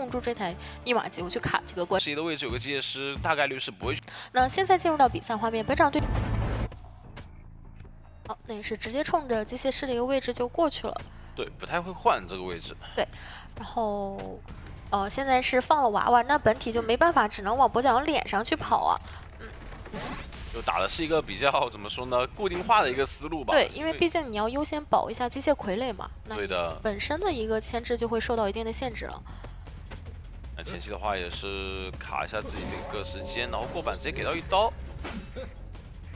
控住这台密码机，我去卡这个关。11的位置有个机械师，大概率是不会去。那现在进入到比赛画面，本场对。 好，那也是直接冲着机械师的一个位置就过去了。对，不太会换这个位置。对，然后，现在是放了娃娃，那本体就没办法，只能往跛脚羊脸上去跑啊。就打的是一个比较怎么说呢，固定化的一个思路吧。对，因为毕竟你要优先保一下机械傀儡嘛，那对的，本身的一个牵制就会受到一定的限制了。那前期的话也是卡一下自己的一个时间，然后过板直接给到一刀。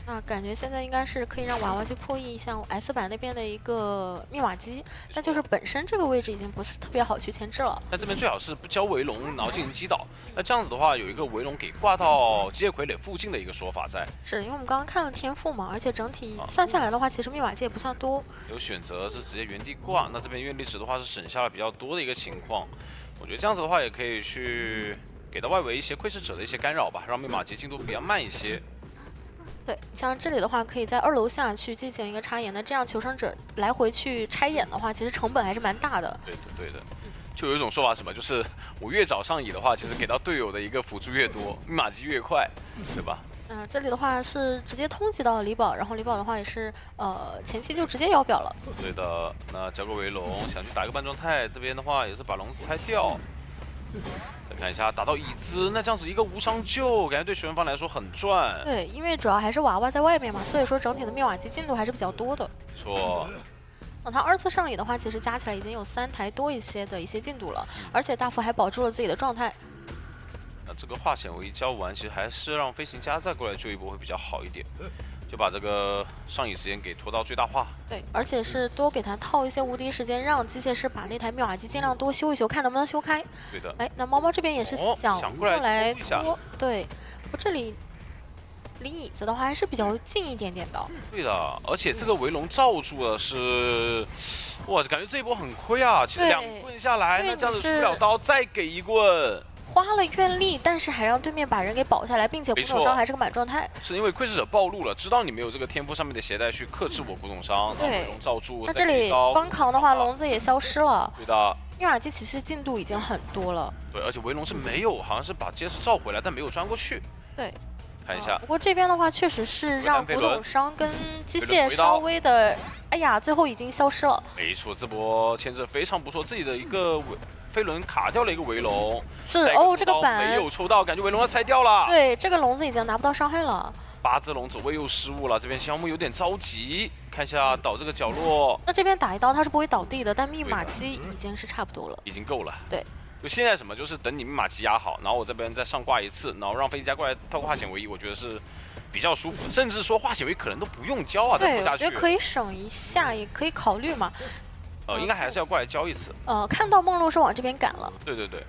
那感觉现在应该是可以让娃娃去破译像 S 版那边的一个密码机，但就是本身这个位置已经不是特别好去牵制了。那这边最好是不交围龙，然后进行击倒。那这样子的话，有一个围龙给挂到机械傀儡附近的一个说法在。是因为我们刚刚看了天赋嘛，而且整体算下来的话，其实密码机也不算多。有选择是直接原地挂，那这边愿力值的话是省下了比较多的一个情况。我觉得这样子的话也可以去给到外围一些窥视者的一些干扰吧，让密码机进度比较慢一些。 对，像这里的话，可以在2楼下去进行一个插眼，那这样求生者来回去拆眼的话，其实成本还是蛮大的。对的，对的。就有一种说法，什么就是我越早上椅的话，其实给到队友的一个辅助越多，密码机越快，对吧？这里的话是直接通缉到李宝，然后李宝的话也是前期就直接摇表了。对的，那交个围龙，想去打一个半状态，这边的话也是把笼子拆掉。 再看一下，打到椅子，那这样子一个无伤救，感觉对球员方来说很赚。对，因为主要还是娃娃在外面嘛，所以说整体的密码机进度还是比较多的。没错。那他2次上野的话，其实加起来已经有3台多一些的一些进度了，而且大幅还保住了自己的状态。那这个化险为交完，其实还是让飞行家再过来救一波会比较好一点。 就把这个上椅时间给拖到最大化。对，而且是多给他套一些无敌时间，让机械师把那台密码机尽量多修一修，看能不能修开。对的。哎，那猫猫这边也是想过来拖，对，我这里离椅子的话还是比较近一点点的。对的，而且这个围龙罩住了是，哇，感觉这一波很亏啊！其实2棍下来，那这样子出不了刀，再给1棍。 花了愿力，但是还让对面把人给保下来，并且古董伤还是个满状态。是因为窥视者暴露了，知道你没有这个天赋上面的携带去克制我古董伤，对，龙罩住。那这里帮扛的话，笼子也消失了。对的，密码机其实进度已经很多了。对，而且围龙是没有，好像是把结石罩回来，但没有钻过去。对，看一下。不过这边的话，确实是让古董伤跟机械稍微的，哎呀，最后已经消失了。没错，这波牵制非常不错，自己的一个飞轮卡掉了一个围龙，是哦，这个板没有抽到，感觉围龙要拆掉了。对，这个笼子已经拿不到伤害了。8只龙走位又失误了，这边项目有点着急。看一下倒这个角落，那这边打一刀它是不会倒地的，但密码机已经是差不多了，已经够了。对，就现在什么，就是等你密码机压好，然后我这边再上挂一次，然后让飞行家过来透过化险为夷，我觉得是比较舒服，甚至说化险为夷可能都不用交啊，再拖下去。对，我觉得可以省一下，也可以考虑嘛。应该还是要过来交一次。看到梦露是往这边赶了。对对对，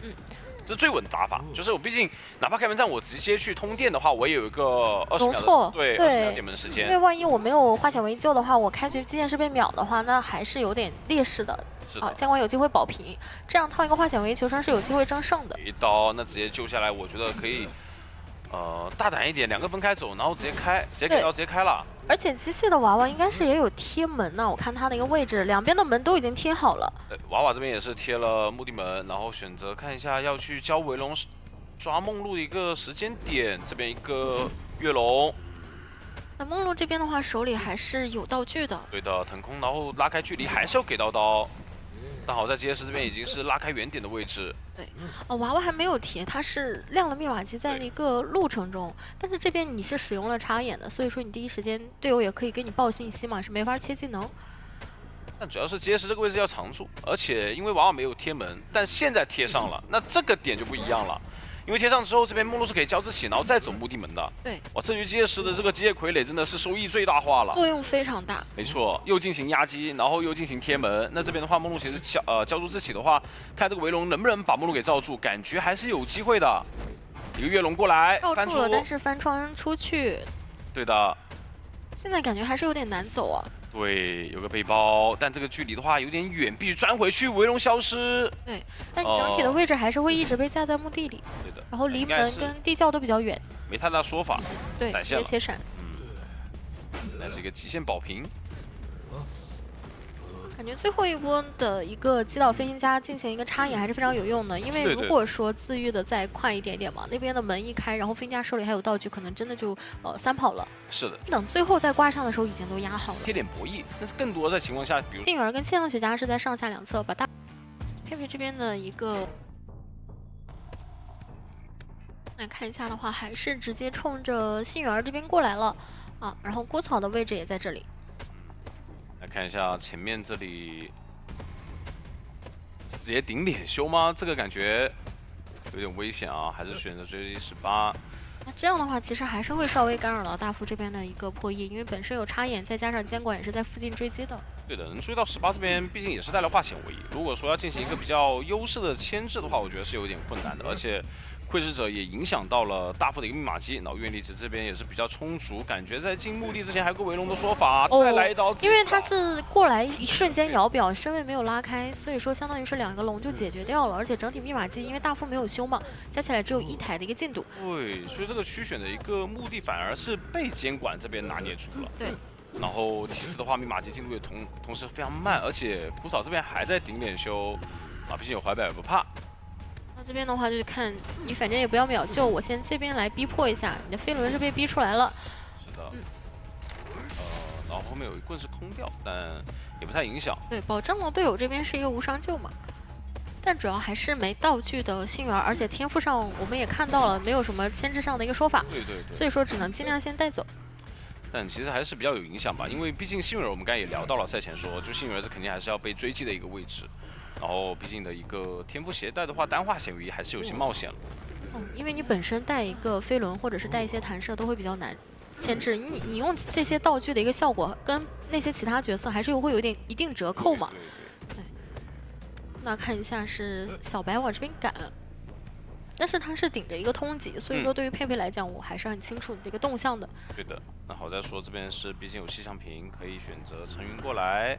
这是最稳的打法。就是我毕竟哪怕开门战我直接去通电的话，我也有一个20秒的对20秒点门时间。因为万一我没有化险为救的话，我开局机械师被秒的话，那还是有点劣势的。啊，监管有机会保平，这样套一个化险为夷，求生是有机会争胜的。一刀那直接救下来，我觉得可以。大胆一点，2个分开走，然后直接开，直接给刀，直接开了。而且机械的娃娃应该是也有贴门呢，我看它的一个位置，两边的门都已经贴好了。对，娃娃这边也是贴了墓地门，然后选择看一下要去交围龙抓梦露的一个时间点，这边一个月龙。那梦露这边的话，手里还是有道具的。对的，腾空，然后拉开距离，还是要给到刀。但好在机械师这边已经是拉开原点的位置。对，娃娃还没有贴，它是亮了密码机在那个路程中，但是这边你是使用了插眼的，所以说你第一时间队友也可以给你报信息嘛，是没法切技能。但主要是机械师这个位置要藏住，而且因为娃娃没有贴门，但现在贴上了，那这个点就不一样了。因为贴上之后，这边梦露是可以交织起，然后再走墓地门的。对，哇，这局机械师的这个机械傀儡真的是收益最大化了，作用非常大。没错，又进行压击，然后又进行贴门。那这边的话，梦露其实交出自己的话，看这个围龙能不能把梦露给罩住，感觉还是有机会的。一个月龙过来，罩住了，但是翻窗出去。对的。现在感觉还是有点难走啊。对，有个背包，但这个距离的话有点远，必须钻回去，围龙消失。对，但你整体的位置还是会一直被架在墓地里。对的。然后离门跟地窖都比较远。没太大说法。对，直接切闪。那是一个极限保平。感觉最后一波的一个击倒飞行家进行一个插眼还是非常有用的，因为如果说自愈的再快一点点嘛，那边的门一开，然后飞行家手里还有道具，可能真的就3跑了。是的，等最后再挂上的时候已经都压好了。贴点博弈，但是更多在情况下，比如信源跟气象学家是在上下两侧把大佩佩这边的一个。来看一下的话，还是直接冲着信源这边过来了啊，然后郭草的位置也在这里。来看一下前面这里，直接顶脸修吗？这个感觉有点危险啊，还是选择追击18。那这样的话，其实还是会稍微干扰到大副这边的一个破译，因为本身有插眼，再加上监管也是在附近追击的。对的，能追到18这边，毕竟也是带来化险为夷。如果说要进行一个比较优势的牵制的话，我觉得是有点困难的，而且。窥视者也影响到了大副的一个密码机，然后愿力值这边也是比较充足，感觉在进墓地之前还有个围龙的说法，再来一刀。因为他是过来一瞬间摇表，身位没有拉开，所以说相当于是2个龙就解决掉了，而且整体密码机因为大副没有修嘛，加起来只有1台的一个进度。对，所以这个区选的一个目的反而是被监管这边拿捏住了。对。然后其次的话，密码机进度也同时非常慢，而且古草这边还在顶脸修，啊，毕竟有怀表也不怕。那这边的话就是看你，反正也不要秒救，我先这边来逼迫一下，你的飞轮是被逼出来了。是的。然后后面有一棍是空掉，但也不太影响。对，保证了队友这边是一个无伤救嘛。但主要还是没道具的信源，而且天赋上我们也看到了，没有什么牵制上的一个说法。对。所以说只能尽量先带走。但其实还是比较有影响吧，因为毕竟幸运儿我们刚才也聊到了，赛前说就幸运儿是肯定还是要被追击的一个位置。然后，毕竟的一个天赋携带的话，单化险为夷还是有些冒险了。因为你本身带一个飞轮或者是带一些弹射都会比较难牵制，你用这些道具的一个效果跟那些其他角色还是会有一定折扣嘛。对。那看一下是小白往这边赶，但是他是顶着一个通缉，所以说对于佩佩来讲，我还是很清楚你这个动向的。对的。那好在说这边是毕竟有气象屏，可以选择乘云过来，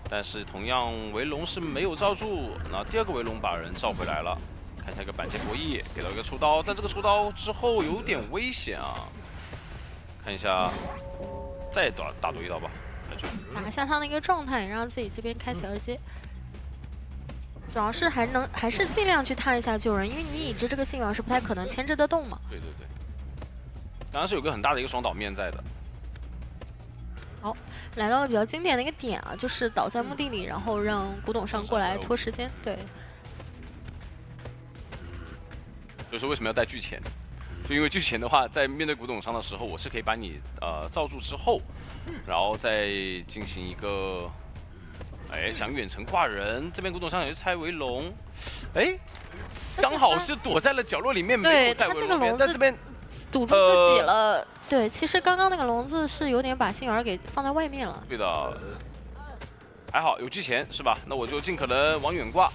但是同样围龙是没有罩住，那第2个围龙把人罩回来了。看一下一个板剑博弈，给到一个抽刀，但这个抽刀之后有点危险啊。看一下，再打多一刀吧，打一下他的一个状态，让自己这边开启2阶。主要是还是尽量去探一下救人，因为你已知这个信源是不太可能牵制得动嘛。对。当然是有个很大的一个双倒面在的。好，来到了比较经典的一个点啊，就是倒在墓地里，然后让古董商过来拖时间。对。所以说为什么要带巨钳？就因为巨钳的话，在面对古董商的时候，我是可以把你罩住之后，然后再进行一个，想远程挂人。这边古董商也是拆围龙，刚好是躲在了角落里面，没有在围龙边，但这边。堵住自己了，对，其实刚刚那个笼子是有点把信源给放在外面了。对的，还好有巨钳是吧？那我就尽可能往远挂。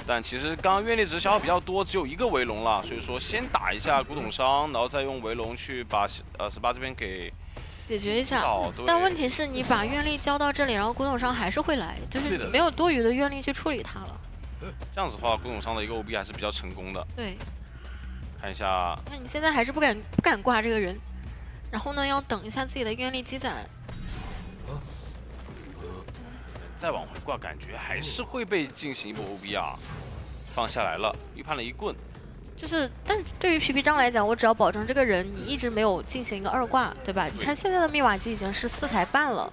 但其实刚刚愿力值消耗比较多，只有1个围龙了，所以说先打一下古董商，然后再用围龙去把18这边给解决一下。但问题是你把愿力交到这里，然后古董商还是会来，就是你没有多余的愿力去处理它了。这样子的话，古董商的一个 OB 还是比较成功的。对。看一下，那你现在还是不敢挂这个人，然后呢，要等一下自己的愿力积攒。再往回挂，感觉还是会被进行一波 OB 啊。放下来了，预判了1棍。就是，但对于皮皮章来讲，我只要保证这个人你一直没有进行一个2挂，对吧？你看现在的密码机已经是4台半了。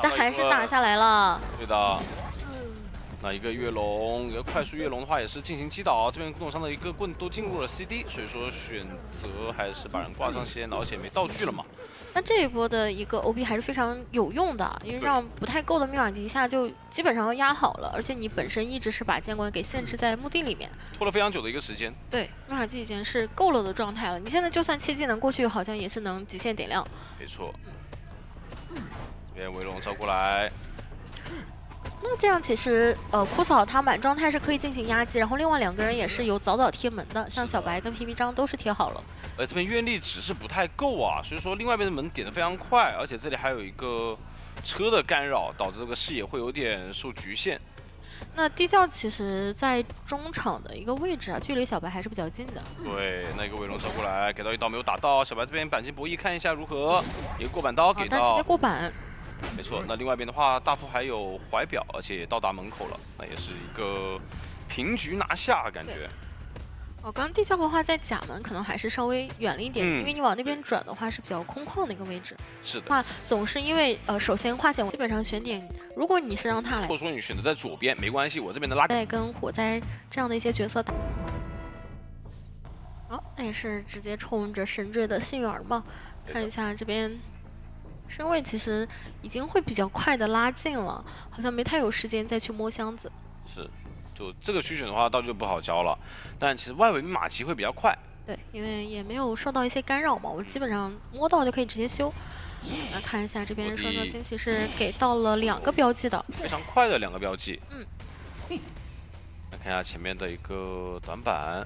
但还是打下来了。对的。那一个跃龙，一个快速跃龙的话，也是进行击倒。这边古董商的一个棍都进入了 CD， 所以说选择还是把人挂上先，而且没道具了嘛。那这一波的一个 OB 还是非常有用的，因为让不太够的密码机一下就基本上压好了，而且你本身一直是把监管给限制在墓地里面，拖了非常久的一个时间。对，密码机已经是够了的状态了。你现在就算7技能过去，好像也是能极限点亮。没错。这边围龙招过来。那这样其实枯草他满状态是可以进行压击，然后另外2个人也是有早贴门的，像小白跟皮皮章都是贴好了。这边愿力只是不太够啊，所以说另外一边的门点得非常快，而且这里还有一个车的干扰，导致这个视野会有点受局限。那地窖其实在中场的一个位置啊，距离小白还是比较近的。对，那个围龙走过来，给到一刀没有打到，小白这边板金博弈看一下如何，一个过板刀给到，但直接过板。没错。那另外一边的话，大副还有怀表，而且也到达门口了，那也是一个平局拿下感觉。刚刚地窖的话，在甲门可能还是稍微远了一点，因为你往那边对转的话是比较空旷的一个位置。是的。话总是因为首先跨线基本上选点，如果你是让他来，或者说你选择在左边没关系，我这边的拉在跟火灾这样的一些角色打。好，那也是直接冲着神坠的信源嘛。看一下这边，身位其实已经会比较快的拉近了，好像没太有时间再去摸箱子。是。就这个区选的话，道具就不好交了，但其实外围密码棋会比较快。对，因为也没有受到一些干扰嘛，我基本上摸到就可以直接修。来看一下这边双双惊喜是给到了2个标记的，非常快的2个标记。来看一下前面的一个短板，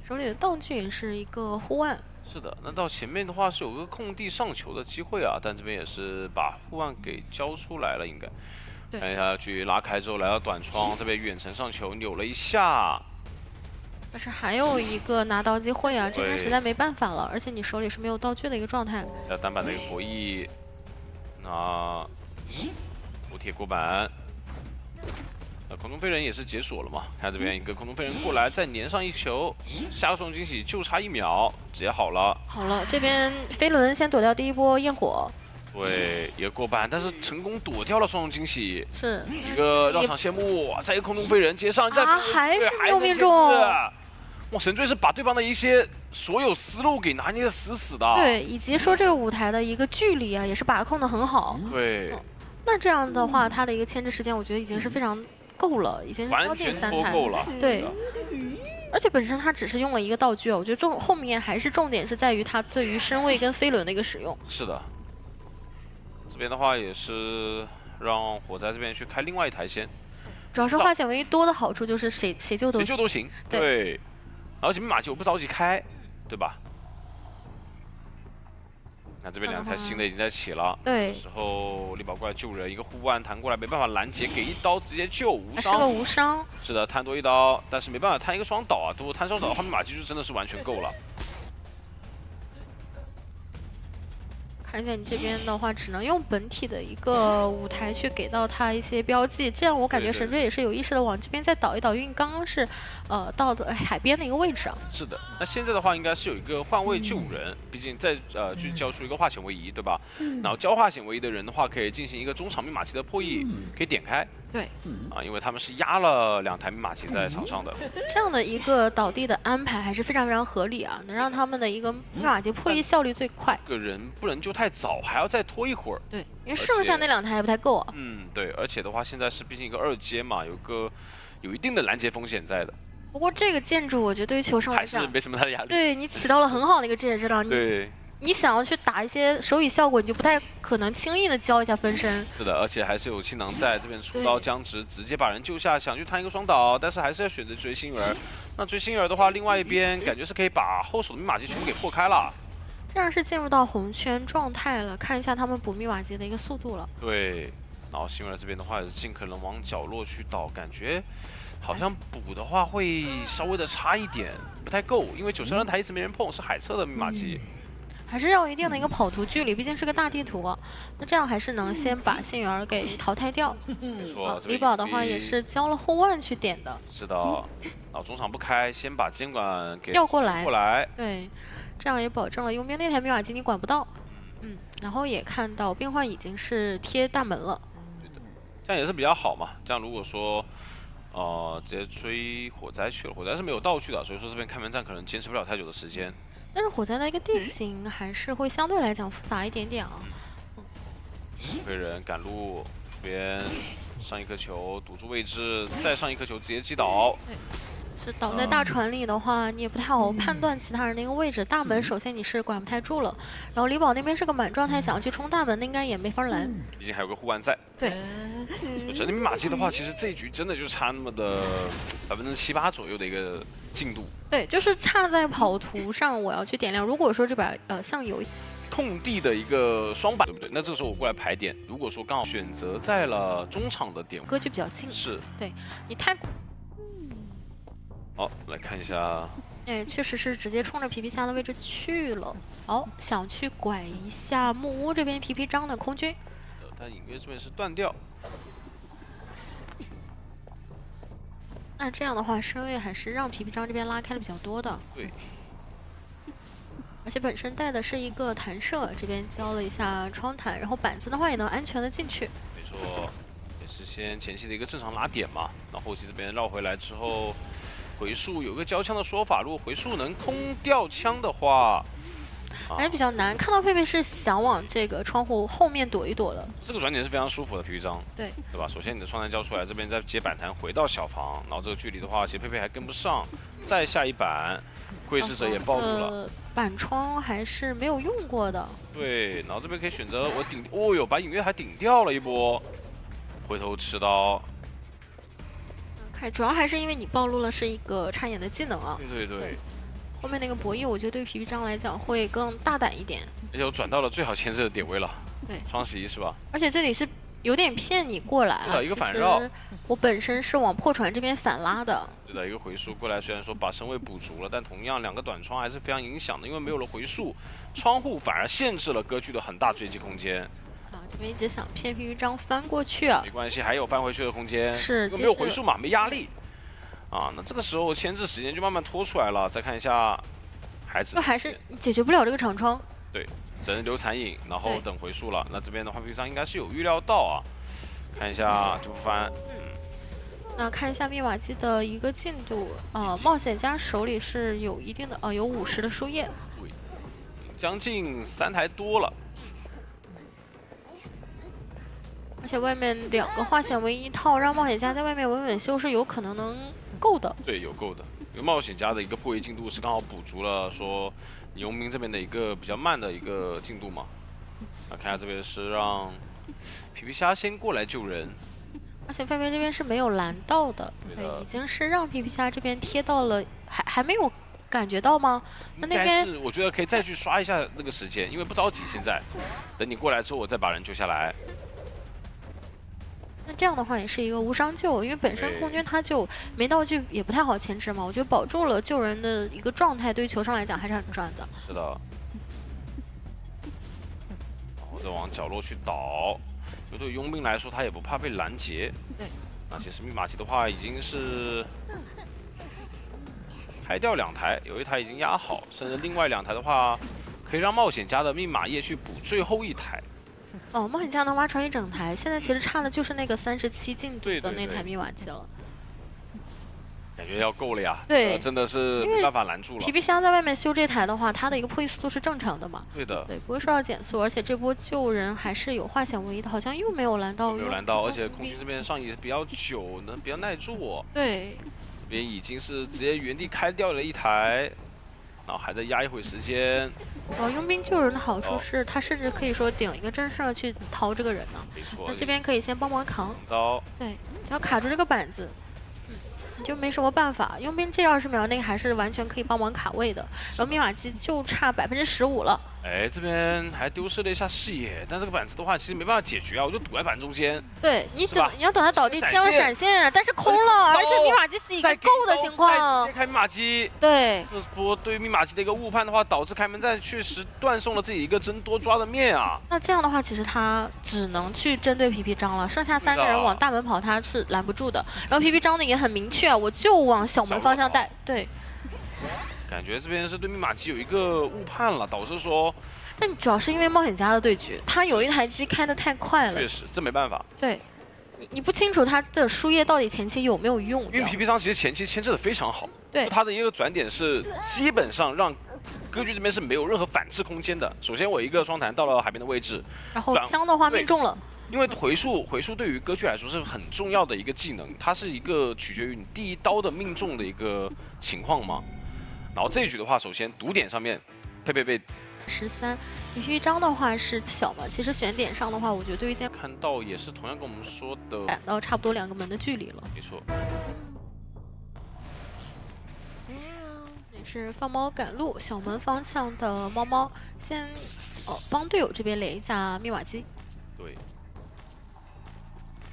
手里的道具也是一个护腕。是的，那到前面的话是有个空地上球的机会啊，但这边也是把护腕给交出来了，应该。看一下距离拉开之后来到短窗，这边远程上球扭了一下。但是还有一个拿刀机会啊，这边实在没办法了，而且你手里是没有道具的一个状态。单板的一个博弈，那补铁过板，那空中飞人也是解锁了嘛？看这边一个空中飞人过来，再粘上一球，下个双惊喜就差1秒，解好了。好了，这边飞轮先躲掉第一波焰火。对，一个过半，但是成功躲掉了双重惊喜，是一个绕场谢幕，再一个空中飞人接上，再还是没有命中。哇，神坠是把对方的一些所有思路给拿捏的死死的。对，以及说这个舞台的一个距离啊，也是把控的很好。对，那这样的话，他的一个牵制时间，我觉得已经是非常够了，已经是完全拖够了。对。而且本身他只是用了一个道具，我觉得后面还是重点是在于他对于身位跟飞轮的一个使用。是的。这边的话也是让火灾这边去开另外一台先，主要是化险为夷多的好处就是谁救都行。对，而且密码机我不着急开，对吧？那这边2台新的已经在起了，对，这时候力宝过来救人，一个护腕弹过来没办法拦截，给一刀直接救无伤，是个无伤。是的，摊多一刀，但是没办法摊一个双倒啊，如果摊双倒的话，密码机就真的是完全够了。看一下你这边的话，只能用本体的一个舞台去给到他一些标记，这样我感觉神坠也是有意识的往这边再倒一倒，因为刚刚是到的海边的一个位置啊。是的，那现在的话应该是有一个换位救人，毕竟再去交出一个化险为夷，对吧？然后交化险为夷的人的话，可以进行一个中场密码器的破译，可以点开。对，因为他们是压了2台密码器在场上的，这样的一个倒地的安排还是非常非常合理啊，能让他们的一个密码器破译效率最快。这个人不能救太早，还要再拖一会儿。对，因为剩下那2台还不太够啊。对，而且的话，现在是毕竟一个2阶嘛，有一定的拦截风险在的。不过这个建筑，我觉得对于球圣来讲还是没什么太大压力。对你起到了很好的一个制止力。对。你想要去打一些手语效果，你就不太可能轻易的交一下分身。是的，而且还是有气囊在这边出刀僵直，直接把人救下，想去摊一个双倒，但是还是要选择追星儿。那追星儿的话，另外一边感觉是可以把后手的密码机全部给破开了。这样是进入到红圈状态了，看一下他们补密码机的一个速度了。对，然后星儿这边的话也是尽可能往角落去倒，感觉好像补的话会稍微的差一点，不太够，因为92人台一直没人碰，是海测的密码机。还是要有一定的一个跑图距离，毕竟是个大地图，那这样还是能先把信源给淘汰掉。没错，李宝的话也是交了后腕去点的。是的，然后中场不开，先把监管给调过来。对，这样也保证了佣兵那台密码机你管不到。然后也看到变换已经是贴大门了。对的，这样也是比较好嘛。这样如果说直接追火灾去了，火灾是没有道具的，所以说这边开门战可能坚持不了太久的时间。但是火灾的一个地形还是会相对来讲复杂一点点啊。飞人赶路，这边上一颗球堵住位置，再上一颗球直接击倒。对，是倒在大船里的话，你也不太好判断其他人的一个位置。大门首先你是管不太住了，然后李宝那边是个满状态，想要去冲大门，那应该也没法拦。毕竟还有个护腕在。对。整体密码机的话，其实这一局真的就差那么的7%、8%左右的一个进度。对，就是差在跑图上，我要去点亮。如果说这把像有空地的一个双板，对不对？那这个时候我过来排点，如果说刚好选择在了中场的点，格局比较近，是，对你太。好，来看一下哎，确实是直接冲着皮皮虾的位置去了。好，想去拐一下木屋这边皮皮章的空军。但隐约这边是断掉。那这样的话，身位还是让皮皮章这边拉开了比较多的。对。而且本身带的是一个弹射，这边交了一下窗弹，然后板子的话也能安全的进去。没错，也是先前期的一个正常拉点嘛，那后期这边绕回来之后，回速有个交枪的说法，如果回速能空掉枪的话，还是比较难。看到佩佩是想往这个窗户后面躲一躲的，这个转点是非常舒服的，皮皮章，对吧？首先你的窗弹交出来，这边再接板弹回到小房，然后这个距离的话，其实佩佩还跟不上，再下一板，窥视者也暴露了。板窗还是没有用过的。对，然后这边可以选择我顶，哦哟，把隐约还顶掉了一波，回头持刀。看，主要还是因为你暴露了是一个插眼的技能啊。对。后面那个博弈，我觉得对皮皮章来讲会更大胆一点。而且我转到了最好牵制的点位了。对，双11是吧？而且这里是有点骗你过来啊，一个反绕。我本身是往破船这边反拉的。对的，一个回速过来，虽然说把身位补足了，但同样两个短窗还是非常影响的，因为没有了回速，窗户反而限制了歌剧的很大追击空间。啊，这边一直想骗皮皮章翻过去啊。没关系，还有翻回去的空间。是，因为没有回速嘛，没压力。啊，那这个时候牵制时间就慢慢拖出来了。再看一下孩子，还是解决不了这个长窗。对，只能留残影，然后等回速了。那这边的话，皮皮章应该是有预料到啊。看一下这不翻。那看一下密码机的一个进度，冒险家手里是有一定的，有50的输液，将近3台多了。而且外面2个化险为一套，让冒险家在外面稳稳修是有可能能够的。对，有够的。因为冒险家的一个破译进度是刚好补足了说佣兵这边的一个比较慢的一个进度嘛。那看一下这边是让皮皮虾先过来救人。而且佩佩这边是没有拦到的，已经是让皮皮虾这边贴到了，还没有感觉到吗？那边是我觉得可以再去刷一下那个时间，因为不着急，现在等你过来之后，我再把人救下来。那这样的话也是一个无伤救，因为本身空军他就没道具也不太好牵制嘛，我觉得保住了救人的一个状态，对于球商来讲还是很赚的。是的。然后再往角落去倒。就对佣兵来说，他也不怕被拦截。对。那其实密码机的话，已经是开掉2台，有1台已经压好，甚至另外2台的话，可以让冒险家的密码页去补最后1台。哦，冒险家能挖出来一整台，现在其实差的就是那个37进度的那台密码机了。感觉要够了呀，对，真的是没办法拦住了。皮皮虾在外面修这台的话，它的一个破译速度是正常的嘛？对的，对，不会受到减速，而且这波救人还是有化险为夷的，好像又没有拦到，没有拦到，而且空军这边上野比较久，能比较耐住。对，这边已经是直接原地开掉了1台，然后还在压一会时间。佣兵救人的好处是，他甚至可以说顶一个震慑去掏这个人呢。没错，那这边可以先帮忙扛刀，对，只要卡住这个板子。就没什么办法，佣兵这20秒内还是完全可以帮忙卡位的，然后密码机就差15%了。哎，这边还丢失了一下视野，但这个板子的话其实没办法解决啊，我就堵在板中间。对你要等他倒地切了闪现，但是空了，而且密码机是一个够的情况。直接开密码机。对，这波对于密码机的一个误判的话，导致开门战确实断送了自己一个争多抓的面啊。那这样的话，其实他只能去针对皮皮章了，剩下3个人往大门跑，他是拦不住的。然后皮皮章呢也很明确，我就往小门方向带。对。感觉这边是对密码机有一个误判了，导致说，但主要是因为冒险家的对局，他有1台机开得太快了。确实，这没办法。对，你不清楚他的输液到底前期有没有用。因为皮皮章其实前期牵制的非常好，对，他的一个转点是基本上让歌剧这边是没有任何反制空间的。首先我一个双弹到了海边的位置，然后枪的话命中了。因为回速对于歌剧来说是很重要的一个技能，它是一个取决于你第1刀的命中的一个情况嘛。然后这一局的话，首先毒点上面，佩佩被13，皮皮章的话是小嘛，其实选点上的话，我觉得对于看到也是同样跟我们说的，赶到差不多2个门的距离了。没错。也是放猫赶路，小门方向的猫猫先帮队友这边连一下密码机。对。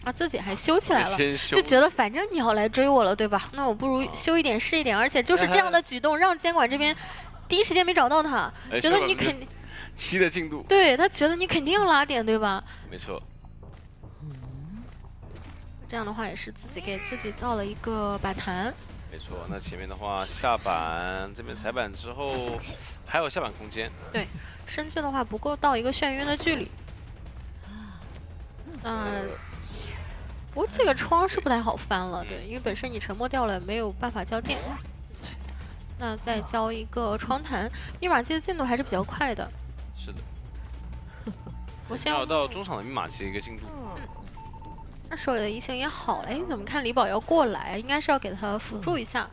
啊，自己还修起来了，先修就觉得反正你要来追我了，对吧？那我不如修一点是一点，而且就是这样的举动，让监管这边第一时间没找到他，觉得你肯定7的进度，对他觉得你肯定要拉点，对吧？没错。这样的话也是自己给自己造了一个板弹。没错，那前面的话下板这边踩板之后还有下板空间。对，身距的话不够到一个眩晕的距离。不过这个窗是不太好翻了，对，因为本身你沉默掉了，没有办法交电。那再交一个窗弹，密码机的进度还是比较快的。是的。我先要到中场的密码机一个进度。那手里的移形也好了，哎，怎么看李宝要过来？应该是要给他辅助一下。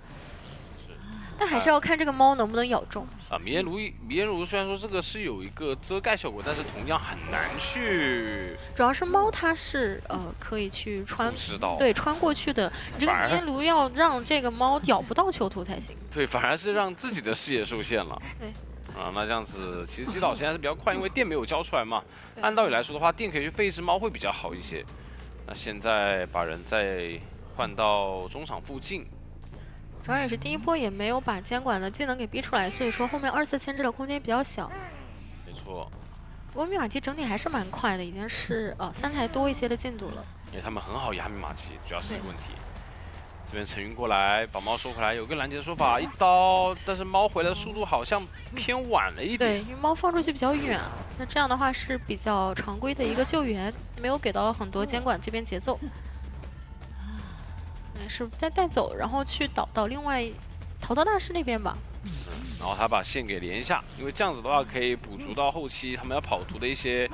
但还是要看这个猫能不能咬中。迷烟炉虽然说这个是有一个遮盖效果，但是同样很难去。主要是猫它是可以去穿，对，穿过去的。你这个迷烟炉要让这个猫咬不到囚徒才行。对，反而是让自己的视野受限了。对。那这样子其实击倒现在是比较快，因为电没有交出来嘛。按道理来说的话，电可以去飞一只猫会比较好一些。那现在把人再换到中场附近。主要也是第一波也没有把监管的技能给逼出来，所以说后面2次牵制的空间比较小。没错。不过密码机整体还是蛮快的，已经是3台多一些的进度了。因为他们很好压密码机，主要是这个问题。这边陈云过来把猫收回来，有个拦截的说法，一刀，但是猫回来的速度好像偏晚了一点。对，因为猫放出去比较远，那这样的话是比较常规的一个救援，没有给到很多监管这边节奏。是再带走，然后去导到另外逃到大师那边吧。然后他把线给连一下，因为这样子的话可以补足到后期他们要跑图的一些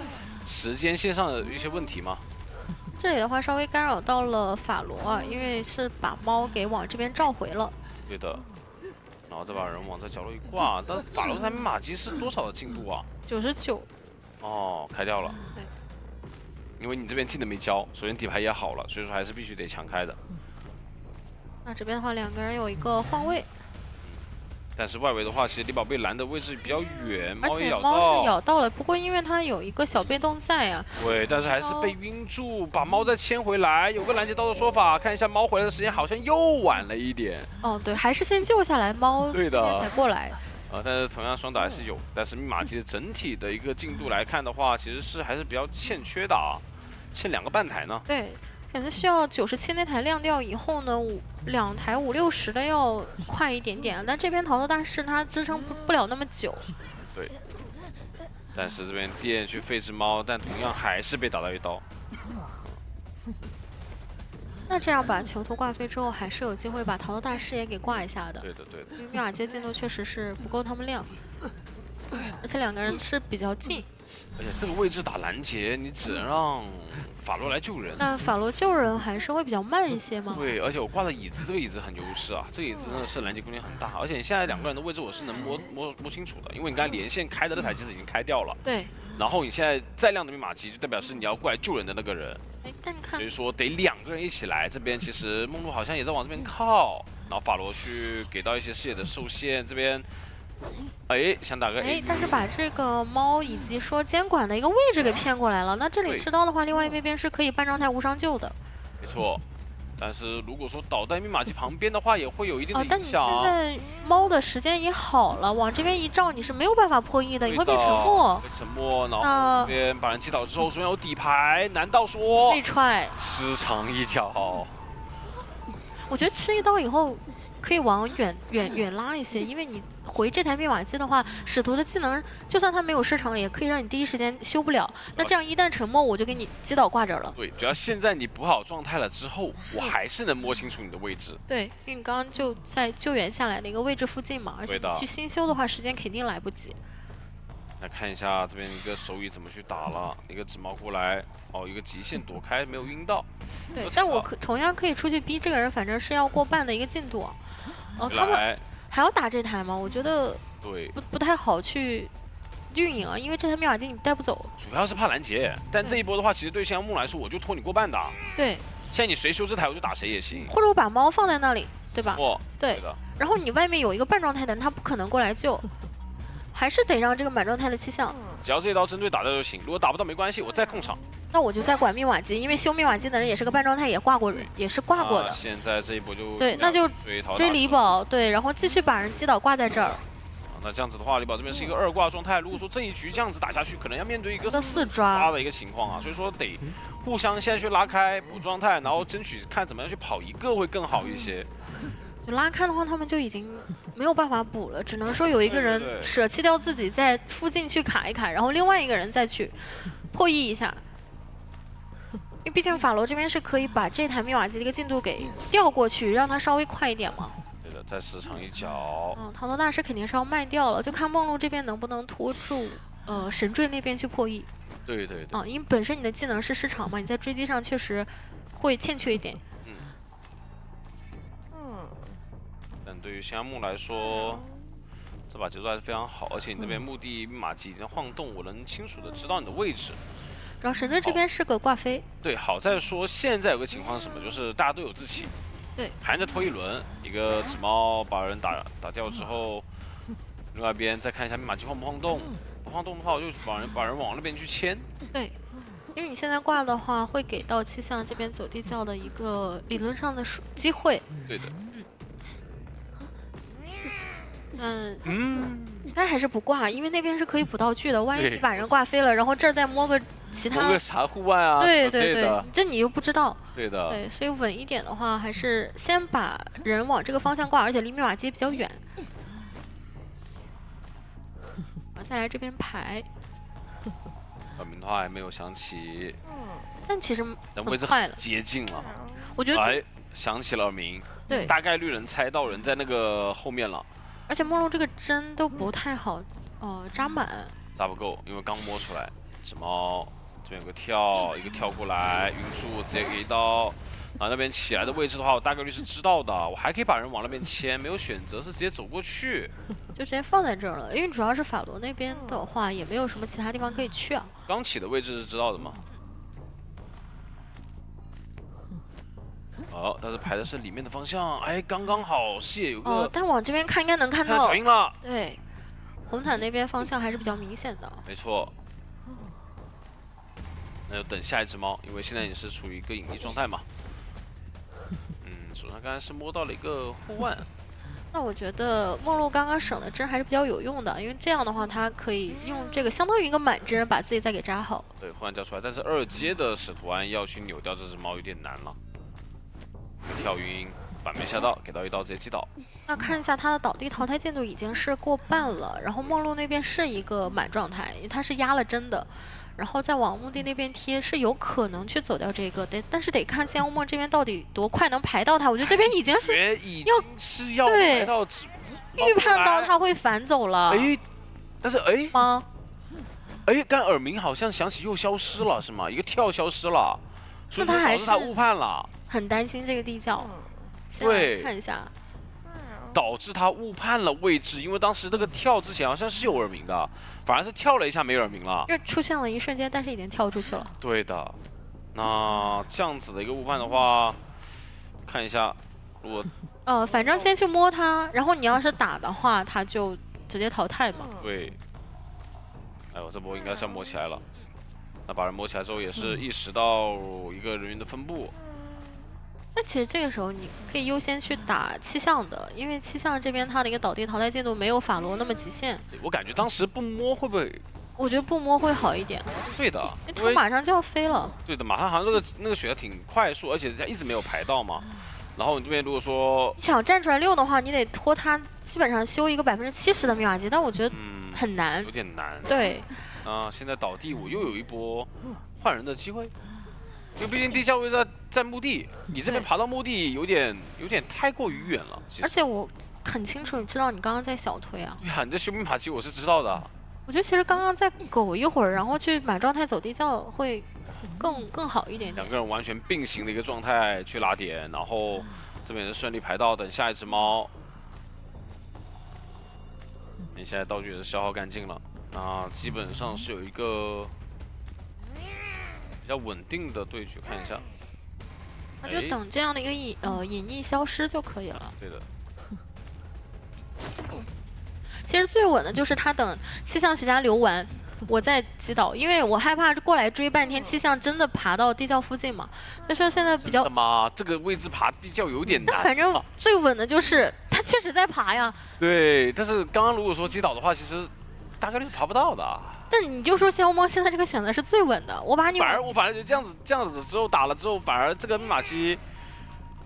时间线上的一些问题嘛。这里的话稍微干扰到了法罗啊，因为是把猫给往这边召回了。对的。然后再把人往这角落一挂，但法罗这台密码机是多少的进度啊？99。哦，开掉了。对。因为你这边技能没交，首先底牌也好了，所以说还是必须得强开的。那这边的话，两个人有一个换位，但是外围的话，其实李宝贝拦的位置比较远，而且猫是咬到了，不过因为它有一个小被动在啊。对，但是还是被晕住，把猫再牵回来。有个拦截刀的说法，看一下猫回来的时间好像又晚了一点。哦，对，还是先救下来猫，对的，才过来。但是同样双打还是有，但是密码机的整体的一个进度来看的话，其实是还是比较欠缺的啊，欠2个半台呢。对。可能需要97那台亮掉以后呢，2台5、60的要快一点点，但这边逃脱大师它支撑不了那么久。对。但是这边电去废只猫，但同样还是被打到一刀。那这样把囚徒挂飞之后，还是有机会把逃脱大师也给挂一下的。对的，对的。因为密码机进度确实是不够他们亮，而且两个人是比较近。而且这个位置打拦截，你只能让法罗来救人。那法罗救人还是会比较慢一些吗？对，而且我挂了椅子，这个椅子很优势啊，这个椅子真的是拦截空间很大。而且你现在2个人的位置我是能摸清楚的，因为你刚才连线开的那台机子已经开掉了。对。然后你现在再亮的密码机，就代表是你要过来救人的那个人。哎，但你看，所以说得2个人一起来。这边其实梦露好像也在往这边靠，然后法罗去给到一些视野的受限，这边。哎，想打个 A， 但是把这个猫以及说监管的一个位置给骗过来了。那这里持刀的话，另外一边是可以半状态无伤救的。没错，但是如果说倒在密码机旁边的话，也会有一定的影响。但你现在猫的时间也好了，往这边一照，你是没有办法破译的，你会被沉默。被沉默，然后这边把人击倒之后，首先有底牌，难道说被踹，失常一脚？我觉得吃一刀以后。可以往远拉一些，因为你回这台密码机的话，使徒的技能就算他没有失常，也可以让你第一时间修不了。那这样一旦沉默，我就给你击倒挂这儿了。对，只要现在你补好状态了之后，我还是能摸清楚你的位置。对，因为你刚刚就在救援下来的一个位置附近嘛，而且你去新修的话，时间肯定来不及。来看一下这边一个手语怎么去打了，一个纸猫过来，哦，一个极限躲开没有晕到。对，但我同样可以出去逼这个人，反正是要过半的一个进度。他们还要打这台吗？我觉得对，不太好去运营啊，因为这台密码机你带不走。主要是怕拦截，但这一波的话，其实对现在木来说，我就拖你过半的。对，现在你谁修这台，我就打谁也行。或者我把猫放在那里，对吧？对的。然后你外面有一个半状态的人，他不可能过来救。还是得让这个满状态的气象只要这一刀针对打到就行，如果打不到没关系，我再控场。那我就再管密码机，因为修密码机的人也是个半状态，也挂过，也是挂过的。现在这一波就对，那就追李宝，对，然后继续把人击倒挂在这儿。那这样子的话，李宝这边是一个2挂状态，如果说这一局这样子打下去，可能要面对一个4抓的一个情况啊，所以说得互相先去拉开补状态，然后争取看怎么样去跑一个会更好一些。就拉开的话，他们就已经没有办法补了，只能说有一个人舍弃掉自己在附近去卡一卡，然后另外一个人再去破译一下。因为毕竟法罗这边是可以把这台密码机的一个进度给调过去，让它稍微快一点嘛。对的，再市场一脚。唐头大师肯定是要卖掉了，就看梦露这边能不能拖住神坠那边去破译。对。因为本身你的技能是市场嘛，你在追击上确实会欠缺一点。但对于香木来说，这把节奏还是非常好，而且你这边墓地密码机已经晃动，我能清楚的知道你的位置。主要神坠这边是个挂飞。对，好在说现在有个情况是什么，就是大家都有自起。对，还在拖一轮，一个纸猫把人打掉之后，另外一边再看一下密码机晃不晃动，不晃动的话，我就把人往那边去牵。对，因为你现在挂的话，会给到气象这边走地窖的一个理论上的机会。对的。应该还是不挂，因为那边是可以补道具的。万一你把人挂飞了，然后这儿再摸个其他，摸个啥护腕啊？对，这你又不知道。对的。对，所以稳一点的话，还是先把人往这个方向挂，而且离密码机比较远。再来这边排。名号还没有响起。但其实很快了，接近了。我觉得响起了名。对，大概率能猜到人在那个后面了。而且梦露这个针都不太好，扎满，扎不够，因为刚摸出来。纸猫这边有个跳，一个跳过来，晕住，直接给一刀。然后那边起来的位置的话，我大概率是知道的，我还可以把人往那边牵，没有选择是直接走过去，就直接放在这儿了。因为主要是法罗那边的话，也没有什么其他地方可以去啊。刚起的位置是知道的嘛？但是排的是里面的方向，刚刚好视野有个。但往这边看应该能看到。脚印了。对，红毯那边方向还是比较明显的。没错。那就等下一只猫，因为现在也是处于一个隐匿状态嘛。手上刚才是摸到了一个护腕。那我觉得梦露刚刚省的针还是比较有用的，因为这样的话，它可以用这个相当于一个满针，把自己再给扎好。对，护腕交出来，但是2阶的使徒安要去扭掉这只猫有点难了。跳晕，反面下刀，给到一刀直接击倒。那看一下他的倒地淘汰进度已经是过半了，然后梦露那边是一个满状态，因为他是压了针的，然后再往墓地那边贴是有可能去走掉这个，但是得看仙雾梦这边到底多快能排到他。我觉得这边已经是要排到预判到他会反走了。但是吗？刚耳鸣好像响起又消失了是吗？一个跳消失了，所以说导致他误判了。很担心这个地窖，对，看一下，导致他误判了位置，因为当时那个跳之前好像是有耳鸣的，反而是跳了一下没耳鸣了，就出现了一瞬间，但是已经跳出去了。对的，那这样子的一个误判的话，看一下，如果反正先去摸他，然后你要是打的话，他就直接淘汰嘛。对，我这波应该是要摸起来了，那把人摸起来之后也是意识到一个人员的分布。那其实这个时候你可以优先去打气象的，因为气象这边它的一个倒地淘汰进度没有法罗那么极限。我感觉当时不摸会不会？我觉得不摸会好一点。对的，因为他马上就要飞了。对的，马上好像那个血挺快速，而且一直没有排到嘛。然后你这边如果说想站出来溜的话，你得拖他基本上修一个70%的密码机，但我觉得很难，有点难。对。现在倒地，我又有一波换人的机会。因为毕竟地窖位在墓地，你这边爬到墓地有点太过于远了。而且我很清楚，知道你刚刚在小推啊。对啊，你这修密码机我是知道的。我觉得其实刚刚再苟一会儿，然后去满状态走地窖会更好一点点。两个人完全并行的一个状态去拉点，然后这边是顺利排到，等下一只猫。你现在道具也是消耗干净了，那基本上是有一个比较稳定的对局，看一下。那就等这样的一个隐匿消失就可以了。对的。其实最稳的就是他等气象学家留完，我在击倒，因为我害怕过来追半天，气象真的爬到地窖附近嘛。所以说现在比较，妈，这个位置爬地窖有点难。但反正最稳的就是他确实在爬呀。对，但是刚刚如果说击倒的话，其实大概率是爬不到的。但你就说枭猫现在这个选择是最稳的，我把你我反而觉得这样子之后打了之后，反而这个密码机，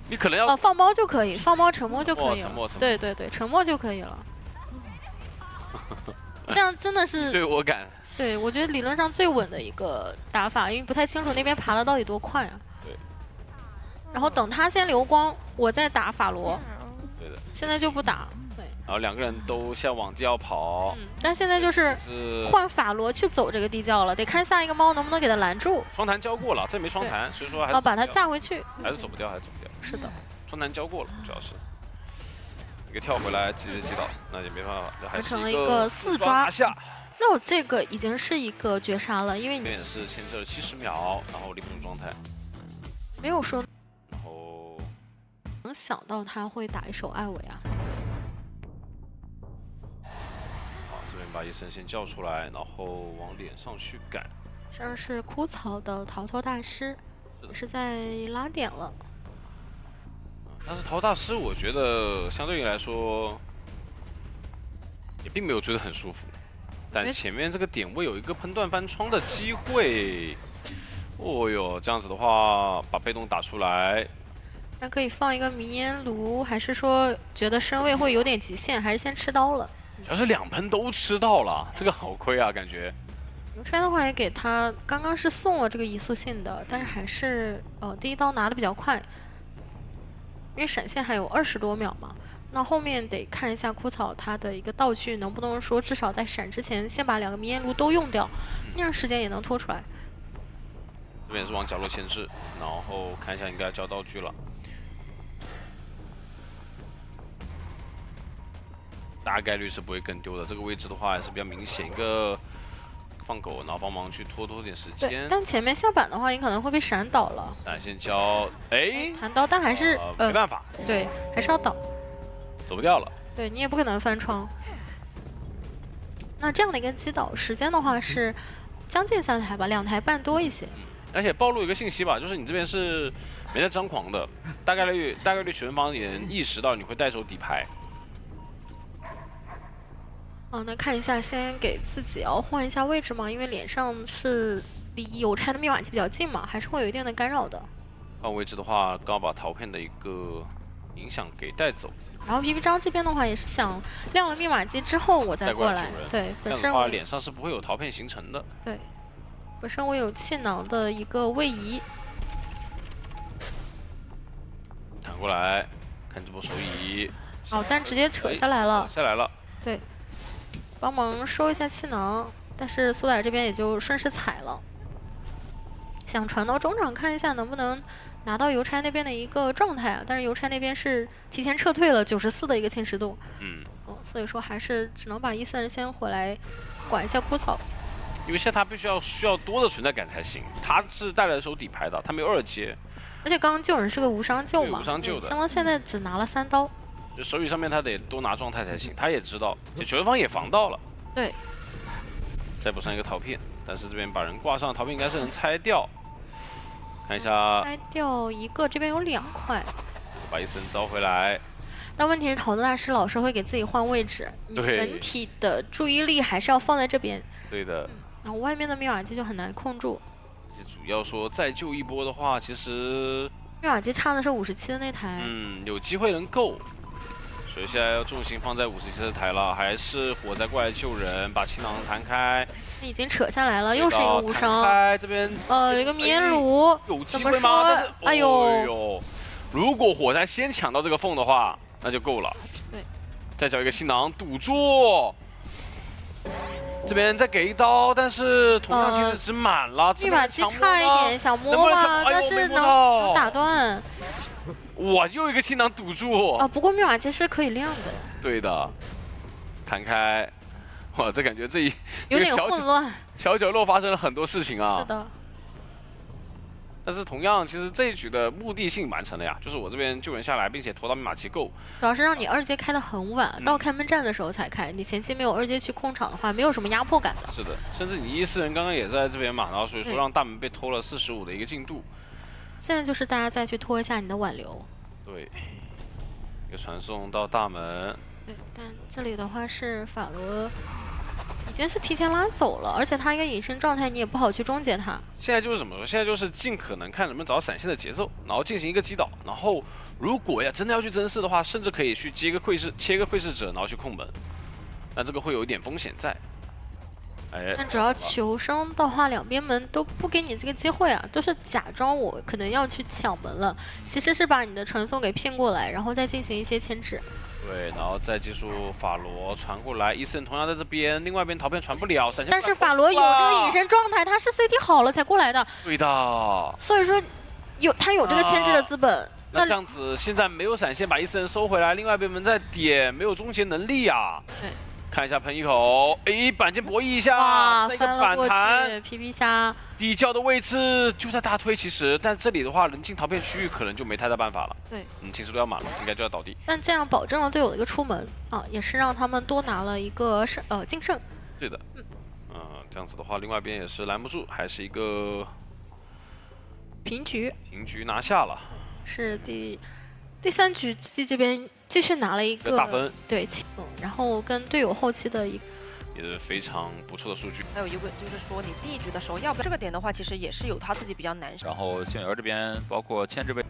你可能要放包就可以，放包沉默就可以了。沉默。对对对，沉默就可以了。这样真的是对我感。对，我觉得理论上最稳的一个打法，因为不太清楚那边爬的到底多快啊。对。然后等他先流光，我再打法罗。对的。现在就不打。对。然后两个人都先往地窖跑。但现在就是换法罗去走这个地窖了，得看下一个猫能不能给他拦住。双弹交过了，这没双弹，所以说还是把他架回去。还是走不掉，是的。双弹交过了，主要是。一个跳回来直接击倒，那也没办法，这还是成了一个4抓下。那我这个已经是一个绝杀了，因为这边也是牵制了70秒，然后离不住状态，没有说，然后能想到他会打一手艾维啊。好，这边把医生先叫出来，然后往脸上去赶。这是枯草的逃脱大师，也是在拉点了。但是逃大师，我觉得相对于来说，也并没有追得很舒服。但前面这个点位有一个喷断翻窗的机会，哦哟，这样子的话把被动打出来，那可以放一个迷烟炉，还是说觉得身位会有点极限，还是先吃刀了？主要是2喷都吃到了，这个好亏啊，感觉。邮差的话也给他刚刚是送了这个移速性的，但是还是第一刀拿的比较快，因为闪现还有20多秒嘛。那后面得看一下枯草它的一个道具能不能说至少在闪之前先把2个迷烟炉都用掉，那样时间也能拖出来。这边是往角落牵制，然后看一下应该交道具了。大概率是不会跟丢的，这个位置的话还是比较明显，一个放狗，然后帮忙去拖点时间。对，但前面下板的话，你可能会被闪倒了。闪现交，哎，弹刀，但还是没办法，对，还是要倒。走不掉了，对你也不可能翻窗。那这样的一个击倒时间的话是将近3台吧，2台半多一些。而且暴露一个信息吧，就是你这边是没在张狂的，大概率取分方也能意识到你会带手底牌。那看一下，先给自己要换一下位置嘛，因为脸上是离邮差的密码机比较近嘛，还是会有一定的干扰的。换位置的话，刚把陶片的一个影响给带走。然后皮皮章这边的话也是想亮了密码机之后我再过来，对，本身的话脸上是不会有陶片形成的。对，本身我有气囊的一个位移，弹过来，看这波手移。但直接扯下来了，下来了。对，帮忙收一下气囊，但是苏仔这边也就顺势踩了，想传到中场看一下能不能拿到邮差那边的一个状态啊，但是邮差那边是提前撤退了94的一个侵蚀度，所以说还是只能把1-4人先回来管一下枯草，因为现在他需要多的存在感才行，他是带来手底牌的，他没有2阶，而且刚刚救人是个无伤救嘛，无伤救的，相当现在只拿了3刀，就手语上面他得多拿状态才行，他也知道，就球方也防到了，对，再补上一个陶片，但是这边把人挂上，陶片应该是能拆掉。看一下，拆掉一个，这边有2块，把1-4人招回来。但问题是，陶德大师老是会给自己换位置，对，整体的注意力还是要放在这边。对的。然后外面的密码机就很难控住。主要说再救一波的话，其实密码机差的是57的那台。有机会能够。所以现在要重心放在57的台了，还是火灾过来救人，把气囊弹开。已经扯下来了，又是一个无伤。这边有一个迷烟炉，有机会吗？但是哎呦，如果火灾先抢到这个缝的话，那就够了。对，再找一个气囊堵住。这边再给一刀，但是同样其实只满了。密码机差一点，想摸吧，但是能打断。哇，又一个气囊堵住。不过密码机是可以亮的。对的，弹开。哇，这感觉有点混乱。小角落发生了很多事情啊。是的。但是同样，其实这一局的目的性完成了呀，就是我这边救人下来，并且拖到密码机够。主要是让你2阶开得很晚，到开门战的时候才开。你前期没有2阶去控场的话，没有什么压迫感的。是的，甚至你14人刚刚也在这边嘛，然后所以说让大门被拖了45的一个进度。现在就是大家再去拖一下你的挽留。对，一个传送到大门。对，但这里的话是法罗。已经是提前拉走了，而且他一个隐身状态，你也不好去终结他。现在就是怎么说？现在就是尽可能看能不能找到闪现的节奏，然后进行一个击倒。然后如果真的要去争4的话，甚至可以去切个窥视者，然后去控门。但这个会有一点风险在。哎，但主要求生的话，两边门都不给你这个机会啊，都是假装我可能要去抢门了，其实是把你的传送给骗过来，然后再进行一些牵制。对，然后再技术法罗传过来，伊森同样在这边，另外一边逃骗传不了，闪现。但是法罗有这个隐身状态，他是 CT 好了才过来的。对的。所以说他有这个牵制的资本。那这样子现在没有闪现，把伊森收回来，另外一边门在点，没有终结能力啊。对。看一下喷一口，哎，板间博弈一下，哇，这个反弹 ，PP 虾地窖的位置就在大推，其实，但这里的话，能进逃骗区域可能就没太大办法了。对，其实都要满了，应该就要倒地。但这样保证了队友的一个出门啊，也是让他们多拿了一个净胜。对的，这样子的话，另外一边也是拦不住，还是一个平局拿下了。是第3局GG这边继续拿了一个大分，对，然后跟队友后期的一个也是非常不错的数据。还有一个就是说，你第1局的时候要不要这个点的话，其实也是有他自己比较难受。然后星源这边包括牵制位。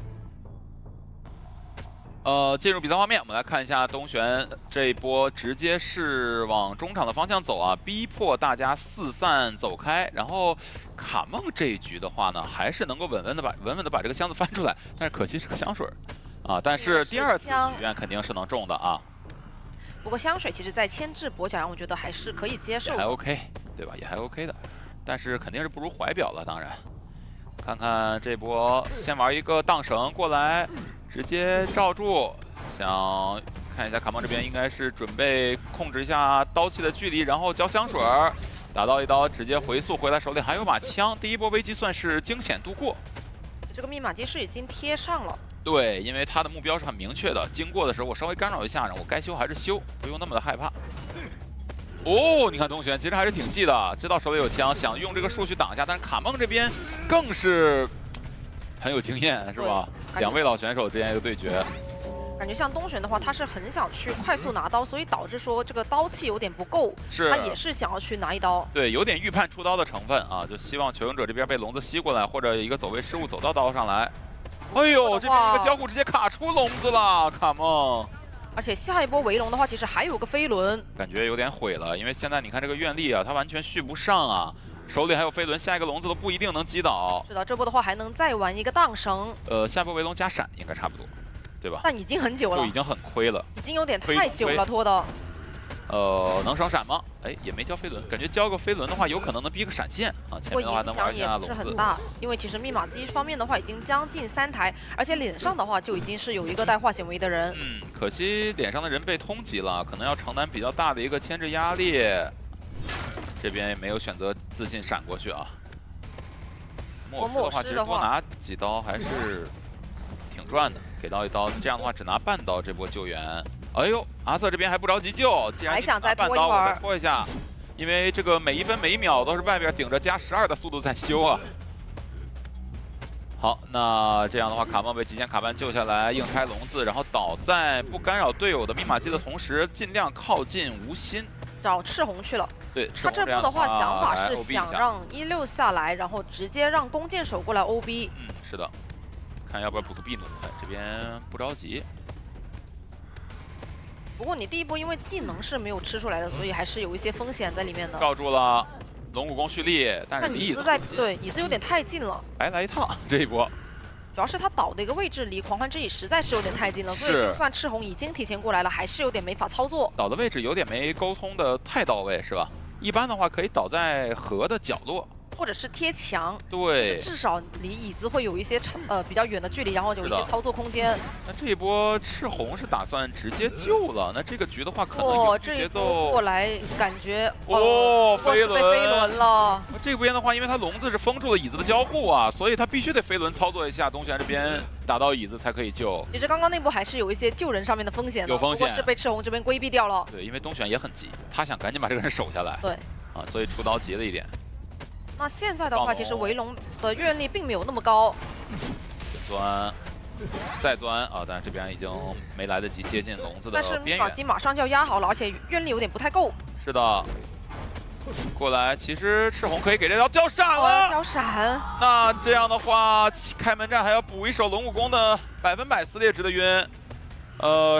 进入比赛画面，我们来看一下东玄这一波直接是往中场的方向走啊，逼迫大家四散走开。然后卡梦这一局的话呢，还是能够稳稳的把这个箱子翻出来，但是可惜是个香水啊。但是第2次许愿肯定是能中的啊。不过香水其实在牵制跛脚羊，我觉得还是可以接受的，还 OK， 对吧？也还 OK 的，但是肯定是不如怀表了。当然，看看这波先玩一个荡绳过来。直接罩住，想看一下卡梦这边应该是准备控制一下刀气的距离，然后浇香水，打到一刀，直接回速回来，手里还有把枪，第1波危机算是惊险度过。这个密码机是已经贴上了，对，因为他的目标是很明确的，经过的时候我稍微干扰一下，然后我该修还是修，不用那么的害怕。哦，你看东玄其实还是挺细的，知道手里有枪，想用这个数去挡一下，但是卡梦这边更是很有经验，是吧？2位老选手之间一个对决，感觉像东玄的话，他是很想去快速拿刀，所以导致说这个刀气有点不够，是他也是想要去拿一刀，对，有点预判出刀的成分啊，就希望求生者这边被笼子吸过来，或者一个走位失误走到刀上来。哎呦，这边一个交互直接卡出笼子了，卡梦。而且下一波围龙的话，其实还有个飞轮，感觉有点毁了，因为现在你看这个愿力啊，他完全续不上啊。手里还有飞轮，下一个笼子都不一定能击倒。是的，这波的话还能再玩一个荡绳。下波围龙加闪应该差不多，对吧？但已经很久了，就已经很亏了，已经有点太久了拖的。能省闪吗？哎，也没交飞轮，感觉交个飞轮的话，有可能能逼个闪现啊。前面的话能玩一下笼子。也不是很大，因为其实密码机方面的话已经将近3台，而且脸上的话就已经是有一个带化险为的人。可惜脸上的人被通缉了，可能要承担比较大的一个牵制压力。这边也没有选择自信闪过去啊。末世的话，其实多拿几刀还是挺赚的，给到一刀，这样的话只拿半刀这波救援。哎呦，阿瑟这边还不着急救，既然还想再拖一会儿，我再拖一下，因为这个每1分每1秒都是外边顶着加12的速度在修啊。好，那这样的话，卡梦被极限卡班救下来，硬开笼子，然后倒在不干扰队友的密码机的同时，尽量靠近无心。找赤红去了。对，他这波的话想法是想让16下来，然后直接让弓箭手过来 OB。是的，看要不要补图避弩。这边不着急。不过你第1波因为技能是没有吃出来的，所以还是有一些风险在里面的。罩住了，龙武功蓄力，但是椅子在对椅子有点太近了，白来一趟这一波。主要是他倒的一个位置离狂欢之翼实在是有点太近了，所以就算赤红已经提前过来了，还是有点没法操作。倒的位置有点没沟通的太到位，是吧？一般的话可以倒在河的角落，或者是贴墙，对，至少离椅子会有一些比较远的距离，然后有一些操作空间。那这一波赤红是打算直接救了，那这个局的话可能有这一节奏波过来感觉飞轮飞轮了。这边的话，因为他笼子是封住了椅子的交互啊，所以他必须得飞轮操作一下东玄这边打到椅子才可以救。其实刚刚那波还是有一些救人上面的风险的，有风险，不过是被赤红这边规避掉了。对，因为东玄也很急，他想赶紧把这个人守下来。对，啊，所以出刀急了一点。那现在的话，其实维龙的愿力并没有那么高。钻，再钻啊！但是这边已经没来得及接近笼子的边缘。但是马基马上就要压好了，而且愿力有点不太够。是的。过来，其实赤红可以给这条交闪了。交闪。那这样的话，开门战还要补一手龙武功的100%撕裂值的晕。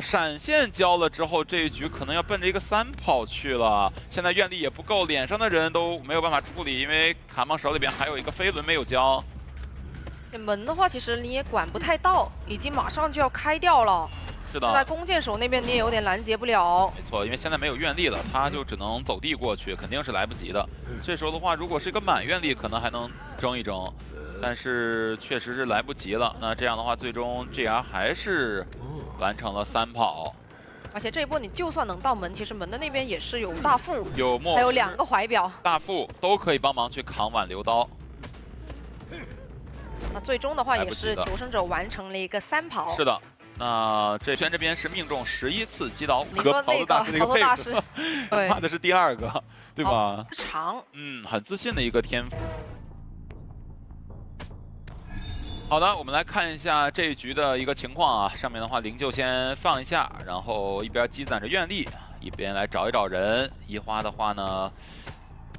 闪现交了之后，这一局可能要奔着一个3跑去了。现在愿力也不够，脸上的人都没有办法处理，因为卡芒手里边还有一个飞轮没有交。这门的话，其实你也管不太到，已经马上就要开掉了。是的，在弓箭手那边你也有点拦截不了。没错，因为现在没有愿力了，他就只能走地过去，肯定是来不及的。这时候的话，如果是一个满愿力，可能还能争一争，但是确实是来不及了。那这样的话，最终 GR 还是完成了3跑。而且这一波你就算能到门，其实门的那边也是有大副，有墨，还有2个怀表，大副都可以帮忙去扛挽留刀。那最终的话也是求生者完成了一个3跑。是的。那这轩这边是命中11次击倒你说那个桃子大师，对，骂的是第2个，对吧？长，很自信的一个天赋。好的，我们来看一下这一局的一个情况啊。上面的话，灵柩先放一下，然后一边积攒着愿力，一边来找一找人。一花的话呢，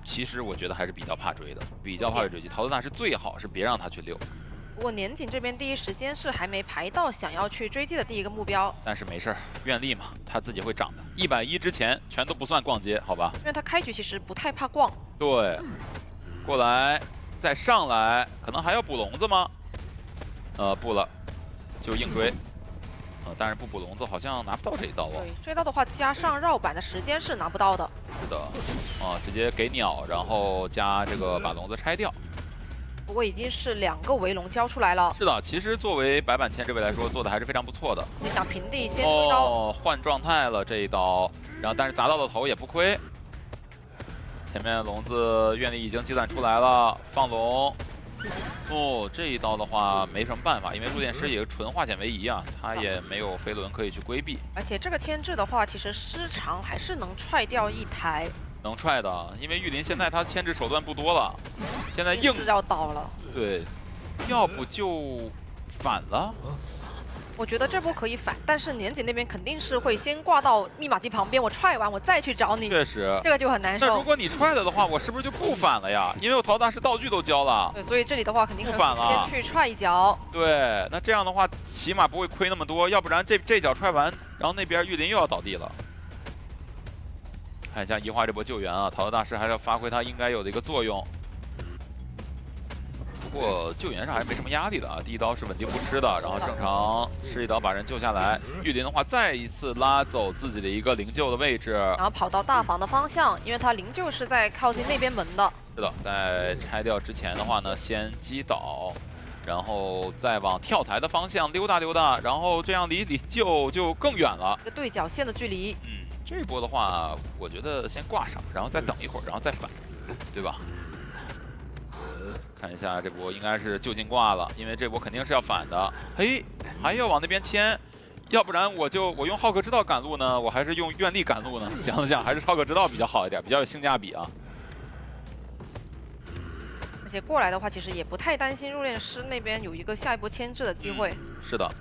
其实我觉得还是比较怕追的，比较怕追击。桃子大师最好是别让他去溜。不过年景这边第一时间是还没排到想要去追击的第一个目标，但是没事儿，愿力嘛，他自己会涨的。110之前全都不算逛街，好吧？因为他开局其实不太怕逛。对，过来再上来，可能还要补笼子吗？不了，就硬追。但是不补笼子好像拿不到这一刀啊。对，这刀的话加上绕板的时间是拿不到的。是的，直接给鸟，然后加这个把笼子拆掉。不过已经是2个围龙交出来了。是的，其实作为白板签这位来说，做的还是非常不错的。你想平地先出刀，换状态了这一刀，然后但是砸到了头也不亏。前面笼子愿力已经积攒出来了，放龙。这一刀的话没什么办法，因为入殓师也是纯化险为夷啊，他也没有飞轮可以去规避。而且这个牵制的话，其实失常还是能踹掉1台。能踹的，因为玉林现在他牵制手段不多了，现在硬要倒了。对，要不就反了。我觉得这波可以反，但是年景那边肯定是会先挂到密码机旁边，我踹完我再去找你。确实，这个就很难受。那如果你踹了的话，我是不是就不反了呀？因为我桃大师道具都交了。对，所以这里的话肯定不反了，先去踹一脚。对，那这样的话起码不会亏那么多，要不然这脚踹完，然后那边玉林又要倒地了。看一下移花这波救援啊，桃子大师还是要发挥他应该有的一个作用。不过救援上还是没什么压力的啊，第一刀是稳定不吃的，然后正常是一刀把人救下来。玉林的话再一次拉走自己的一个灵柩的位置，然后跑到大房的方向，因为他灵柩是在靠近那边门的。是的，在拆掉之前的话呢，先击倒，然后再往跳台的方向溜达溜达，然后这样离灵柩就更远了，一个对角线的距离。这一波的话，我觉得先挂上，然后再等一会儿，然后再反，对吧？看一下这波应该是就近挂了，因为这波肯定是要反的。嘿，还要往那边牵，要不然我用浩克之道赶路呢，我还是用愿力赶路呢？想想还是浩克之道比较好一点，比较有性价比啊。而且过来的话，其实也不太担心入殓师那边有一个下一波牵制的机会。是的，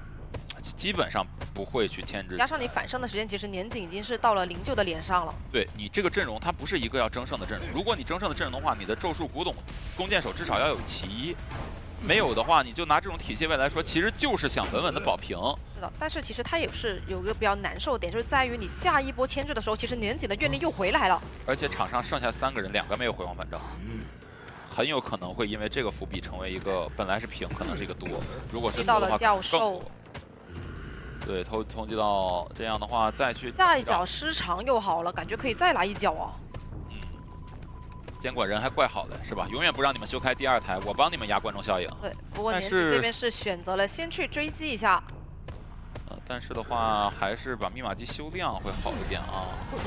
基本上不会去牵制。加上你反胜的时间，其实年景已经是到了灵柩的脸上了。对你这个阵容，它不是一个要争胜的阵容。如果你争胜的阵容的话，你的咒术古董弓箭手至少要有齐。没有的话，你就拿这种体系位来说，其实就是想稳稳的保平。是的，但是其实它也是有一个比较难受的点，就是在于你下一波牵制的时候，其实年景的愿力又回来了。而且场上剩下3个人，2个没有回黄返照。很有可能会因为这个伏笔成为一个本来是平，可能是一个多。如果是到了教授，对，通缉到这样的话，再去下一脚失常又好了，感觉可以再来一脚啊。监管人还怪好的是吧？永远不让你们修开第2台，我帮你们压观众效应。对，不过但年纪这边是选择了先去追击一下。但是的话，还是把密码机修亮会好一点啊。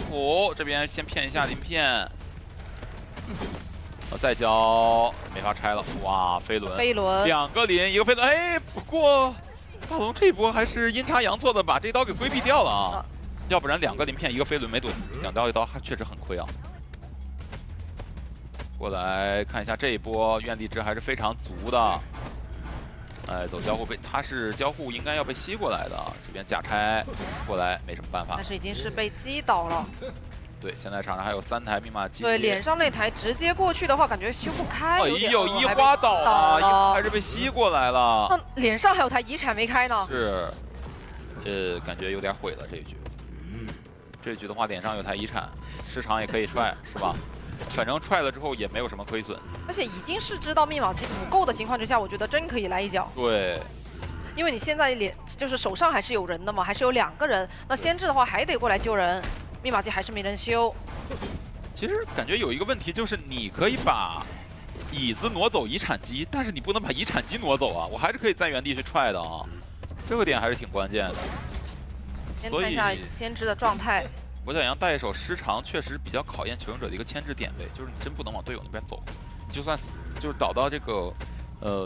哦，这边先骗一下鳞片，再交没法拆了。哇，飞轮2个鳞1个飞轮，哎，不过大龙这一波还是阴差阳错的把这一刀给规避掉了啊。要不然2个鳞片1个飞轮没躲，2刀1刀还确实很亏啊。过来看一下这一波愿力值还是非常足的。哎，走交互他是交互应该要被吸过来的，这边假拆过来没什么办法。但是已经是被击倒了。对，现在场上还有3台密码机。对，脸上那台直接过去的话，感觉修不开。哎呦，一花倒了，一花还是被吸过来了。那脸上还有台遗产没开呢。是，感觉有点毁了这一局。这一局的话，脸上有台遗产，市场也可以踹，是吧？反正踹了之后也没有什么亏损，而且已经是知道密码机不够的情况之下，我觉得真可以来一脚。对，因为你现在就是手上还是有人的嘛，还是有2个人。那先知的话还得过来救人，密码机还是没人修。其实感觉有一个问题就是，你可以把椅子挪走遗产机，但是你不能把遗产机挪走啊，我还是可以在原地去踹的啊，这个点还是挺关键的。先看一下先知的状态。博小阳带一手失常，确实比较考验求生者的一个牵制点位，就是你真不能往队友那边走，你就算死，就是倒到这个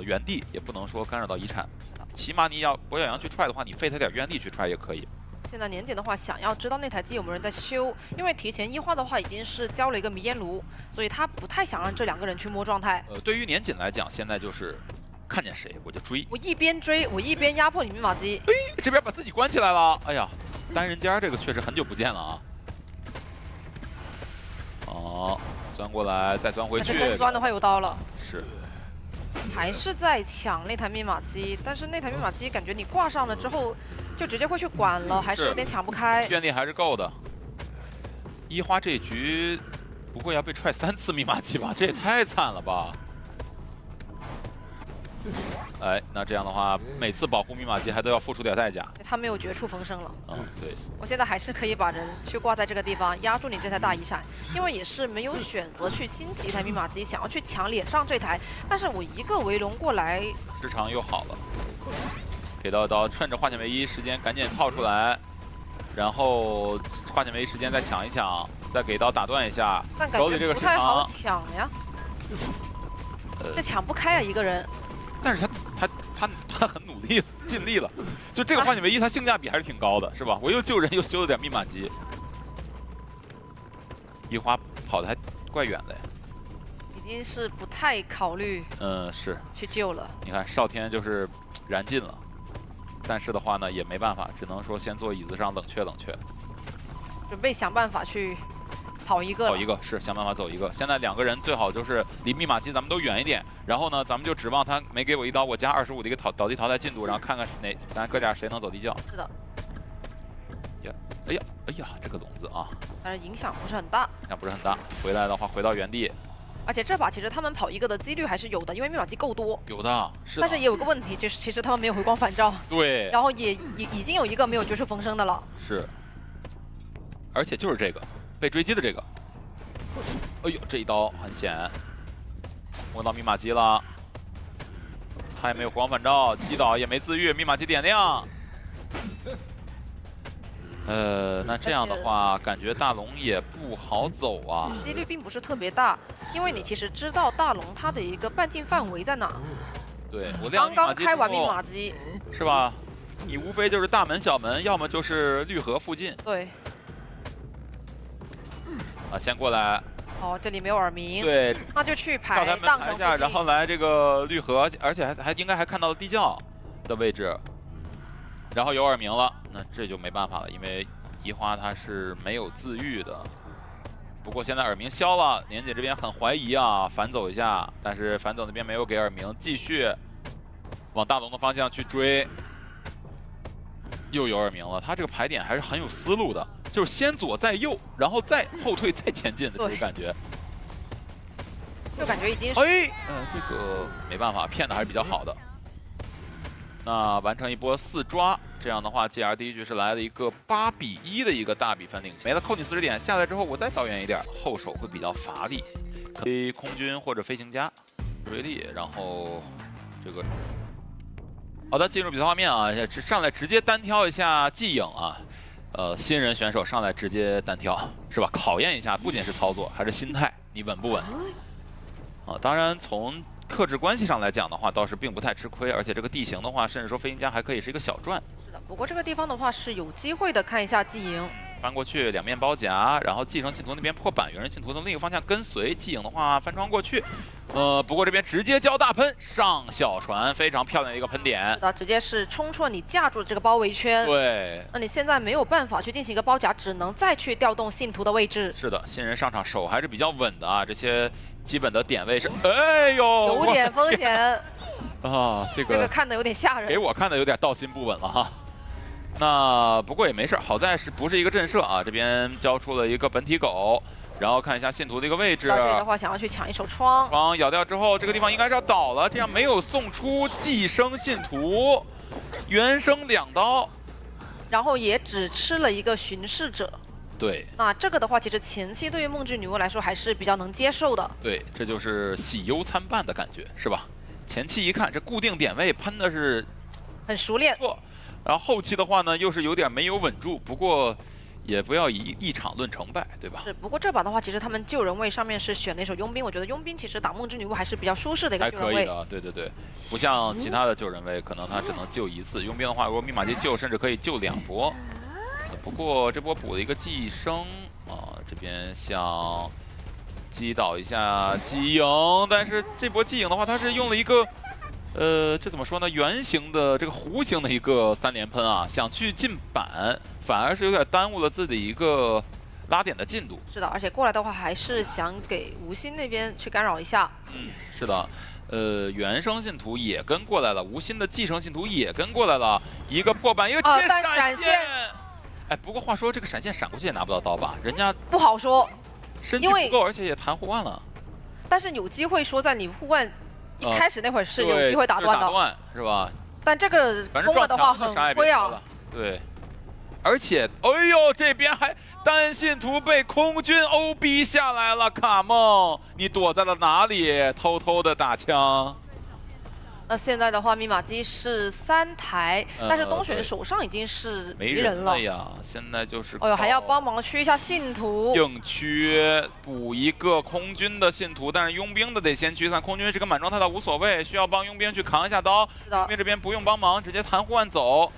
原地，也不能说干扰到遗产。起码你要博小阳去踹的话，你费他点冤力去踹也可以。现在年检的话，想要知道那台机有没有人在修，因为提前一花的话已经是交了一个迷烟炉，所以他不太想让这2个人去摸状态。对于年检来讲，现在就是看见谁我就追，我一边追，我一边压迫你密码机。哎，这边把自己关起来了，哎呀，单人间这个确实很久不见了啊。哦，钻过来再钻回去，跟钻的话有刀了。是。还是在抢那台密码机，但是那台密码机感觉你挂上了之后，就直接会去管了，还是有点抢不开。愿力还是够的。一花这局不会要被踹3次密码机吧？这也太惨了吧！哎，那这样的话，每次保护密码机还都要付出点代价。他没有绝处逢生了。对。我现在还是可以把人去挂在这个地方，压住你这台大遗产，因为也是没有选择去新起一台密码机，想要去抢脸上这台，但是我一个围龙过来，时长又好了，给到刀，趁着化险为夷时间赶紧套出来，然后化险为夷时间再抢一抢，再给刀打断一下，但感觉不太好抢呀。这抢不开啊，一个人。但是他很努力了，尽力了。就这个化险为夷，它性价比还是挺高的，是吧？我又救人，又修了点密码机。一花跑的还怪远的呀。已经是不太考虑，是去救了。你看少天就是燃尽了，但是的话呢也没办法，只能说先坐椅子上冷却冷却。准备想办法去跑一个，是想办法走一个。现在2个人最好就是离密码机咱们都远一点，然后呢，咱们就指望他没给我一刀，我加25的一个倒地淘汰进度，然后看看咱哥俩谁能走地窖。是的。哎呀，这个笼子啊，但是影响不是很大。回来的话回到原地。而且这把其实他们跑一个的几率还是有的，因为密码机够多。有的，是的。但是也有个问题，就是其实他们没有回光返照。对。然后也已经有一个没有绝处逢生的了。是。而且就是这个被追击的这个。哎呦，这一刀很险，摸到密码机了，他也没有回光返照，击倒也没自愈，密码机点亮。那这样的话，感觉大龙也不好走啊。几率并不是特别大，因为你其实知道大龙它的一个半径范围在哪。对，我刚刚开完密码机，是吧？你无非就是大门、小门，要么就是绿河附近。对。先过来。哦，这里没有耳鸣。对，那就去排荡绳附近，然后来这个绿河，而且还应该还看到了地窖的位置，然后有耳鸣了，那这就没办法了，因为一花他是没有自愈的。不过现在耳鸣消了，年姐这边很怀疑啊，反走一下，但是反走那边没有给耳鸣，继续往大龙的方向去追，又有耳鸣了。他这个排点还是很有思路的。就是先左再右，然后再后退再前进的这种感觉，就感觉已经是这个没办法，骗的还是比较好的。那完成一波4抓，这样的话 ，GR 第一局是来了一个8比1的一个大比分领先。没了，扣你40点，下来之后我再倒远一点，后手会比较乏力。可以空军或者飞行家，瑞丽，然后这个。好的，进入比赛画面啊，上来直接单挑一下季影啊。新人选手上来直接单挑是吧？考验一下，不仅是操作，还是心态，你稳不稳？啊，当然从克制关系上来讲的话，倒是并不太吃亏，而且这个地形的话，甚至说飞行家还可以是一个小赚。是的，不过这个地方的话是有机会的，看一下季影。翻过去，两面包夹，然后继承信徒那边破板，猿人信徒从另一个方向跟随，季影的话翻窗过去，不过这边直接交大喷上小船，非常漂亮的一个喷点。是的，直接是冲出了你架住的这个包围圈。对，那你现在没有办法去进行一个包夹，只能再去调动信徒的位置。是的，新人上场手还是比较稳的啊，这些基本的点位是，哎呦，有点风险啊，这个看的有点吓人，给我看的有点道心不稳了哈。那不过也没事，好在是不是一个震慑啊？这边交出了一个本体狗，然后看一下信徒的一个位置。到这里的话，想要去抢一手窗，窗咬掉之后，这个地方应该是要倒了，这样没有送出寄生信徒，原生2刀，然后也只吃了一个巡视者。对，那这个的话，其实前期对于梦之女巫来说还是比较能接受的。对，这就是喜忧参半的感觉，是吧？前期一看这固定点位喷的是很熟练，错。然后后期的话呢，又是有点没有稳住，不过也不要以一场论成败，对吧？是。不过这把的话，其实他们救人位上面是选了一手佣兵，我觉得佣兵其实打梦之女巫还是比较舒适的一个救人位。还可以的，对对对，不像其他的救人位，可能他只能救1次。佣兵的话，如果密码机救，甚至可以救2波。不过这波补了一个寄生啊，这边想击倒一下季影，但是这波季影的话，他是用了一个。这怎么说呢？圆形的这个弧形的一个3连喷啊，想去进板，反而是有点耽误了自己一个拉点的进度。是的，而且过来的话还是想给吴昕那边去干扰一下。是的。原生信徒也跟过来了，无心的继承信徒也跟过来了，一个破板，一个切闪现。哎，不过话说，这个闪现闪过去也拿不到刀吧？人家不好说，身体不够，而且也弹护腕了。但是有机会说在你护腕一开始那会儿是有机会打断的，打断是吧？但这个空了的话很亏啊。对，而且，哎呦，这边还单信徒被空军欧逼下来了，卡梦，你躲在了哪里？偷偷的打枪。那现在的话，密码机是3台，但是东玄手上已经是没人了呀。现在就是，哎呦，还要帮忙驱一下信徒，硬驱补一个空军的信徒，但是佣兵的得先驱散。空军这个满状态倒无所谓，需要帮佣兵去扛一下刀。佣兵这边不用帮忙，直接弹护腕走。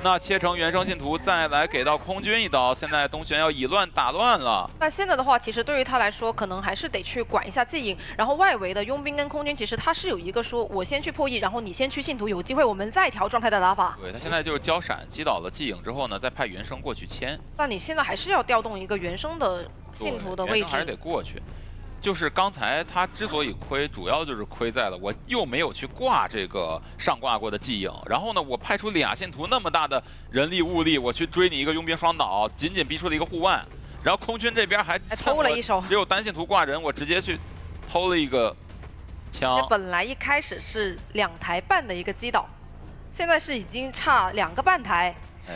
那切成原生信徒，再来给到空军一刀。现在东玄要以乱打乱了。那现在的话，其实对于他来说，可能还是得去管一下季影，然后外围的佣兵跟空军，其实他是有一个说，我先去破译，然后你先去信徒，有机会我们再调状态的打法。对他现在就是交闪击倒了季影之后呢，再派原生过去牵。那你现在还是要调动一个原生的信徒的位置，还是得过去。就是刚才他之所以亏，主要就是亏在了我又没有去挂这个上挂过的季影，然后呢，我派出俩信徒那么大的人力物力，我去追你一个佣兵双倒，仅仅逼出了一个护腕，然后空军这边还偷了一手，只有单信徒挂人，我直接去偷了一个枪。本来一开始是2台半的一个击倒，现在是已经差2个半台。哎，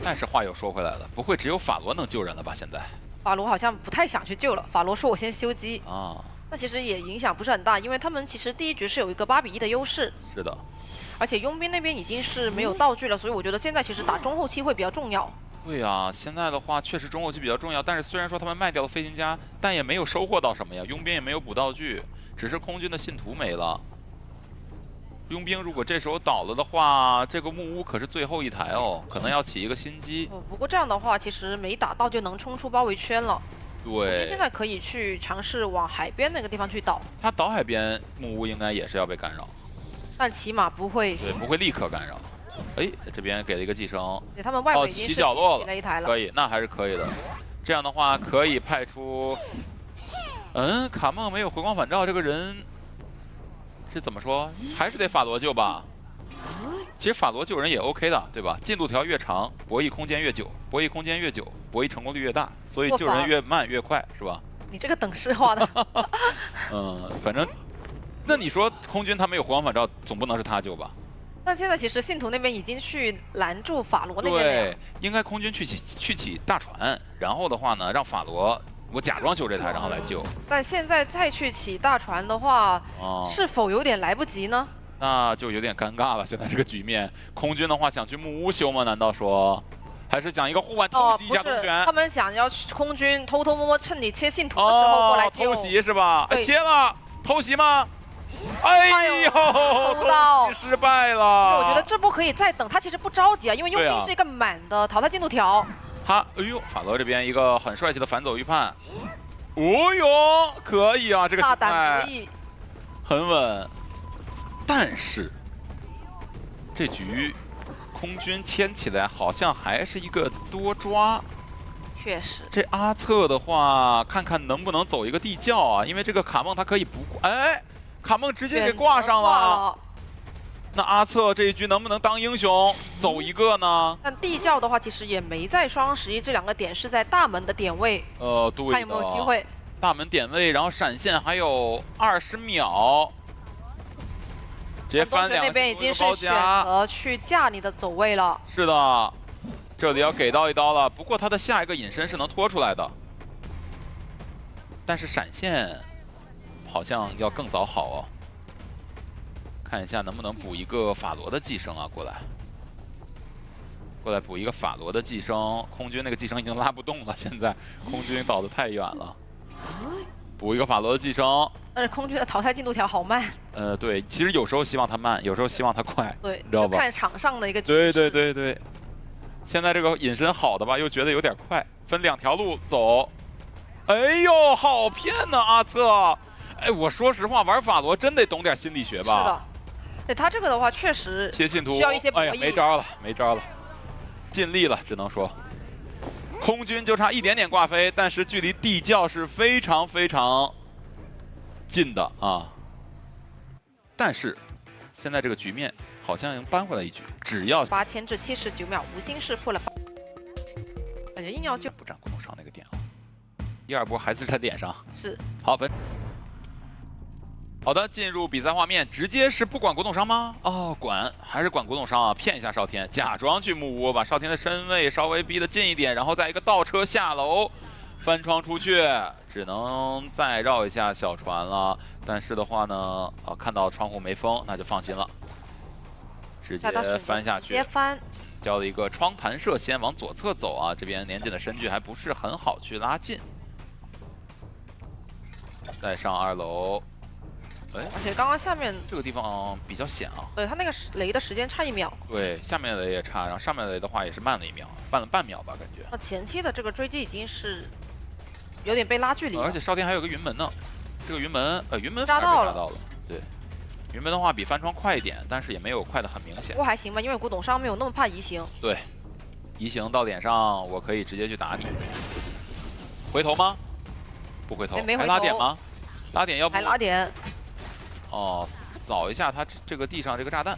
但是话又说回来了，不会只有法罗能救人了吧？现在？法罗好像不太想去救了，法罗说我先修机啊，那其实也影响不是很大，因为他们其实第一局是有一个8比1的优势。是的，而且佣兵那边已经是没有道具了，所以我觉得现在其实打中后期会比较重要。对啊，现在的话确实中后期比较重要，但是虽然说他们卖掉了飞行家，但也没有收获到什么呀，佣兵也没有补道具，只是空军的信徒没了。佣兵如果这时候倒了的话，这个木屋可是最后一台哦，可能要起一个新机。不过这样的话，其实没打到就能冲出包围圈了。对，现在可以去尝试往海边那个地方去倒。他倒海边，木屋应该也是要被干扰，但起码不会，对，不会立刻干扰。哎，这边给了一个寄生，对，他们外围已经是起了一台了，可以，那还是可以的。这样的话可以派出，卡梦没有回光返照，这个人。是怎么说？还是得法罗救吧。其实法罗救人也 OK 的，对吧？进度条越长，博弈空间越久，博弈空间越久，博弈成功率越大，所以救人越慢越快，是吧？你这个等式化的。反正，那你说空军他没有回光返照，总不能是他救吧？那现在其实信徒那边已经去拦住法罗那边了。对，应该空军去起大船，然后的话呢，让法罗我假装修这台，然后来救。但现在再去起大船的话，是否有点来不及呢？那就有点尴尬了。现在这个局面，空军的话想去木屋修吗？难道说，还是讲一个护腕偷袭一下东玄？他们想要去空军偷偷摸摸趁你切信徒的时候过来救。偷袭是吧？哎，切了，偷袭吗？哎呦，偷袭失败了。我觉得这波可以再等，他其实不着急啊，因为佣兵是一个满的淘汰进度条。哎呦，法罗这边一个很帅气的反走预判，哦哟，可以啊，这个大胆博弈，很稳。但是这局空军牵起来好像还是一个多抓。确实，这阿策的话，看看能不能走一个地窖啊，因为这个卡梦他可以不挂，哎，卡梦直接给挂上了。那阿策这一局能不能当英雄走一个呢？但地窖的话，其实也没在双11这2个点，是在大门的点位。对，看有没有机会。大门点位，然后闪现还有20秒，直接翻2个。那边已经是选择去架你的走位了。是的，这里要给到一刀了。不过他的下一个隐身是能拖出来的，但是闪现好像要更早好哦。看一下能不能补一个法罗的寄生啊，过来补一个法罗的寄生。空军那个寄生已经拉不动了，现在空军倒得太远了。补一个法罗的寄生，但是空军的淘汰进度条好慢。对，其实有时候希望它慢，有时候希望它快，对，你知道吧？看场上的一个局势。对。现在这个隐身好的吧，又觉得有点快，分2条路走。哎呦，好骗呐，阿策！哎，我说实话，玩法罗真得懂点心理学吧？是的。对他这个的话，确实切信徒需要一些博弈。哎呀，没招了，尽力了，只能说。空军就差一点点挂飞，但是距离地窖是非常非常近的啊。但是现在这个局面好像扳回来一局，只要8牵制79秒，无心识破了8，感觉硬要就不占古董商那个点啊。第2波还是在点上，是好分。好的，进入比赛画面，直接是不管古董商吗？哦，管，还是管古董商啊？骗一下少天，假装去木屋，把少天的身位稍微逼得近一点，然后再一个倒车下楼，翻窗出去，只能再绕一下小船了。但是的话呢，看到窗户没封，那就放心了，直接翻下去，直接翻。交了一个窗弹射，先往左侧走啊。这边年仅的身距还不是很好去拉近，再上2楼。哎，而且刚刚下面这个地方比较险啊。对，它那个雷的时间差1秒。对，下面的雷也差，然后上面的雷的话也是慢了1秒，慢了半秒吧，感觉。那前期的这个追击已经是有点被拉距离了。而且少天还有个云门呢，这个云门扎到了。对，云门的话比翻窗快一点，但是也没有快的很明显。不过还行吧，因为古董商没有那么怕移形。对，移形到点上，我可以直接去打你。回头吗？不回头。没回头。还拉点吗？拉点要不？还拉点。哦，扫一下他这个地上这个炸弹。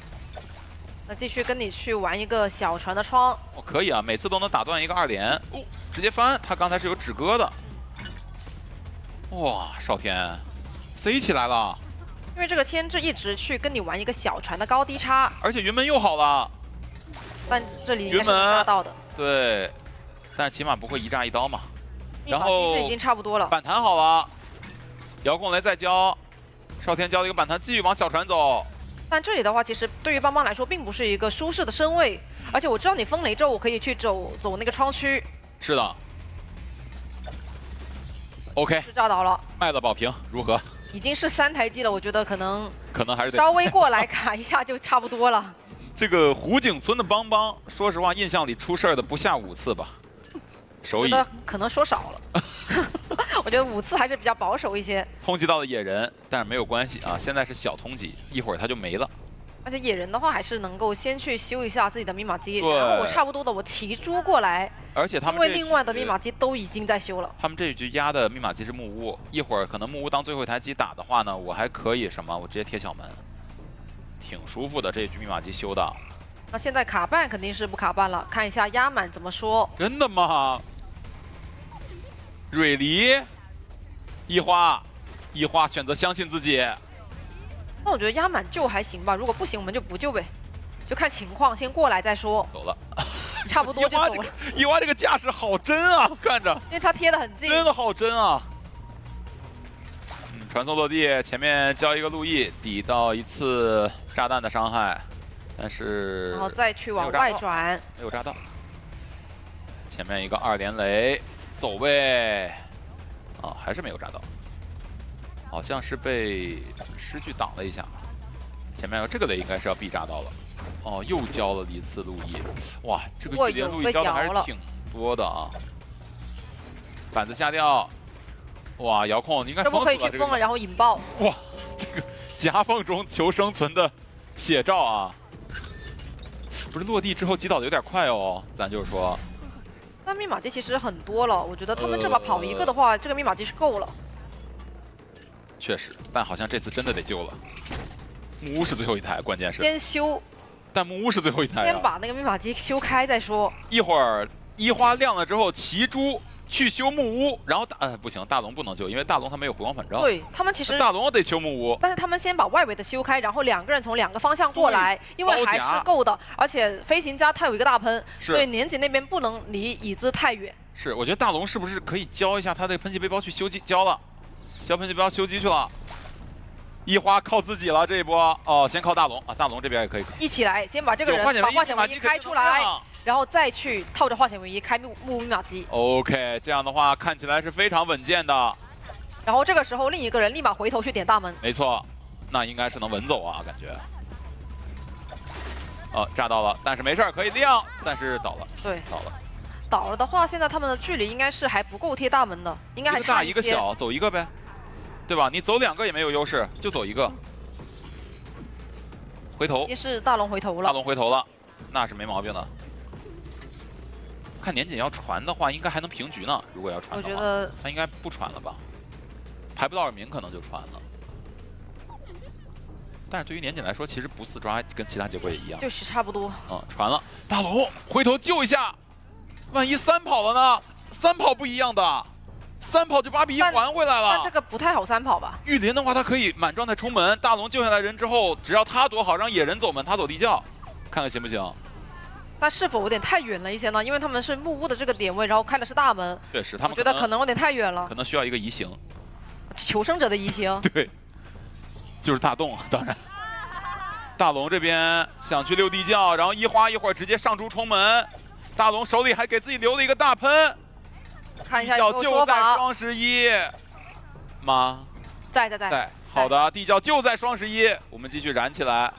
那继续跟你去玩一个小船的窗。哦，可以啊，每次都能打断一个2连。哦，直接翻，他刚才是有止戈的。哇，少天塞起来了。因为这个牵制一直去跟你玩一个小船的高低差，而且云门又好了。但这里应该是能炸到的。对，但起码不会一炸一刀嘛。然后其实已经差不多了。反弹好了，遥控雷再交。少天交了一个反弹，继续往小船走。但这里的话，其实对于邦邦来说，并不是一个舒适的身位。而且我知道你封雷之后，我可以去走那个窗区。是的。OK。是炸倒了。卖了保平，如何？已经是3台机了，我觉得可能还是得稍微过来卡一下就差不多了。这个湖景村的邦邦，说实话，印象里出事儿的不下5次吧。手觉得可能说少了。我觉得5次还是比较保守一些。通缉到了野人，但是没有关系啊，现在是小通缉，一会儿他就没了。而且野人的话，还是能够先去修一下自己的密码机，然后我差不多的我骑猪过来。而且他们因为另外的密码机都已经在修了。他们这一局压的密码机是木屋，一会儿可能木屋当最后一台机打的话呢，我还可以什么？我直接贴小门，挺舒服的。这一局密码机修的。那现在卡办肯定是不卡办了，看一下压满怎么说。真的吗？蕊梨，一花选择相信自己。那我觉得压满救还行吧，如果不行我们就不救呗，就看情况，先过来再说。走了。差不多就走了。伊娃这个架势好真啊，看着，因为他贴得很近，真的好真啊。传送落地，前面交一个路易，抵到一次炸弹的伤害，但是然后再去往外转，没有炸到。前面一个2连雷，走位，啊，还是没有炸到，好像是被诗句挡了一下。前面这个雷应该是要必炸到了，哦，又交了一次路易，哇，这个玉莲路易交的还是挺多的啊。板子下掉。哇，遥控应该这不可以去封了，然后引爆。哇，这个夹缝中求生存的写照啊！不是落地之后击倒的有点快哦，咱就是说。但密码机其实很多了，我觉得他们这把跑一个的话，这个密码机是够了。确实，但好像这次真的得救了。木屋是最后一台，关键是。先修。但木屋是最后一台、啊。先把那个密码机修开再说。一会儿一花亮了之后，骑猪。去修木屋，然后不行，大龙不能救，因为大龙他没有回光返照。对他们其实大龙得修木屋，但是他们先把外围的修开，然后2个人从2个方向过来，因为还是够的。而且飞行家他有一个大喷，所以年锦那边不能离椅子太远。是，我觉得大龙是不是可以交一下他的喷气背包去修机？交了，交喷气背包修机去了。一花靠自己了这一波哦，先靠大龙啊，大龙这边也可以一起来，先把这个人把化险为夷开出来。然后再去套着化险为夷开木密码机。OK， 这样的话看起来是非常稳健的。然后这个时候另一个人立马回头去点大门。没错，那应该是能稳走啊，感觉。炸到了，但是没事儿，可以亮，但是倒了。对，倒了。倒了的话，现在他们的距离应该是还不够贴大门的，应该还差一个大一个小，走一个呗，对吧？你走2个也没有优势，就走一个。回头。也是大龙回头了。大龙回头了，那是没毛病的。看年锦要传的话，应该还能平局呢。如果要传的话，我觉得他应该不传了吧？排不到尔明可能就传了。但是对于年锦来说，其实不4抓跟其他结果也一样，就是差不多。传了，大龙回头救一下，万一3跑了呢？3跑不一样的，3跑就8比1还回来了。但这个不太好3跑吧？玉林的话，他可以满状态冲门，大龙救下来人之后，只要他躲好，让野人走门，他走地窖，看看行不行？但是否有点太远了一些呢？因为他们是木屋的这个点位，然后开的是大门。确实，他们我觉得可能有点太远了。可能需要一个移形，求生者的移形。对，就是大洞，当然。大龙这边想去溜地窖，然后一花一会儿直接上猪冲门，大龙手里还给自己留了一个大喷。看一下有没有说法。就在双11吗？在。好的，地窖就在双11，我们继续燃起来。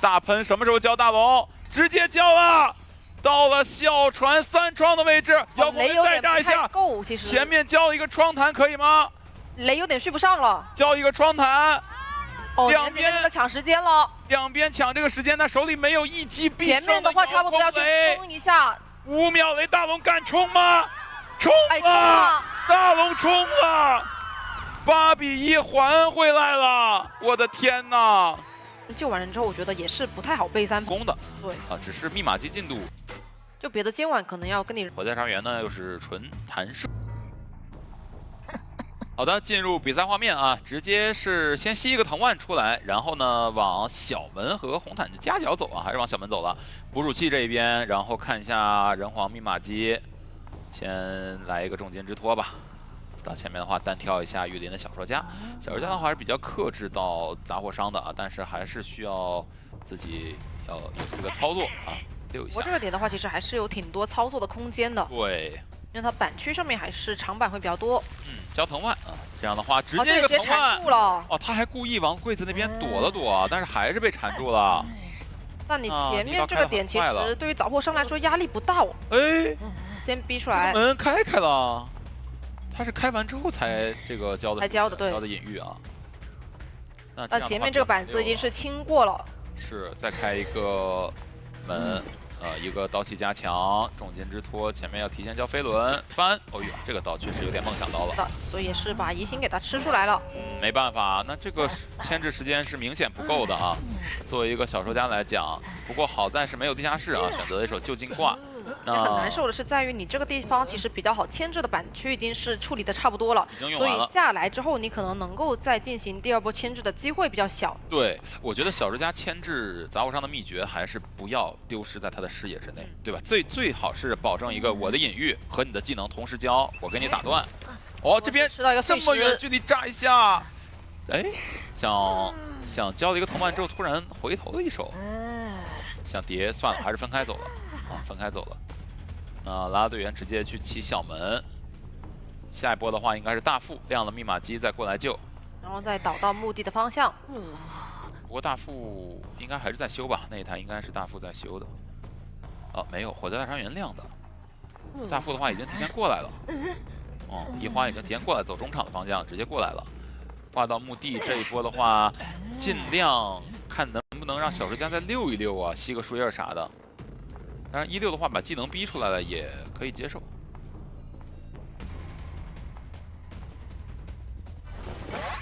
大喷什么时候交大龙？直接交了，到了小船3窗的位置，要不我们再炸一下？够，其实前面交一个窗台可以吗？雷有点续不上了，交一个窗台。两边在抢时间了，两边抢这个时间，他手里没有一击必胜。前面的话差不多要去封一下。5秒雷，大龙敢冲吗？冲了！大龙冲了，8比1还回来了！我的天哪！救完人之后，我觉得也是不太好背3攻的。对只是密码机进度，就别的今晚可能要跟你。火箭伤员呢又是纯弹射。好的，进入比赛画面啊，直接是先吸一个藤蔓出来，然后呢往小门和红毯的夹角走啊，还是往小门走了。捕鼠器这一边，然后看一下人皇密码机，先来一个重金之托吧。到前面的话，单挑一下玉林的小说家。小说家的话还是比较克制到杂货商的啊，但是还是需要自己要有这个操作啊，溜一下。我这个点的话，其实还是有挺多操作的空间的。对，因为它板区上面还是长板会比较多。交藤蔓啊，这样的话直接一个藤蔓了。他还故意往柜子那边躲了躲，但是还是被缠住了。但你前面这个点其实对于杂货商来说压力不大。先逼出来。门开了。他是开完之后才这个交的，对，交的隐喻啊。那前面这个板子已经是清过了。是，再开一个门，一个刀气加强，重金之托，前面要提前交飞轮翻。哦呦，这个刀确实有点梦想刀了。所以也是把移形给他吃出来了。没办法，那这个牵制时间是明显不够的啊。作为一个小说家来讲，不过好在是没有地下室啊，选择了一手就近挂。也很难受的是在于你这个地方其实比较好牵制的板区已经是处理的差不多了，所以下来之后你可能能够再进行第二波牵制的机会比较小。对，我觉得小之家牵制杂货商的秘诀还是不要丢失在他的视野之内，对吧？最好是保证一个我的隐喻和你的技能同时交，我给你打断。哦，这边吃到一个这么远距离炸一下，哎，想交了一个藤蔓之后，突然回头的一手，想叠算了，还是分开走了啊，分开走了。拉拉队员直接去起小门，下一波的话应该是大副亮了密码机再过来救，然后再导到墓地的方向。不过大副应该还是在修吧，那一台应该是大副在修的。哦，没有，火灾大伤员亮的。大副的话已经提前过来了。哦，一花已经提前过来，走中场的方向，直接过来了。挂到墓地这一波的话，尽量看能不能让小之家再溜一溜啊，吸个树叶啥的。当然16的话把技能逼出来了也可以接受。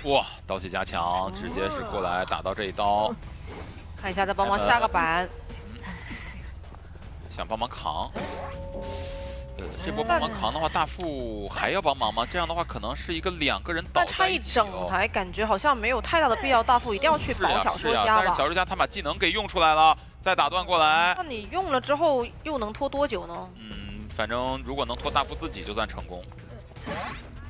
哇，刀气加强，直接是过来打到这一刀。看一下再帮忙下个板。想帮忙扛。这波帮忙扛的话，大副还要帮忙吗？这样的话，可能是一个2个人倒在一起、哦。但差一整台，感觉好像没有太大的必要。大副一定要去保小说家吧。但是小说家他把技能给用出来了，再打断过来。那你用了之后又能拖多久呢？反正如果能拖大副自己就算成功，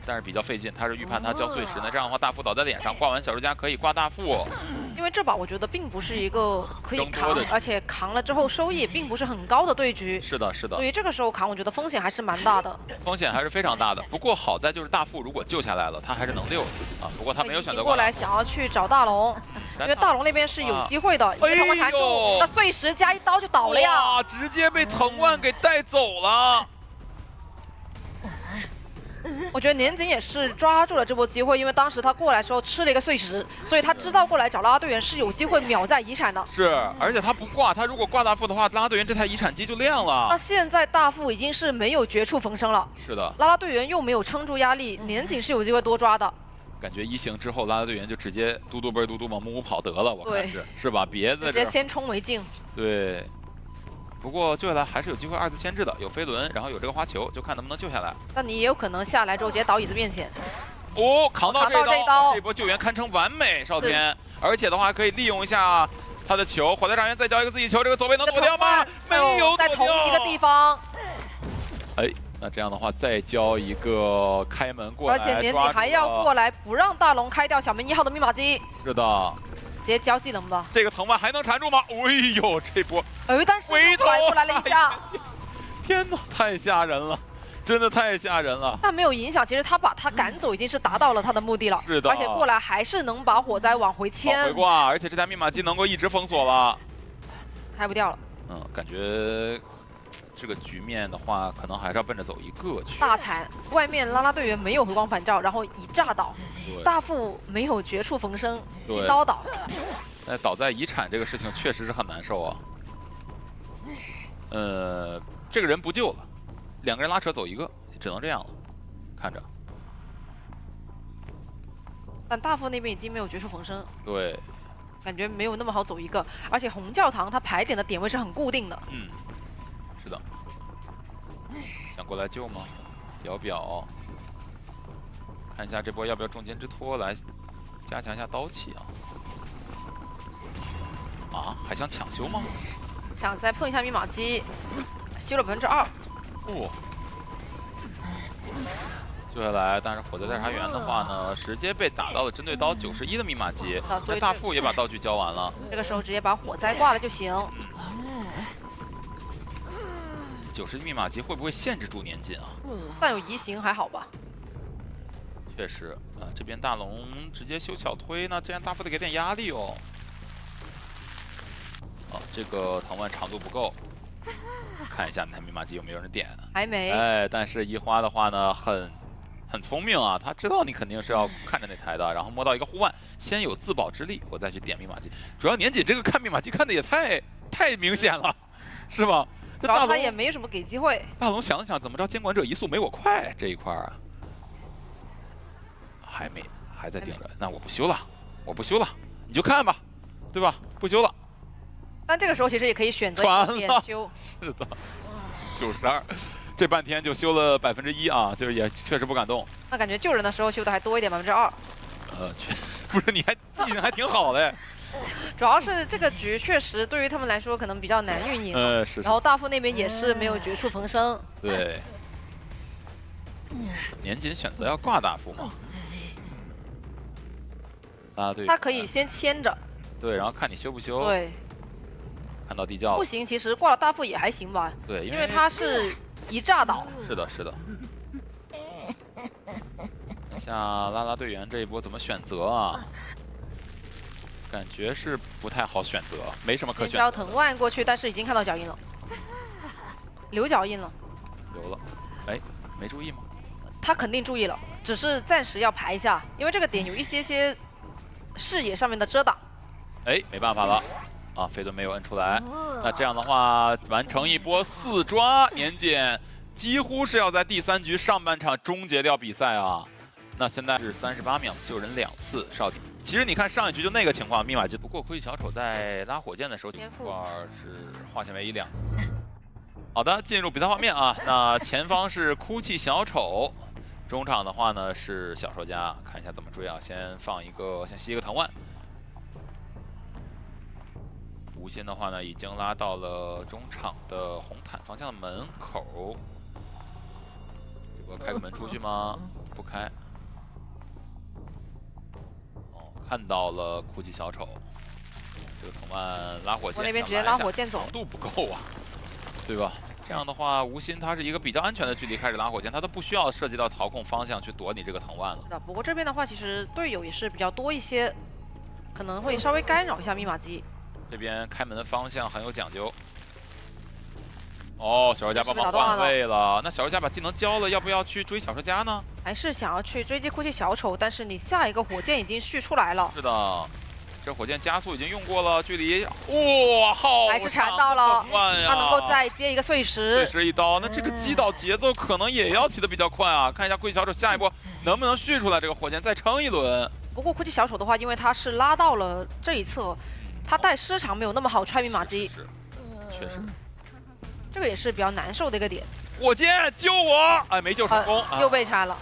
但是比较费劲。他是预判他交碎石呢，这样的话大副倒在脸上，挂完小说家可以挂大副。因为这把我觉得并不是一个可以扛，而且扛了之后收益也并不是很高的对局。是的，是的。所以这个时候扛，我觉得风险还是蛮大的。风险还是非常大的。不过好在就是大副如果救下来了，他还是能溜啊。不过他没有选择过来，想要去找大龙，因为大龙那边是有机会的。一个藤蔓缠住，那碎石加一刀就倒了呀！哇，直接被藤蔓给带走了。我觉得年景也是抓住了这波机会，因为当时他过来的时候吃了一个碎石，所以他知道过来找拉拉队员是有机会秒在遗产的。是，而且他不挂，他如果挂大副的话，拉拉队员这台遗产机就亮了。那现在大副已经是没有绝处逢生了。是的，拉拉队员又没有撑住压力，年景是有机会多抓的。感觉1行之后，拉拉队员就直接嘟嘟奔嘟嘟往木屋跑得了，我看是吧？别的直接先冲为敬。对。不过救下来还是有机会2次牵制的，有飞轮，然后有这个花球，就看能不能救下来。但你也有可能下来之后直接倒椅子面前。哦，扛到这一刀，这波救援堪称完美，少天。而且的话可以利用一下他的球，火灾伤员再交一个自己球，这个走位能躲掉吗？没有躲掉，在同一个地方。哎，那这样的话再交一个开门过来，而且年景还要过来，不让大龙开掉小门1号的密码机。是的。直接交技能吧，这个藤蔓还能缠住吗？哎呦，这波但是甩过来了一下，天哪，太吓人了，真的太吓人了。但没有影响，其实他把他赶走已经是达到了他的目的了。是的，而且过来还是能把火灾往回牵，往回挂，而且这台密码机能够一直封锁了，开不掉了。感觉这个局面的话，可能还是要奔着走一个去。大惨，外面拉拉队员没有回光返照，然后一炸倒。大副没有绝处逢生，一刀倒。倒在遗产这个事情确实是很难受啊。这个人不救了，2个人拉扯走一个，只能这样了。看着。但大副那边已经没有绝处逢生。对。感觉没有那么好走一个，而且红教堂它排点的点位是很固定的。是的。想过来救吗？表。看一下这波要不要重金之托来加强一下刀气啊？还想抢修吗？想再碰一下密码机，修了2%。救下来，但是火灾调查员的话呢，直接被打到了针对刀91的密码机，所以大副也把道具交完了。这个时候直接把火灾挂了就行。90密码机会不会限制住年景啊？但有移形还好吧？确实这边大龙直接修小推，那这样大副得给点压力哦。这个藤蔓长度不够，看一下那台密码机有没有人点。还没。但是一花的话呢，很聪明啊，他知道你肯定是要看着那台的，然后摸到一个护腕，先有自保之力，我再去点密码机。主要年景这个看密码机看的也太明显了，是吧？这大龙他也没什么给机会。大龙想了想，怎么着？监管者移速没我快这一块啊。还在盯着，那我不修了，你就看吧，对吧？不修了。但这个时候其实也可以选择点修。是的， 92%，这半天就修了1%啊，就是也确实不敢动。那感觉救人的时候修的还多一点2%。不是你还记性还挺好的。主要是这个局确实对于他们来说可能比较难运营。是。然后大副那边也是没有绝处逢生。对。年仅选择要挂大副嘛？啊对。他可以先牵着。对，然后看你修不修。对。看到地窖了。不行，其实挂了大副也还行吧。对，因为他是一炸倒。是的，是的。像拉拉队员这一波怎么选择啊？感觉是不太好选择，没什么可选择。交藤万过去，但是已经看到脚印了，留脚印了。留了，哎，没注意吗？他肯定注意了，只是暂时要排一下，因为这个点有一些视野上面的遮挡。哎，没办法了，啊，飞盾没有摁出来。那这样的话，完成一波4抓，年检几乎是要在第3局上半场终结掉比赛啊。那现在是38秒，救人2次少体。其实你看上一局就那个情况，密码机不过亏小丑在拉火箭的时候，天赋是化险为夷2。好的，进入比赛画面啊。那前方是哭泣小丑，中场的话呢是小说家，看一下怎么追啊。先吸一个藤蔓。无心的话呢，已经拉到了中场的红毯方向的门口。我开个门出去吗？不开。看到了哭泣小丑，这个藤蔓拉火箭，我那边直接拉火箭走，强度不够啊，对吧？这样的话，无心他是一个比较安全的距离开始拉火箭，他都不需要涉及到操控方向去躲你这个藤蔓了。是的，不过这边的话，其实队友也是比较多一些，可能会稍微干扰一下密码机。这边开门的方向很有讲究。哦，小说家帮忙换位了。那小说家把技能交了，要不要去追小说家呢？还是想要去追击哭泣小丑，但是你下一个火箭已经续出来了。是的，这火箭加速已经用过了，距离哇，好，还是缠到了，他能够再接一个碎石。碎石一刀，那这个击倒节奏可能也要起得比较快啊！看一下哭泣小丑下一波能不能续出来这个火箭，再撑一轮。不过哭泣小丑的话，因为他是拉到了这一侧，他带失常没有那么好踹密码机。确实。这个也是比较难受的一个点。火箭救我！哎，没救成功，又被拆了。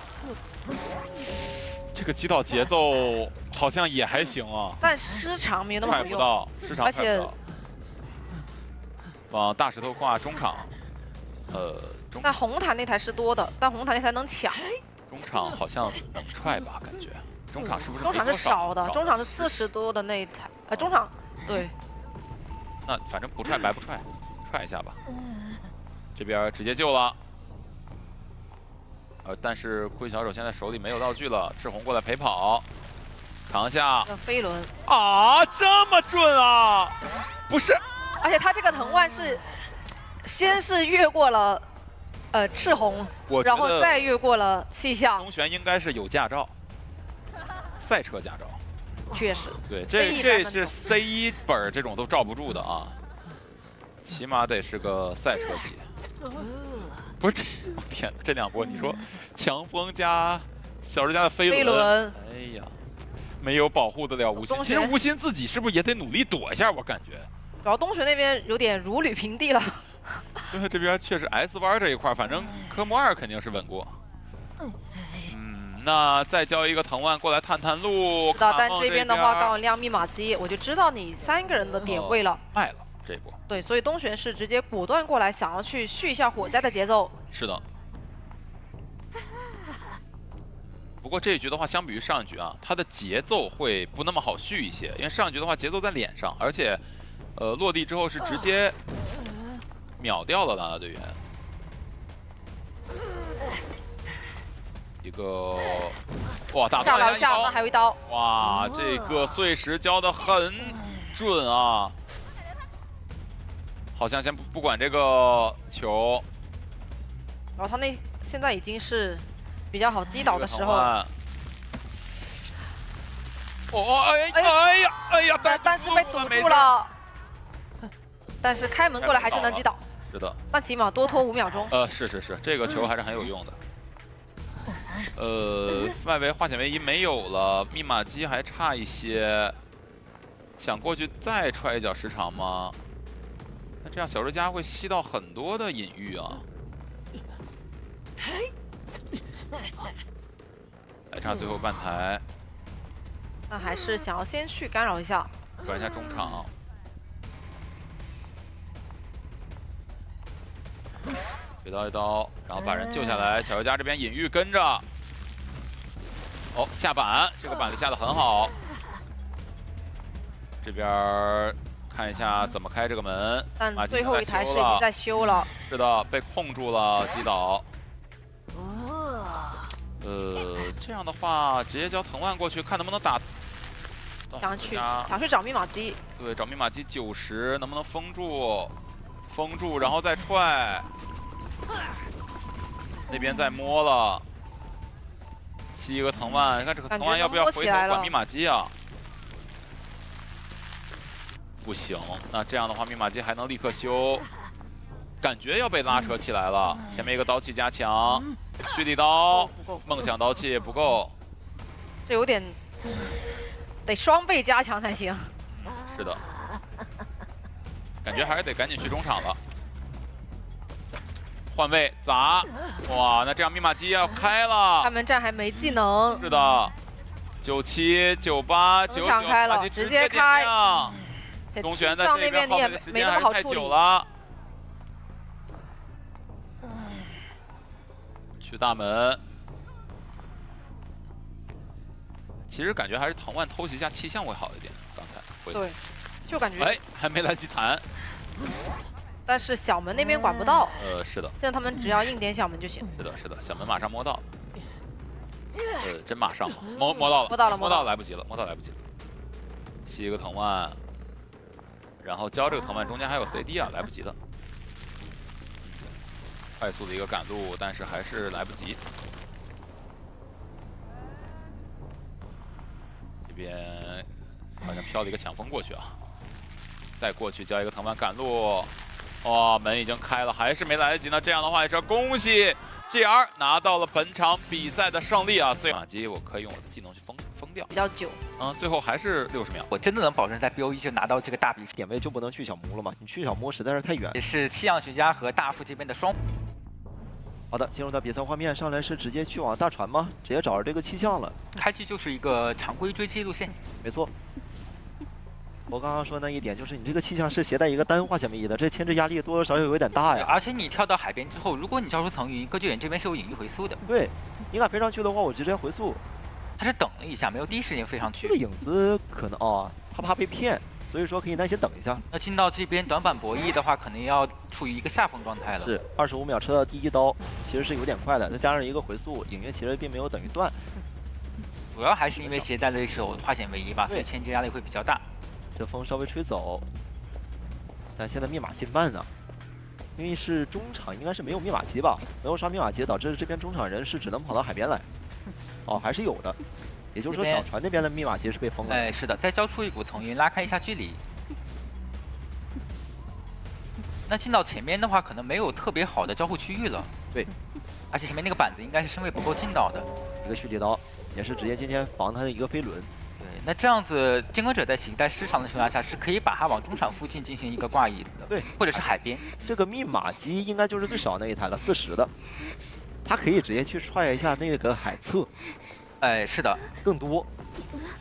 这个击倒节奏好像也还行啊，但失常没有那么好用。踹不到，失常而且往大石头挂中场，那红毯那台是多的，但红毯那台能抢。中场好像能踹吧？感觉中场是不是？中场是少的，中场是40多的那一台，中场对。那反正不踹白不踹，踹一下吧。这边直接救了，但是哭泣小丑现在手里没有道具了，赤红过来陪跑，扛下。飞轮啊，这么准啊！不是，而且他这个藤蔓是先是越过了赤红，然后再越过了气象。东玄应该是有驾照，赛车驾照。确实，对，这是 C1 本这种都罩不住的啊，起码得是个赛车级。不是这，我天，这2波你说强风加小说家的飞轮，哎呀，没有保护得了无心。其实无心自己是不是也得努力躲一下？我感觉。主要东玄那边有点如履平地了。对，这边确实 S 弯这一块，反正科目2肯定是稳过。那再交一个藤蔓过来探探路。知道，但这边的话刚好亮密码机，我就知道你3个人的点位了。卖了这一波。对，所以东玄是直接果断过来，想要去续一下火灾的节奏。是的。不过这一局的话，相比于上一局啊，它的节奏会不那么好续一些，因为上一局的话节奏在脸上，而且，落地之后是直接秒掉了拉拉队员。一个哇，打断下那还有一刀。哇，这个碎石交的很准啊！好像先不管这个球。然后他现在已经是比较好击倒的时候。哎呀！但是被堵住了。但是开门过来还是能击倒。是的。但起码多拖5秒钟。是，这个球还是很有用的。外围化险为夷没有了，密码机还差一些，想过去再踹一脚时长吗？那这样小说家会吸到很多的隐喻啊。来唱最后半台，那还是想要先去干扰一下。转一下中场。回到一刀，然后把人救下来。小说家这边隐喻跟着。哦，下板，这个板子下得很好。这边看一下怎么开这个门。但最后一台是已经在修了。是的，被控住了，击倒。这样的话，直接交藤蔓过去，看能不能打。想去找密码机。对，找密码机90，能不能封住？封住，然后再踹。那边再摸了，吸一个藤蔓，看这个藤蔓要不要回头管密码机啊？不行，那这样的话密码机还能立刻修，感觉要被拉扯起来了。前面一个刀气加强，蓄力刀，梦想刀气不够，这有点得双倍加强才行。是的，感觉还是得赶紧去中场了。换位砸，哇，那这样密码机要开了。他们站还没技能。是的，97、98、99，抢开了，直接开。中旋在那边你也没那么好处理了。去大门，其实感觉还是藤蔓偷袭一下气象会好一点。刚才对，就感觉哎，还没来及弹。但是小门那边管不到。是的。现在他们只要硬点小门就行。是的，是的，小门马上摸到。真马上摸到了，摸到来不及了，摸到来不及了。吸一个藤蔓，然后交这个藤蔓，中间还有 CD 啊，来不及了。快速的一个赶路，但是还是来不及。这边好像飘了一个抢风过去啊，再过去交一个藤蔓赶路。哇，门已经开了，还是没来得及呢。这样的话也是恭喜 GR 拿到了本场比赛的胜利啊！最马机我可以用我的技能去封掉，比较久。最后还是60秒。我真的能保证在 BO1就拿到这个大比分。点位就不能去小木了嘛？你去小木实在是太远。也是气象学家和大副这边的双。好的，进入到比赛画面，上来是直接去往大船吗？直接找着这个气象了。开局就是一个常规追击路线。没错。我刚刚说那一点就是你这个气象是携带一个单化险位移的，这牵制压力多多少少有点大呀。而且你跳到海边之后，如果你交出层云，歌剧院这边是有隐喻回速的。对，你敢飞上去的话，我直接回速。他是等了一下，没有第一时间飞上去。这个影子可能他怕被骗，所以说可以耐心等一下。那进到这边短板博弈的话，可能要处于一个下风状态了。是25秒车到第一刀，其实是有点快的，再加上一个回速，影月其实并没有等于断。主要还是因为携带了一手化险为夷吧，所以牵制压力会比较大。这风稍微吹走，但现在密码新办呢，因为是中场应该是没有密码机吧，没有刷密码机，导致这边中场人是只能跑到海边来。还是有的，也就是说小船那边的密码机是被封了。哎，是的，再交出一股层云，拉开一下距离。那进到前面的话，可能没有特别好的交互区域了。对，而且前面那个板子应该是身位不够进到的。一个蓄力刀，也是直接今天防他的一个飞轮。对，那这样子，监管者在携带失常的情况下，是可以把它往中场附近进行一个挂移的，对，或者是海边。这个密码机应该就是最少那一台了，40的，它可以直接去踹一下那个海侧。哎，是的，更多。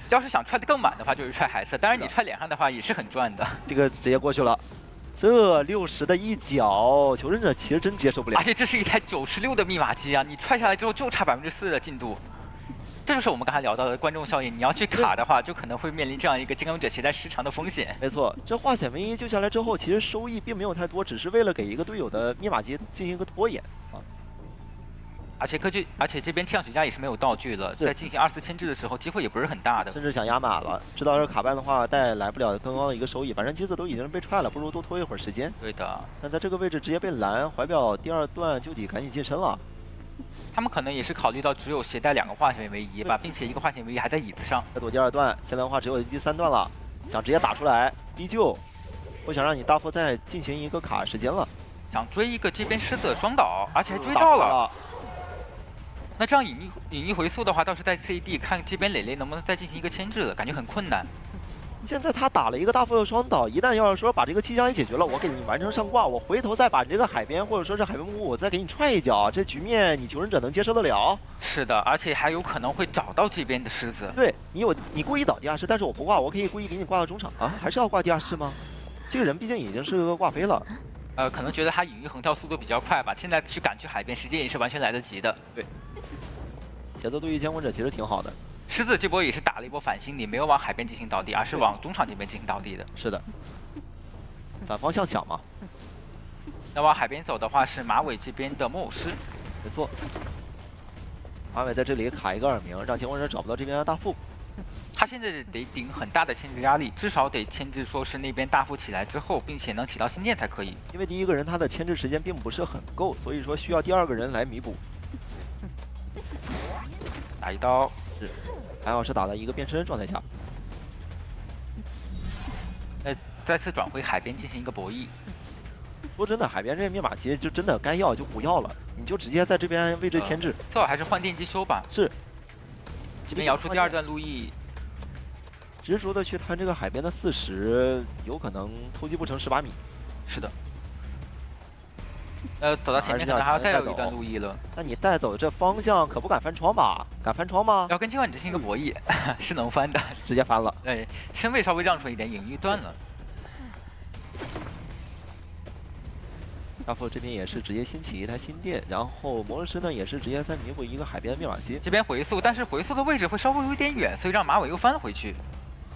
要是想踹得更满的话，就是踹海侧，当然你踹脸上的话也是很赚的。这个直接过去了，这60的一脚，求生者其实真接受不了。而且这是一台96的密码机啊，你踹下来之后就差4%的进度。这就是我们刚才聊到的观众效应，你要去卡的话，就可能会面临这样一个监管者携带失常的风险。没错，这化险为夷救下来之后，其实收益并没有太多，只是为了给一个队友的密码机进行一个拖延啊。而且这边气象学家也是没有道具了，在进行2、4牵制的时候，机会也不是很大的。甚至想压马了，知道这卡办的话带来不了更高的一个收益，反正机子都已经被踹了，不如多拖一会儿时间。对的。但在这个位置直接被拦，怀表第2段就得赶紧近身了。他们可能也是考虑到只有携带2个化险为夷吧，并且一个化险为夷还在椅子上。再躲第2段，现在的话只有第3段了，想直接打出来逼救，不想让你大副再进行一个卡时间了。想追一个这边狮子的双倒，而且还追到了。那这样隐匿回速的话，倒是在 CD 看这边磊磊能不能再进行一个牵制了，感觉很困难。现在他打了一个大副的双倒，一旦要是说把这个气象也解决了，我给你完成上挂，我回头再把你这个海边或者说是海边木，我再给你踹一脚，这局面你求生者能接受得了？是的，而且还有可能会找到这边的狮子。对你故意倒地下室，但是我不挂，我可以故意给你挂到中场啊，还是要挂地下室吗？这个人毕竟已经是个挂飞了。可能觉得他隐喻横跳速度比较快吧，现在去赶去海边，时间也是完全来得及的。对，节奏对于监控者其实挺好的。狮子这波也是打了一波反心理，没有往海边进行倒地，而是往中场这边进行倒地的。是的，反方向想嘛。那往海边走的话是马尾这边的木偶师，没错。马尾在这里卡一个耳鸣，让监控者找不到这边的大副。他现在得顶很大的牵制压力，至少得牵制说是那边大副起来之后，并且能起到心电才可以。因为第一个人他的牵制时间并不是很够，所以说需要第二个人来弥补。打一刀，是，还好是打在一个变身状态下。再次转回海边进行一个博弈。说真的，海边这密码机就真的该要就不要了，你就直接在这边位置牵制。最好还是换电机修吧。是。这边摇出第二段路易，执着的去贪这个海边的40，有可能偷鸡不成蚀把米。是的。走到前面可能还要再有一段路易了。那你带走这方向可不敢翻窗吧？敢翻窗吗？要跟今晚进行一个博弈，是能翻的，直接翻了。对，身位稍微让出一点，隐喻断了。大副这边也是直接新起一台新店，然后魔术师呢也是直接在弥补一个海边的密码机。这边回速，但是回速的位置会稍微有一点远，所以让马尾又翻了回去。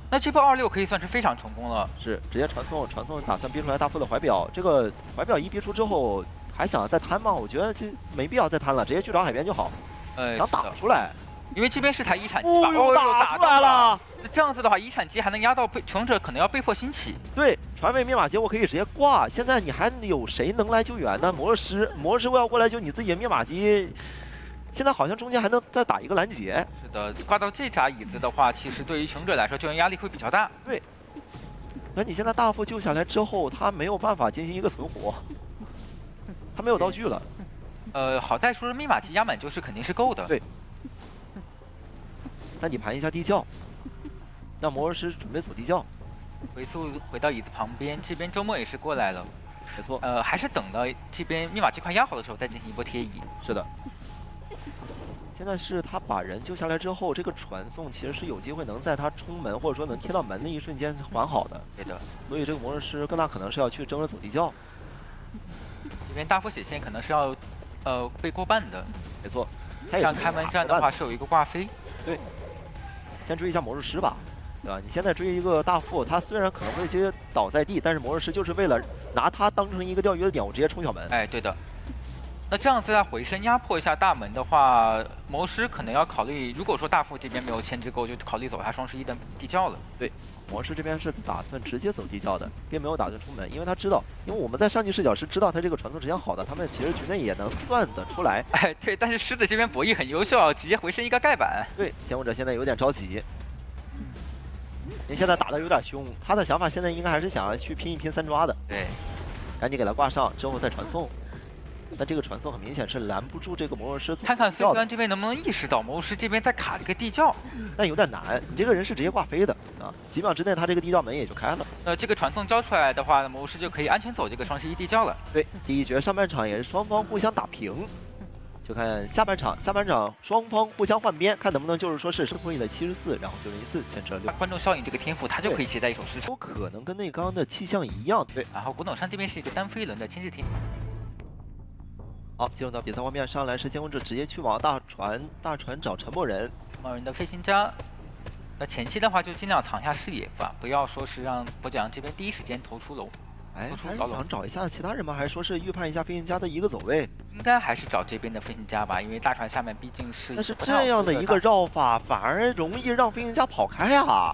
那这波26可以算是非常成功了。是直接传送打算逼出来大副的怀表，这个怀表一逼出之后，还想再贪吗？我觉得这没必要再贪了，直接去找海边就好。想打出来。因为这边是台遗产机吧，打出来了！这样子的话，遗产机还能压到求生者，可能要被迫兴起。对，传位密码机我可以直接挂。现在你还有谁能来救援呢？魔术师要过来救你自己的密码机。现在好像中间还能再打一个拦截。是的，挂到这扎椅子的话，其实对于求生者来说救援压力会比较大。对。那你现在大副救下来之后，他没有办法进行一个存活，他没有道具了。好在说密码机压满就是肯定是够的。对。那你盘一下地窖，让魔术师准备走地窖。回速回到椅子旁边，这边周末也是过来了。没错。还是等到这边密码机快压好的时候再进行一波贴移。是的。现在是他把人救下来之后，这个传送其实是有机会能在他冲门或者说能贴到门的一瞬间还好的。对的。所以这个魔术师更大可能是要去争着走地窖。这边大副血线可能是要被过半的。没错。这样开门战的话是有一个挂飞。对。先追一下魔术师吧，对吧？你现在追一个大副，他虽然可能会直接倒在地，但是魔术师就是为了拿他当成一个钓鱼的点，我直接冲小门。哎，对的。那这样子再回身压迫一下大门的话，魔术师可能要考虑，如果说大副这边没有牵制够，就考虑走下双11的地窖了。对，魔术师这边是打算直接走地窖的，并没有打算出门，因为他知道，因为我们在上级视角是知道他这个传送时间好的，他们其实局内也能算得出来。哎，对，但是狮子这边博弈很优秀，直接回身一个盖板。对，监控者现在有点着急。因为现在打得有点凶，他的想法现在应该还是想要去拼一拼3抓的。对，赶紧给他挂上，之后再传送。但这个传送很明显是拦不住这个魔术师。看看孙这边能不能意识到魔术师这边在卡了一个地窖，但有点难。你这个人是直接挂飞的啊，几秒之内他这个地窖门也就开了。这个传送交出来的话，魔术师就可以安全走这个双11地窖了。对，第一局上半场也是双方互相打平。就看下半场双方互相换边，看能不能就是说是生破译了74，然后就1-4牵制了6。观众效应这个天赋，他就可以携带一手狮场，有可能跟内刚的气象一样。对，然后古董山这边是一个单飞轮的牵制天赋。好，进入到比赛画面上来是监控者直接去往大船找沉默人。沉默人的飞行家，那前期的话就尽量藏下视野吧，不要说是让博奖这边第一时间投出楼。哎，还是想找一下其他人吗？还是说是预判一下飞行家的一个走位？应该还是找这边的飞行家吧，因为大船下面毕竟是。但是这样的一个绕法，反而容易让飞行家跑开啊。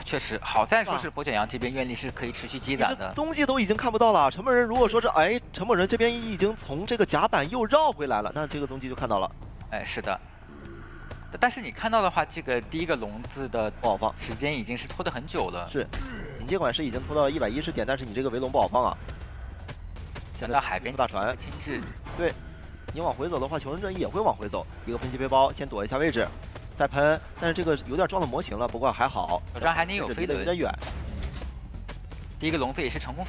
确实，好在说是博卷阳这边愿力是可以持续积攒的，踪迹都已经看不到了。沉默人如果说是沉默人这边已经从这个甲板又绕回来了，那这个踪迹就看到了。哎，是的。但是你看到的话，这个第一个笼子的不好放，时间已经是拖得很久了。是，你尽管是已经拖到了110点，但是你这个围笼不好放啊。现在海边大船牵制，对，你往回走的话，求生者也会往回走。一个分析背包，先躲一下位置。再喷，但是这个有点撞到模型了，不过还好，手上还能有飞轮离得有点远。第一个笼子也是成功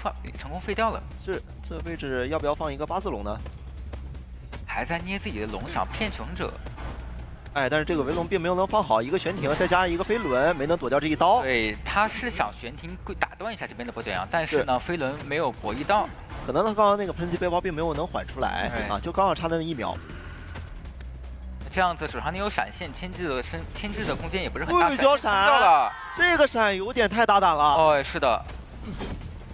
废掉了，是，这位置要不要放一个八字龙呢？还在捏自己的龙，想骗求生者。哎，但是这个围龙并没有能放好，一个悬停再加一个飞轮，没能躲掉这一刀。对，他是想悬停打断一下这边的跛脚羊，但是呢，飞轮没有博弈到，可能他刚刚那个喷气背包并没有能缓出来啊，就刚好差那么1秒。这样子手上你有闪现，牵制的空间也不是很大。小闪到了，这个闪有点太大胆了。哦，是的。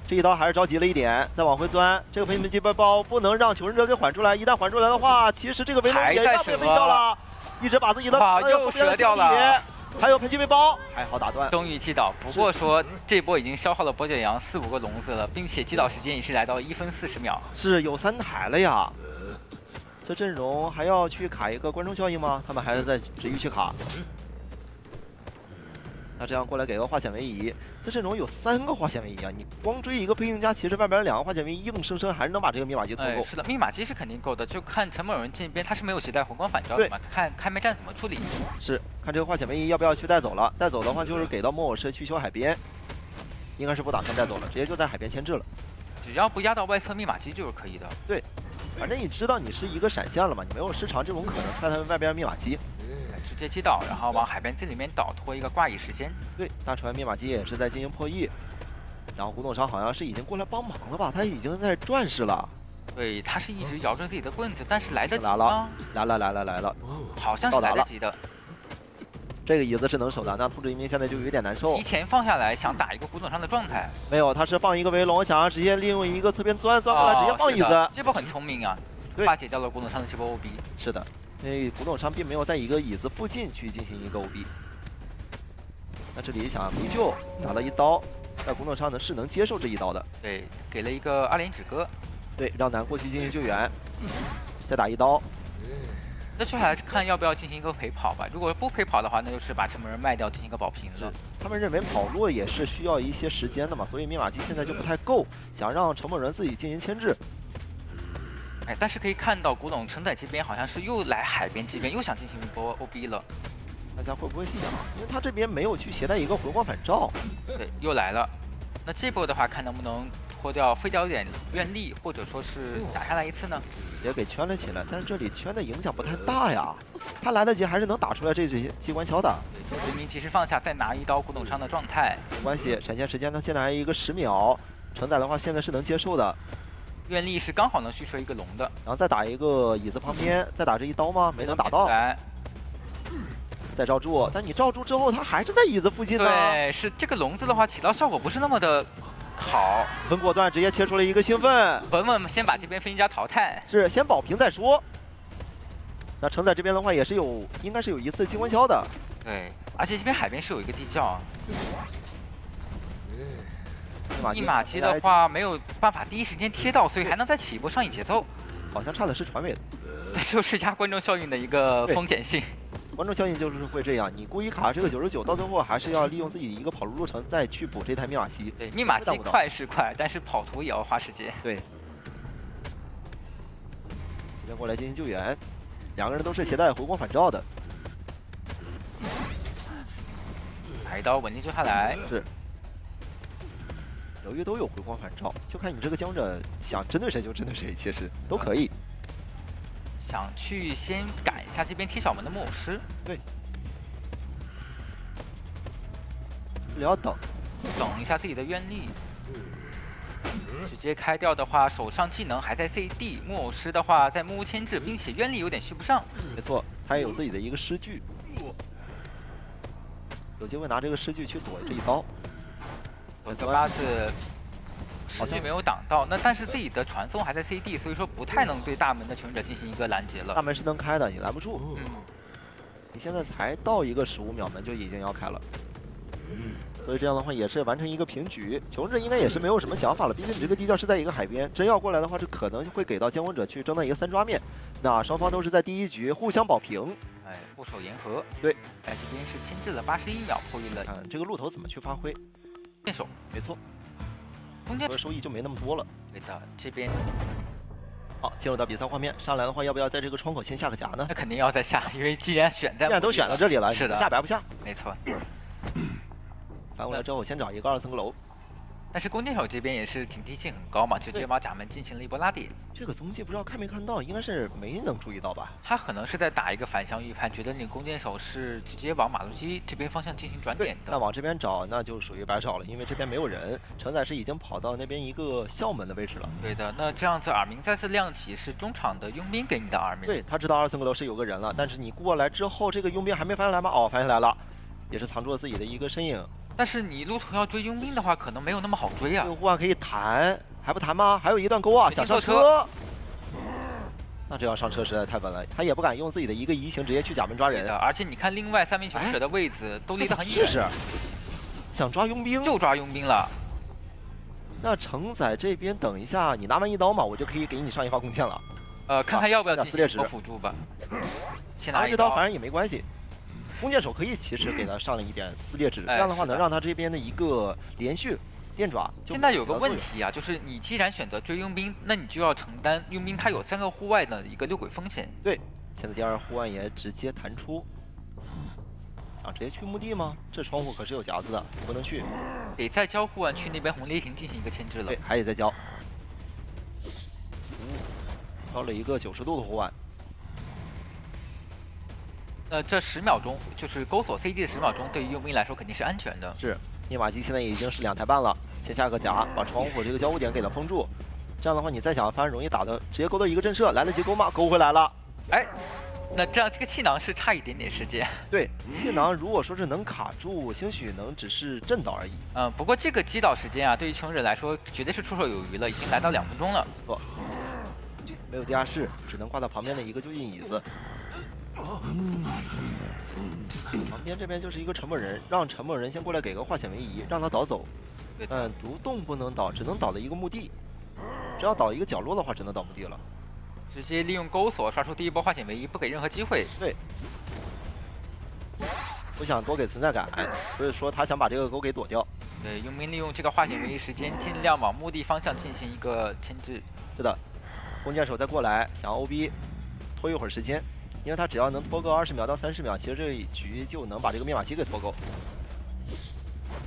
这一刀还是着急了一点，再往回钻。这个喷气背包不能让求生者给缓出来，一旦缓出来的话，其实这个围龙也要被飞掉了。一直把自己的又折掉了，还有喷气背包，还好打断。终于击倒，不过说这波已经消耗了跛脚羊4、5个笼子了，并且击倒时间也是来到1分40秒。是有3台了呀。这阵容还要去卡一个观众效应吗？他们还是在执意去卡。那这样过来给个化险为夷，这阵容有3个化险为夷啊！你光追一个飞行家，其实外边2个化险为夷，硬生生还是能把这个密码机拖够。是的，密码机是肯定够的，就看陈某人这边他是没有携带回光返照的嘛，看开门战怎么处理。是，看这个化险为夷要不要去带走了？带走的话就是给到木偶社去修海边，应该是不打算带走了，直接就在海边牵制了。只要不压到外侧密码机就是可以的。对，反正你知道你是一个闪现了嘛，你没有失常这种可能踹他们外边密码机。直接击倒，然后往海边这里面倒拖一个挂蚁时间。对，大船密码机也是在进行破译，然后古董商好像是已经过来帮忙了吧？他已经在转世了。对，他是一直摇着自己的棍子，但是来得及吗？来了，好像是来得及的。这个椅子是能守的，那兔子一鸣现在就有点难受。提前放下来，想打一个古董商的状态。没有，他是放一个围龙，想要直接利用一个侧边钻过来，直接放椅子。这波很聪明啊，化解掉了古董商的这波 OB。是的。因为古董商并没有在一个椅子附近去进行一个 OB， 那这里想迷救打了一刀，那古董商是能接受这一刀的。对，给了一个2连止戈。对，让南过去进行救援，再打一刀。那接下来看要不要进行一个陪跑吧。如果不陪跑的话，那就是把这门人卖掉进行一个保平了。他们认为跑路也是需要一些时间的嘛，所以密码机现在就不太够，想让陈某人自己进行牵制。哎，但是可以看到古董承载这边好像是又来海边这边又想进行一波 OB 了。大家会不会想，因为他这边没有去携带一个回光返照。对，又来了。那这波的话，看能不能废掉一点愿力，或者说是打下来一次呢？也给圈了起来，但是这里圈的影响不太大呀。他来得及还是能打出来这些机关枪的。回民及时放下，再拿一刀古董商的状态。没关系，闪现时间呢现在还有一个10秒，承载的话现在是能接受的。愿力是刚好能续出一个龙的，然后再打一个椅子旁边，再打这一刀吗？没能打到。再罩住，但你罩住之后，他还是在椅子附近呢。对，是这个笼子的话起到效果不是那么的好，很果断，直接切出了一个兴奋。稳先把这边飞行家淘汰，是先保平再说。那承载这边的话也是应该是有一次机关枪的。对，而且这边海边是有一个地窖。密码机的话没有办法第一时间贴到，所以还能再起一波上瘾节奏。好像差的是船尾的，这就是压观众效应的一个风险性。观众效应就是会这样，你故意卡这个99，到最后还是要利用自己一个跑路路程再去补这台密码机。对，密码机快是快，但是跑图也要花时间。对。这边过来进行救援，2个人都是携带回光返照的。打一刀稳定救下来。是。刘月都有回光返照，就看你这个将者想针对谁就针对谁，其实都可以。想去先赶一下这边踢小门的木偶师。对。这里要等一下自己的愿力。直接开掉的话，手上技能还在 CD， 木偶师的话在木屋牵制，并且愿力有点续不上。没错，他也有自己的一个诗句，有机会拿这个诗句去躲这一刀。这八字好像没有挡到，那但是自己的传送还在 CD， 所以说不太能对大门的求生者进行一个拦截了。大门是能开的，你拦不住。你现在才到一个15秒，门就已经要开了。所以这样的话也是完成一个平局，求生者应该也是没有什么想法了，毕竟你这个地窖是在一个海边，真要过来的话，这可能会给到监控者去争到一个3抓面。那双方都是在第一局互相保平，哎，握手言和。对，哎，这边是牵制了81秒，破译了。这个路头怎么去发挥？变手，没错，中间收益就没那么多了。对的，这边好，进入到比赛画面，上来的话要不要在这个窗口先下个夹呢那？肯定要再下，因为既然选在，既然都选到这里了，是的不下白不下。没错。翻过来之后，先找一个2层阁楼。但是弓箭手这边也是警惕性很高嘛，直接把甲门进行了一波拉点。这个踪迹不知道看没看到，应该是没能注意到吧？他可能是在打一个反向预判，觉得你弓箭手是直接往马路基这边方向进行转点的。那往这边找，那就属于白找了，因为这边没有人。承载师已经跑到那边一个校门的位置了。对的，那这样子耳鸣再次亮起，是中场的佣兵给你的耳鸣。对他知道2层阁楼是有个人了，但是你过来之后，这个佣兵还没翻下来吗？哦，翻下来了，也是藏住了自己的一个身影。但是你路途要追佣兵的话，可能没有那么好追啊这。个护腕可以弹，还不弹吗？还有一段钩啊，想上车。那这样上车实在太稳了，他也不敢用自己的一个移形直接去甲门抓人对的，。而且你看另外3名求生者的位置都离得很远，试试，想抓佣兵。就抓佣兵了。那承载这边等一下，你拿完一刀嘛，我就可以给你上一发弓箭了。看看要不要打进行一波撕裂指辅助吧。先拿拿一刀，这刀反正也没关系。弓箭手可以其实给他上了一点撕裂指，这样的话是的能让他这边的一个连续练爪。现在有个问题啊，就是你既然选择追佣兵，那你就要承担佣兵他有3个户外的一个溜轨风险。对，现在第2护腕也直接弹出，想直接去墓地吗？这窗户可是有夹子的，不能去。得再交护腕去那边红雷霆进行一个牵制了对。，还得再交。交了一个90度的护腕。那这10秒钟就是钩锁 CD 的10秒钟，对于佣兵来说肯定是安全的。是，密码机现在已经是2台半了，先下个夹，把窗户这个交互点给它封住。这样的话，你再想翻容易打的，直接勾到一个震慑，来得及勾吗？勾回来了。哎，那这样这个气囊是差一点点时间。对，气囊如果说是能卡住，兴许能只是震到而已。不过这个击倒时间啊，对于求生者来说绝对是绰绰有余了，已经来到2分钟了。不错，没有地下室，只能挂到旁边的一个就近椅子。旁边这边就是一个沉默人，让沉默人先过来给个化险为夷，让他倒走。对的，独栋不能倒，只能倒的一个墓地。只要倒一个角落的话，只能倒墓地了。直接利用钩锁刷出第一波化险为夷，不给任何机会。对，不想多给存在感，所以说他想把这个钩给躲掉。对，佣兵利用这个化险为夷时间，尽量往墓地方向进行一个牵制。是的，弓箭手再过来，想 OB 拖一会儿时间，因为他只要能拖够20秒到30秒，其实这一局就能把这个密码机给拖够。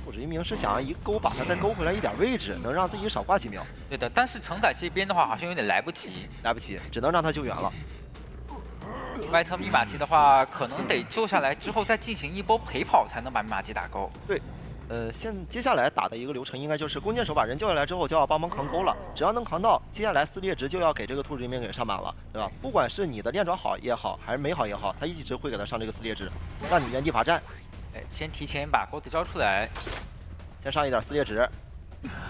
不止一鸣是想要一勾把他再勾回来一点位置，能让自己少挂几秒。对的，但是承载这边的话好像有点来不及，来不及，只能让他救援了。外侧密码机的话，可能得救下来之后再进行一波陪跑，才能把密码机打够。对，接下来打的一个流程应该就是弓箭手把人救下来之后就要帮忙扛钩了，只要能扛到，接下来撕裂值就要给这个兔子一鸣给上满了，对吧？不管是你的练爪好也好，还是没好也好，他一直会给他上这个撕裂值，让你原地罚站。哎，先提前把钩子交出来，先上一点撕裂值，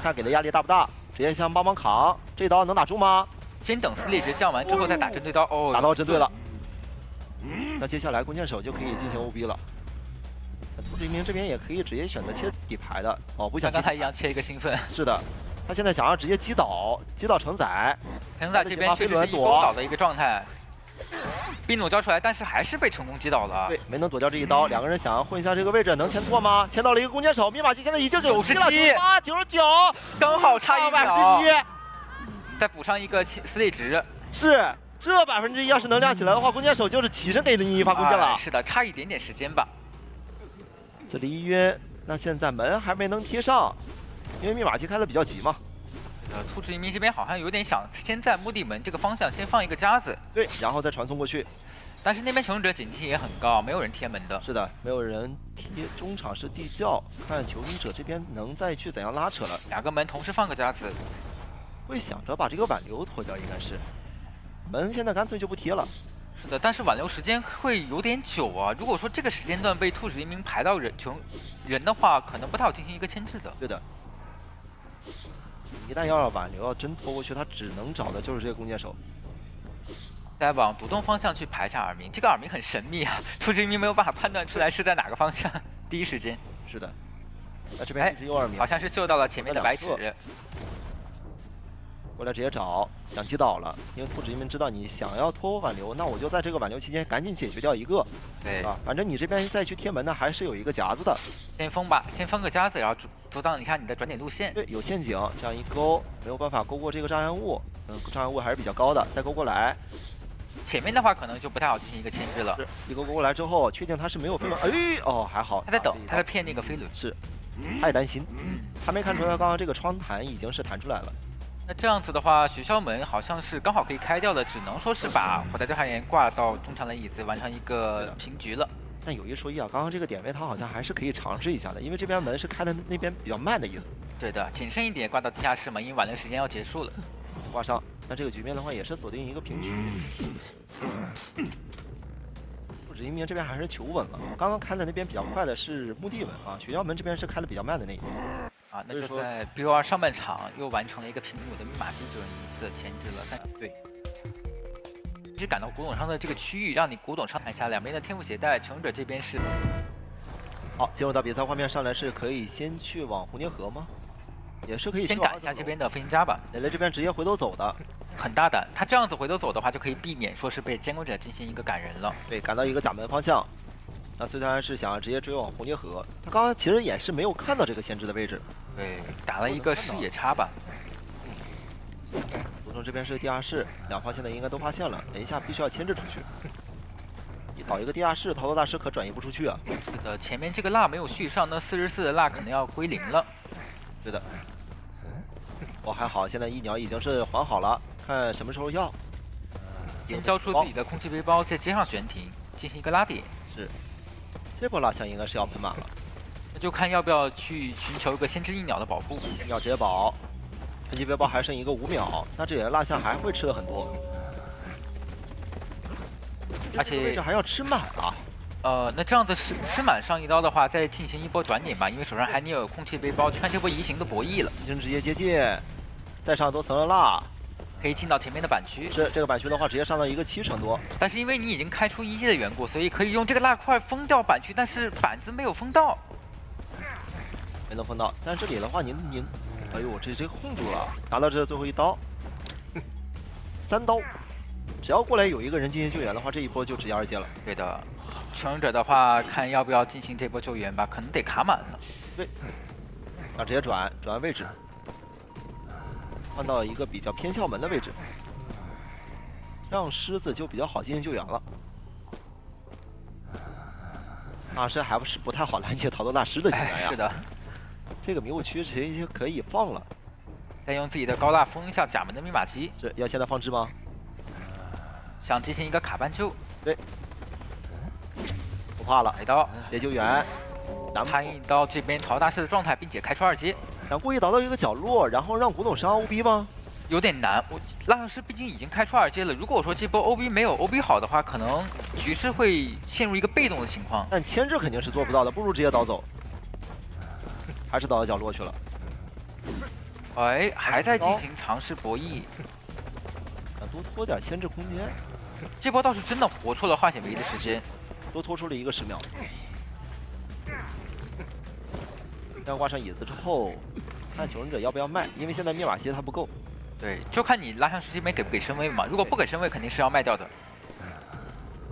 看给的压力大不大，直接先帮忙扛，这刀能打住吗？先等撕裂值降完之后再打针对刀。哦，打到针对了。那接下来弓箭手就可以进行 OB 了。那兔子一鸣这边也可以直接选择切底牌的，哦，不想切像刚才一样切一个兴奋。是的，他现在想要直接击倒承载。承载这边确实是一勾倒的一个状态，兵弩交出来，但是还是被成功击倒了。对，没能躲掉这一刀。2个人想要混一下这个位置，能牵错吗？牵到了一个弓箭手，密码机现在已经97了，98、99，刚好差1秒。1%，再补上一个撕裂值。是，这1%要是能亮起来的话，弓箭手就是起身给你一发弓箭了。是的，差一点点时间吧。这里一晕，那现在门还没能贴上，因为密码机开的比较急嘛。兔子一鸣这边好像有点想先在墓地门这个方向先放一个夹子，对，然后再传送过去。但是那边求生者警惕也很高，没有人贴门的。是的，没有人贴，中场是地窖，看求生者这边能再去怎样拉扯了。 2个门同时放个夹子，会想着把这个挽留拖掉，应该是。门现在干脆就不贴了。是的，但是挽留时间会有点久啊。如果说这个时间段被兔子一鸣排到人的话，可能不太好进行一个牵制的。对的。一旦要挽留，要真拖过去，他只能找的就是这个弓箭手。再往独栋方向去排一下耳鸣，这个耳鸣很神秘啊，兔子一鸣没有办法判断出来是在哪个方向，第一时间。是的。那这边是右耳鸣，好像是嗅到了前面的白纸。过来直接找，想击倒了，因为不止一鸣知道你想要拖挽留，那我就在这个挽留期间赶紧解决掉一个，对啊，反正你这边再去贴门呢，还是有一个夹子的。先封吧，先封个夹子，然后阻挡一下你的转点路线。对，有陷阱，这样一勾，没有办法勾过这个障碍物，障碍物还是比较高的，再勾过来，前面的话可能就不太好进行一个牵制了。是一勾过来之后，确定他是没有飞轮，哎，哦，还好，他在等，他在打骗那个飞轮。是，他也担心，他没看出来刚刚这个窗弹已经是弹出来了。那这样子的话，学校门好像是刚好可以开掉的，只能说是把火带调查员挂到中场的椅子，完成一个平局了。但有一说一啊，刚刚这个点位他好像还是可以尝试一下的，因为这边门是开的那边比较慢的意思。对的，谨慎一点挂到地下室嘛，因为挽留时间要结束了。挂上，那这个局面的话也是锁定一个平局。不止一鸣这边还是求稳了，刚刚开的那边比较快的是墓地门啊，学校门这边是开的比较慢的那一次。啊，那就在 BOR 上半场又完成了一个平5的密码机9人1次，牵制了3队。一直赶到古董商的这个区域，让你古董商看一下两边的天赋携带，求生者这边是。好，进入到比赛画面上来是可以先去往红泥河吗？也是可以先赶一下这边的飞行家吧。磊磊这边直接回头走的，很大胆，他这样子回头走的话，就可以避免说是被监工者进行一个赶人了。对，赶到一个甲门方向。那虽然是想要直接追往红泥河，他刚刚其实也是没有看到这个限制的位置。对，打了一个视野差吧。途中这边是地下室，两方现在应该都发现了，等一下必须要牵制出去。一倒一个地下室，逃脱大师可转移不出去啊。是的，前面这个蜡没有续上，那44的蜡可能要归零了。对的。哦，还好，现在一鸟已经是缓好了，看什么时候要。先交出自己的空气背包，再接上悬停，进行一个拉点。是，这波蜡像应该是要喷满了，那就看要不要去寻求一个先知一鸟的保护。要直接保，喷气背包还剩一个5秒，那这里的蜡像还会吃的很多，而且位置还要吃满啊。那这样子吃满上一刀的话，再进行一波转点吧，因为手上还有空气背包，去看这波移形的博弈了。已经直接接近，再上多层的蜡，可以进到前面的板区。是这个板区的话，直接上到一个70%多。但是因为你已经开出1阶的缘故，所以可以用这个蜡块封掉板区，但是板子没有封到，没能封到。但这里的话，您，哎呦，这控住了，拿到这最后一刀，3刀，只要过来有一个人进行救援的话，这一波就直接2阶了。对的，求生者的话，看要不要进行这波救援吧，可能得卡满了。对，想直接转位置，换到一个比较偏校门的位置，让狮子就比较好进行救援了。大师还不太好拦截逃脱大师的救援呀。是的，这个迷雾区直接就可以放了。再用自己的高蜡封一下甲门的密码机，是要现在放置吗？想进行一个卡半救。对，不怕了，来刀，别救援。参与到这边逃大师的状态，并且开出2阶，想故意倒到一个角落，然后让古董商 OB 吗？有点难。蜡像师毕竟已经开出2阶了，如果说这波 OB 没有 OB 好的话，可能局势会陷入一个被动的情况。但牵制肯定是做不到的，不如直接倒走。还是倒到角落去了。哎，还在进行尝试博弈，想多拖点牵制空间。这波倒是真的活出了化险为夷的时间，多拖出了一个10秒。这样挂上椅子之后，看求生者要不要卖，因为现在密码鞋它不够。对，就看你拉上师这边给不给身位嘛。如果不给身位，肯定是要卖掉的。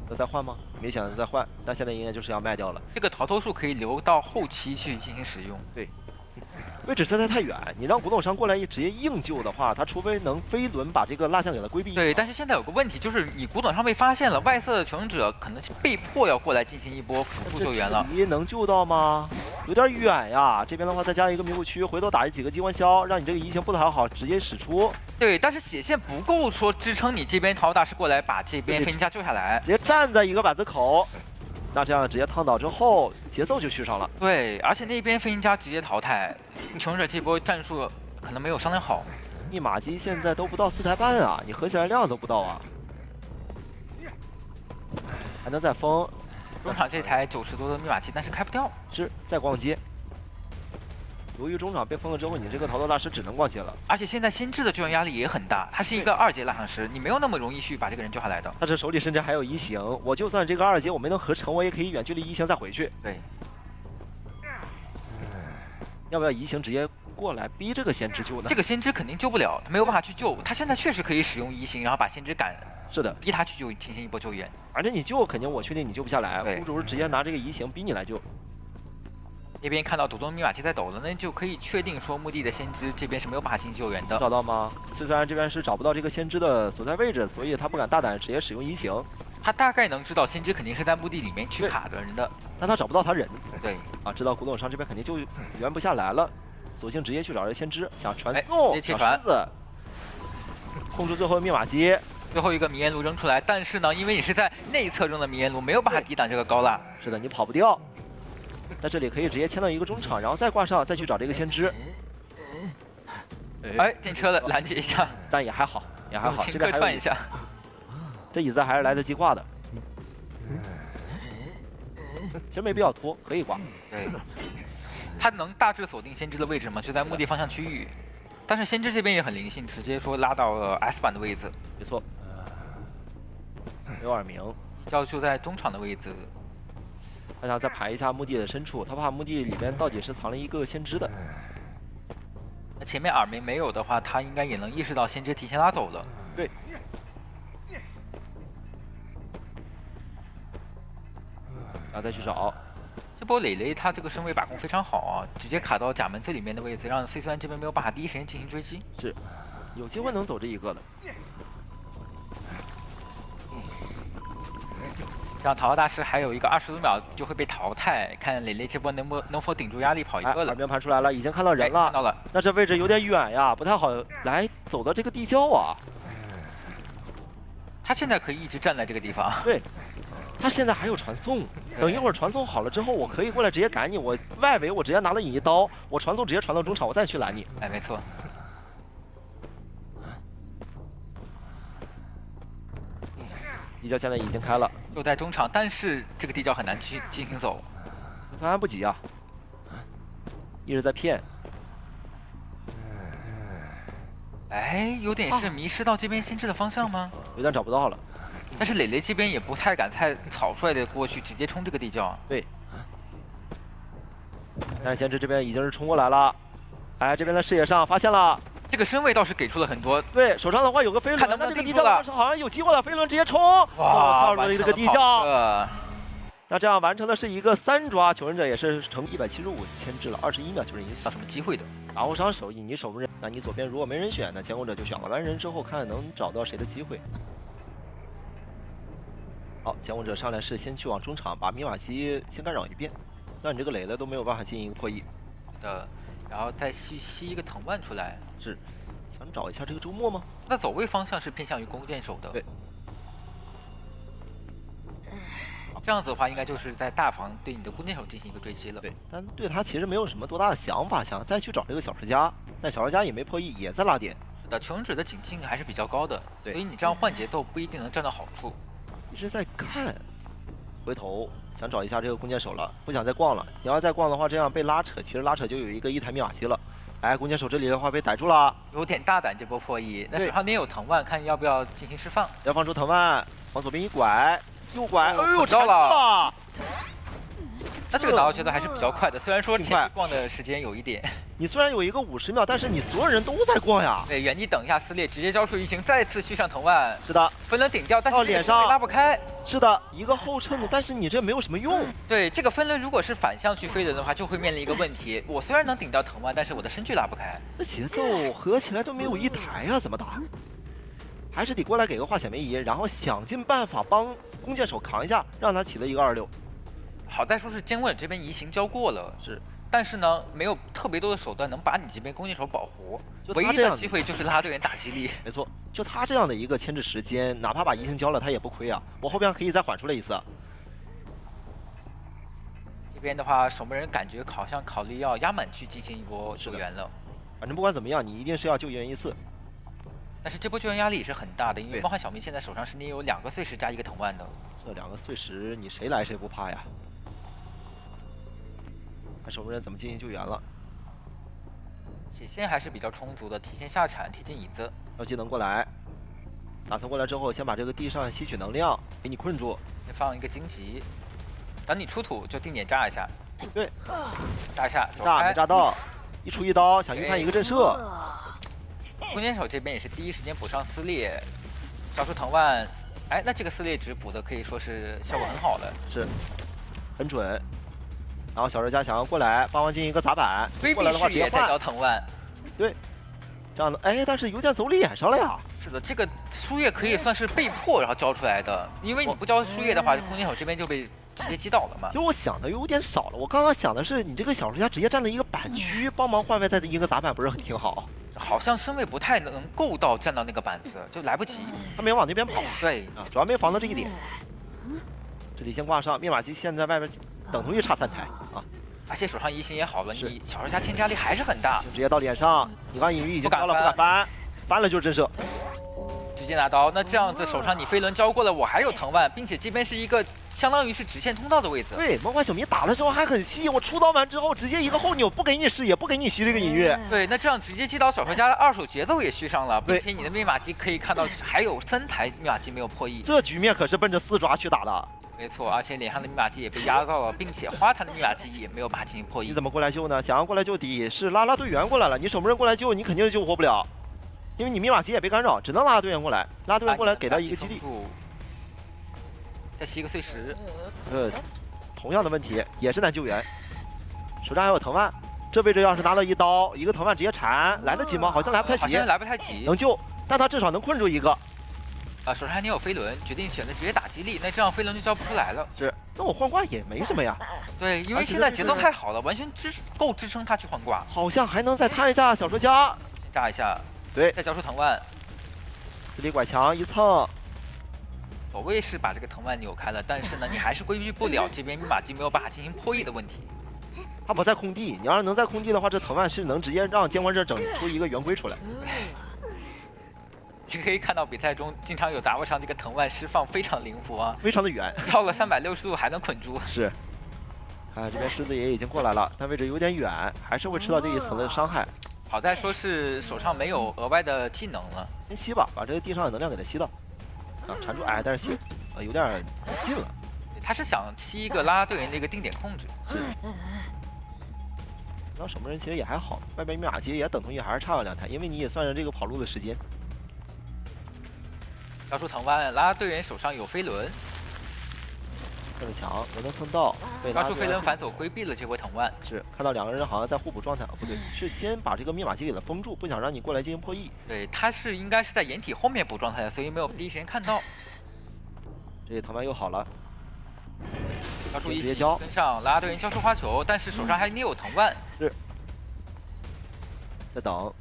要再换吗？没想着再换，那现在应该就是要卖掉了。这个逃脱术可以留到后期去进行使用。对，位置实在太远，你让古董商过来直接硬救的话，他除非能飞轮把这个蜡像给他规避。对，但是现在有个问题，就是你古董商被发现了，外侧的求生者可能被迫要过来进行一波辅助救援了。这能救到吗？有点远呀。这边的话再加一个迷雾区，回头打几个机关消，让你这个移形不太好，直接使出。对，但是血线不够说支撑你这边逃大师过来把这边飞行家救下来，直接站在一个板子口，那这样直接烫倒之后，节奏就续上了。对，而且那边飞行家直接淘汰，求生者这波战术可能没有商量好。密码机现在都不到4台半啊，你合起来量都不到啊，还能再封。中场这台90多的密码机，但是开不掉，是再逛街。由于中场被封了之后，你这个逃脱大师只能逛街了。而且现在新制的救援压力也很大，他是一个2阶蜡像师，你没有那么容易去把这个人救下来的。他这手里甚至还有移形，我就算这个2阶我没能合成，我也可以远距离移形再回去。对，要不要移形直接过来逼这个先知救呢？这个先知肯定救不了，他没有办法去救。他现在确实可以使用移形，然后把先知赶，是的，逼他去救，进行一波救援。反正你救肯定我确定你救不下来，对不如直接拿这个移形逼你来救。那边看到赌宗密码机在抖了，那就可以确定说墓地的先知这边是没有办法进行救援的。找到吗？虽然这边是找不到这个先知的所在位置，所以他不敢大胆直接使用移形，他大概能知道先知肯定是在墓地里面去卡着人的。但他找不到他人。对啊，知道古董商这边肯定救援不下来了，索性直接去找这先知，想传哎送，直接切传小狮子控制最后的密码机。最后一个迷烟炉扔出来，但是呢，因为你是在内侧扔的迷烟炉，没有办法抵挡这个高蜡。是的，你跑不掉。在这里可以直接牵到一个中场，然后再挂上，再去找这个先知。哎，电车了，拦截一下，但也还好，也还好，轻这边还有客串一下。这椅子还是来得及挂的。其实没必要拖，可以挂。对，他能大致锁定先知的位置吗？就在墓地方向区域。但是先知这边也很灵性，直接说拉到了 S 版的位置，没错，有耳鸣。就在中场的位置。他想再盘一下墓地的深处，他怕墓地里面到底是藏了一个先知的。那前面耳鸣没有的话，他应该也能意识到先知提前拉走了。对。然后再去找。这波磊磊他这个身位把控非常好啊，直接卡到甲门这里面的位置，让 C 酸这边没有办法第一时间进行追击。是，有机会能走这一个的。让桃花大师还有一个25秒就会被淘汰，看磊磊这波能否顶住压力跑一个了。耳边盘出来了，已经看到人了。看到了。那这位置有点远呀，不太好来走到这个地窖啊。他现在可以一直站在这个地方。对，他现在还有传送，等一会儿传送好了之后，我可以过来直接赶你。我外围我直接拿了你一刀，我传送直接传到中场，我再去拦你。哎，没错。地窖现在已经开了，就在中场，但是这个地窖很难去进行走。三安不急啊，一直在骗。哎，有点是迷失到这边先知的方向吗？有点找不到了。但是磊磊这边也不太敢太草率的过去直接冲这个地窖。对。但是先知这边已经是冲过来了，哎，这边的视野上发现了。这个身位倒是给出了很多，对手上的话有个飞轮，那这个地窖当时好像有机会了，飞轮直接冲，哇，跳入了这个地窖。那这样完成的是一个3抓，求生者也是成175牵制了21秒，求生赢4。有什么机会的？打后伤手艺，你守门人，那你左边如果没人选，那监控者就选了完人之后，看能找到谁的机会。好，监控者上来是先去往中场把密码机先干扰一遍，那你这个磊的都没有办法进行一个破译的。然后再去吸一个藤蔓出来，是想找一下这个周末吗？那走位方向是偏向于弓箭手的，对。这样子的话，应该就是在大房对你的弓箭手进行一个追击了。对，但对他其实没有什么多大的想法，想再去找这个小石家，但小石家也没破译，也在拉点。是的，求生者的警劲还是比较高的，所以你这样换节奏不一定能占到好处。一直在看，回头想找一下这个弓箭手了，不想再逛了。你要再逛的话，这样被拉扯，其实拉扯就有一台密码机了。哎，弓箭手这里的话被逮住了，有点大胆这波破译。那手上你也有藤蔓，看要不要进行释放？要放出藤蔓，往左边一拐，右拐，哎呦，着了！那这个拿到节奏还是比较快的，虽然说前逛的时间有一点。你虽然有一个50秒，但是你所有人都在逛呀。对，原地等一下撕裂，直接交出移形，再次续上藤蔓。是的，飞轮顶掉，但是脸上拉不开。是的，一个后撤的，但是你这没有什么用。对，这个飞轮如果是反向去飞轮的话，就会面临一个问题。我虽然能顶掉藤蔓，但是我的身距拉不开。这节奏合起来都没有一台啊，怎么打？还是得过来给个化险为夷，然后想尽办法帮弓箭手扛一下，让他起了一个26。好在说是监问这边移形交过了，是，但是呢，没有特别多的手段能把你这边弓箭手保活，唯一的机会就是拉队员打击力。没错，就他这样的一个牵制时间，哪怕把移形交了，他也不亏啊。我后边可以再缓出来一次。这边的话，守门人感觉好像考虑要压满去进行一波救援了。反正不管怎么样，你一定是要救援一次。但是这波救援压力也是很大的，因为梦幻小明现在手上是你有2个碎石加1个藤蔓的。这2个碎石，你谁来谁不怕呀？看守门人怎么进行救援了。血线还是比较充足的，提前下铲，提前椅子。小技能过来，打从过来之后，先把这个地上吸取能量，给你困住。先放一个荆棘，等你出土就定点炸一下。对，炸一下，炸没炸到。一出一刀，想预判一个震慑。弓箭手这边也是第一时间补上撕裂，招出藤蔓。哎，那这个撕裂值补的可以说是效果很好的，是，很准。然后小热家想要过来帮忙进行一个砸板，规避过来的话直接换视野再招。藤蔓。对，这样的，哎，但是有点走脸上了呀。是的，这个输液可以算是被迫然后招出来的，因为你不招输液的话，弓箭手这边就被直接击倒了嘛其。实我想的有点少了，我刚刚想的是你这个小热家直接站在一个板区帮忙换位，再一个砸板，不是挺好？好像身位不太能够到站到那个板子，就来不及。他没往那边跑对，啊，主要没防到这一点。这里先挂上，密码机现在外边等同于差3台啊，而且手上移形也好了，是你小人家牵制压力还是很大，直接到脸上。你刚隐喻已经高了，不不敢敢翻，翻了就是震慑。直接拿刀。那这样子手上你飞轮交过了，我还有藤蔓，并且这边是一个相当于是直线通道的位置。对，梦幻小迷打的时候还很细，我出刀完之后直接一个后扭，不给你视野，不给你吸这个隐喻。对，那这样直接击倒小回家的二手节奏也续上了，并对且你的密码机可以看到还有3台密码机没有破译。这局面可是奔着4抓去打的。没错，而且脸上的密码机也被压到了，并且花坛的密码机也没有把它进行破译。你怎么过来救呢？想要过来救敌是拉队员过来了，你守门人过来救，你肯定是救活不了，因为你密码机也被干扰，只能拉队员过来，拉队员过来给他一个激励。再吸一个碎石，同样的问题也是难救援。手上还有藤蔓，这位置要是拿到一刀，一个藤蔓直接缠，来得及吗？好像来不太及，好像来不太及。能救，但他至少能困住一个。手上还有飞轮，决定选择直接打击力，那这样飞轮就交不出来了。是，那我换挂也没什么呀。对，因为现在节奏太好了，完全够支撑他去换挂。好像还能再摊一下小说家，先炸一下，对，再交出藤蔓。这里拐墙一蹭，走位是把这个藤蔓扭开了，但是呢，你还是规避不了这边密码机没有办法进行破译的问题。他不在空地，你要是能在空地的话，这藤蔓是能直接让监管者整出一个圆规出来。这可以看到比赛中经常有杂物上这个藤蔓释放非常灵活啊，非常的远，绕个360度还能捆住。是。哎，这边狮子也已经过来了，但位置有点远，还是会吃到这一层的伤害。好在说是手上没有额外的技能了，先吸吧，把这个地上的能量给它吸到。啊，缠住，哎，但是吸，有点近了。他是想吸一个拉拉队员的一个定点控制。是。然后守门人其实也还好，外边密码机也等同于还是差了2台，因为你也算是这个跑路的时间。交出藤蔓，拉拉队员手上有飞轮，蹭着墙没能蹭到，被抓住飞轮反走规避了这波藤蔓。是看到2个人好像在互补状态，不对，是先把这个密码机给它封住，不想让你过来进行破译。对，他是应该是在掩体后面补状态的，所以没有第一时间看到。这里藤蔓又好了，交出一起直接交跟上拉拉队员交出花球，但是手上还捏有藤蔓。是，在等，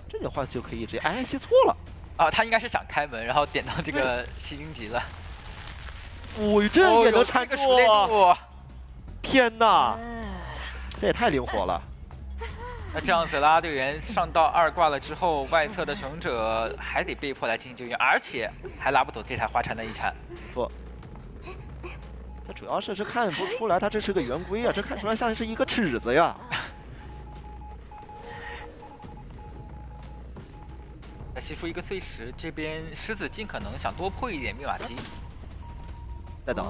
这的话就可以直接，哎，吸错了。啊，他应该是想开门，然后点到这个吸金级了。哦，这也能缠住！这个熟练度，天哪，这也太灵活了。那这样子，拉拉队员上到2挂了之后，外侧的雄者还得被迫来进行救援，而且还拉不走这台花缠的一缠。没错。这主要是看不出来，他这是个圆规啊，这看出来像是一个尺子呀。再吸出一个碎石，这边狮子尽可能想多破一点密码机。在等，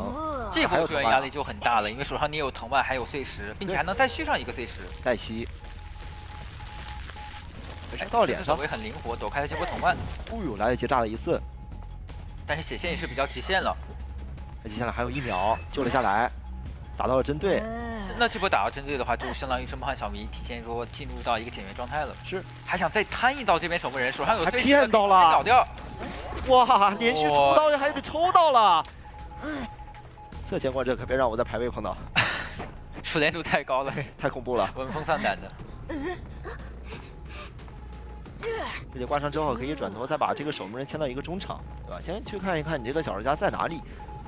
这波救援压力就很大了，因为手上你有藤蔓，还有碎石，并且还能再续上一个碎石。带吸，到脸上手位很灵活，躲开了这波藤蔓。哦呦，来得及炸了一次，但是血线也是比较极限了。那接下来还有1秒，救了下来，打到了针对。那这波打到针对的话，就相当于是梦幻小迷提前说进入到一个减员状态了。是，还想再摊一刀，这边守门人手上有碎石，骗到了，搞掉。哇，连续抽刀还被抽到了。这监管者可别让我在排位碰到，熟练度太高了，太恐怖了，闻风丧胆的。这里挂上之后，可以转头再把这个守门人牵到一个中场，对吧？先去看一看你这个小人家在哪里，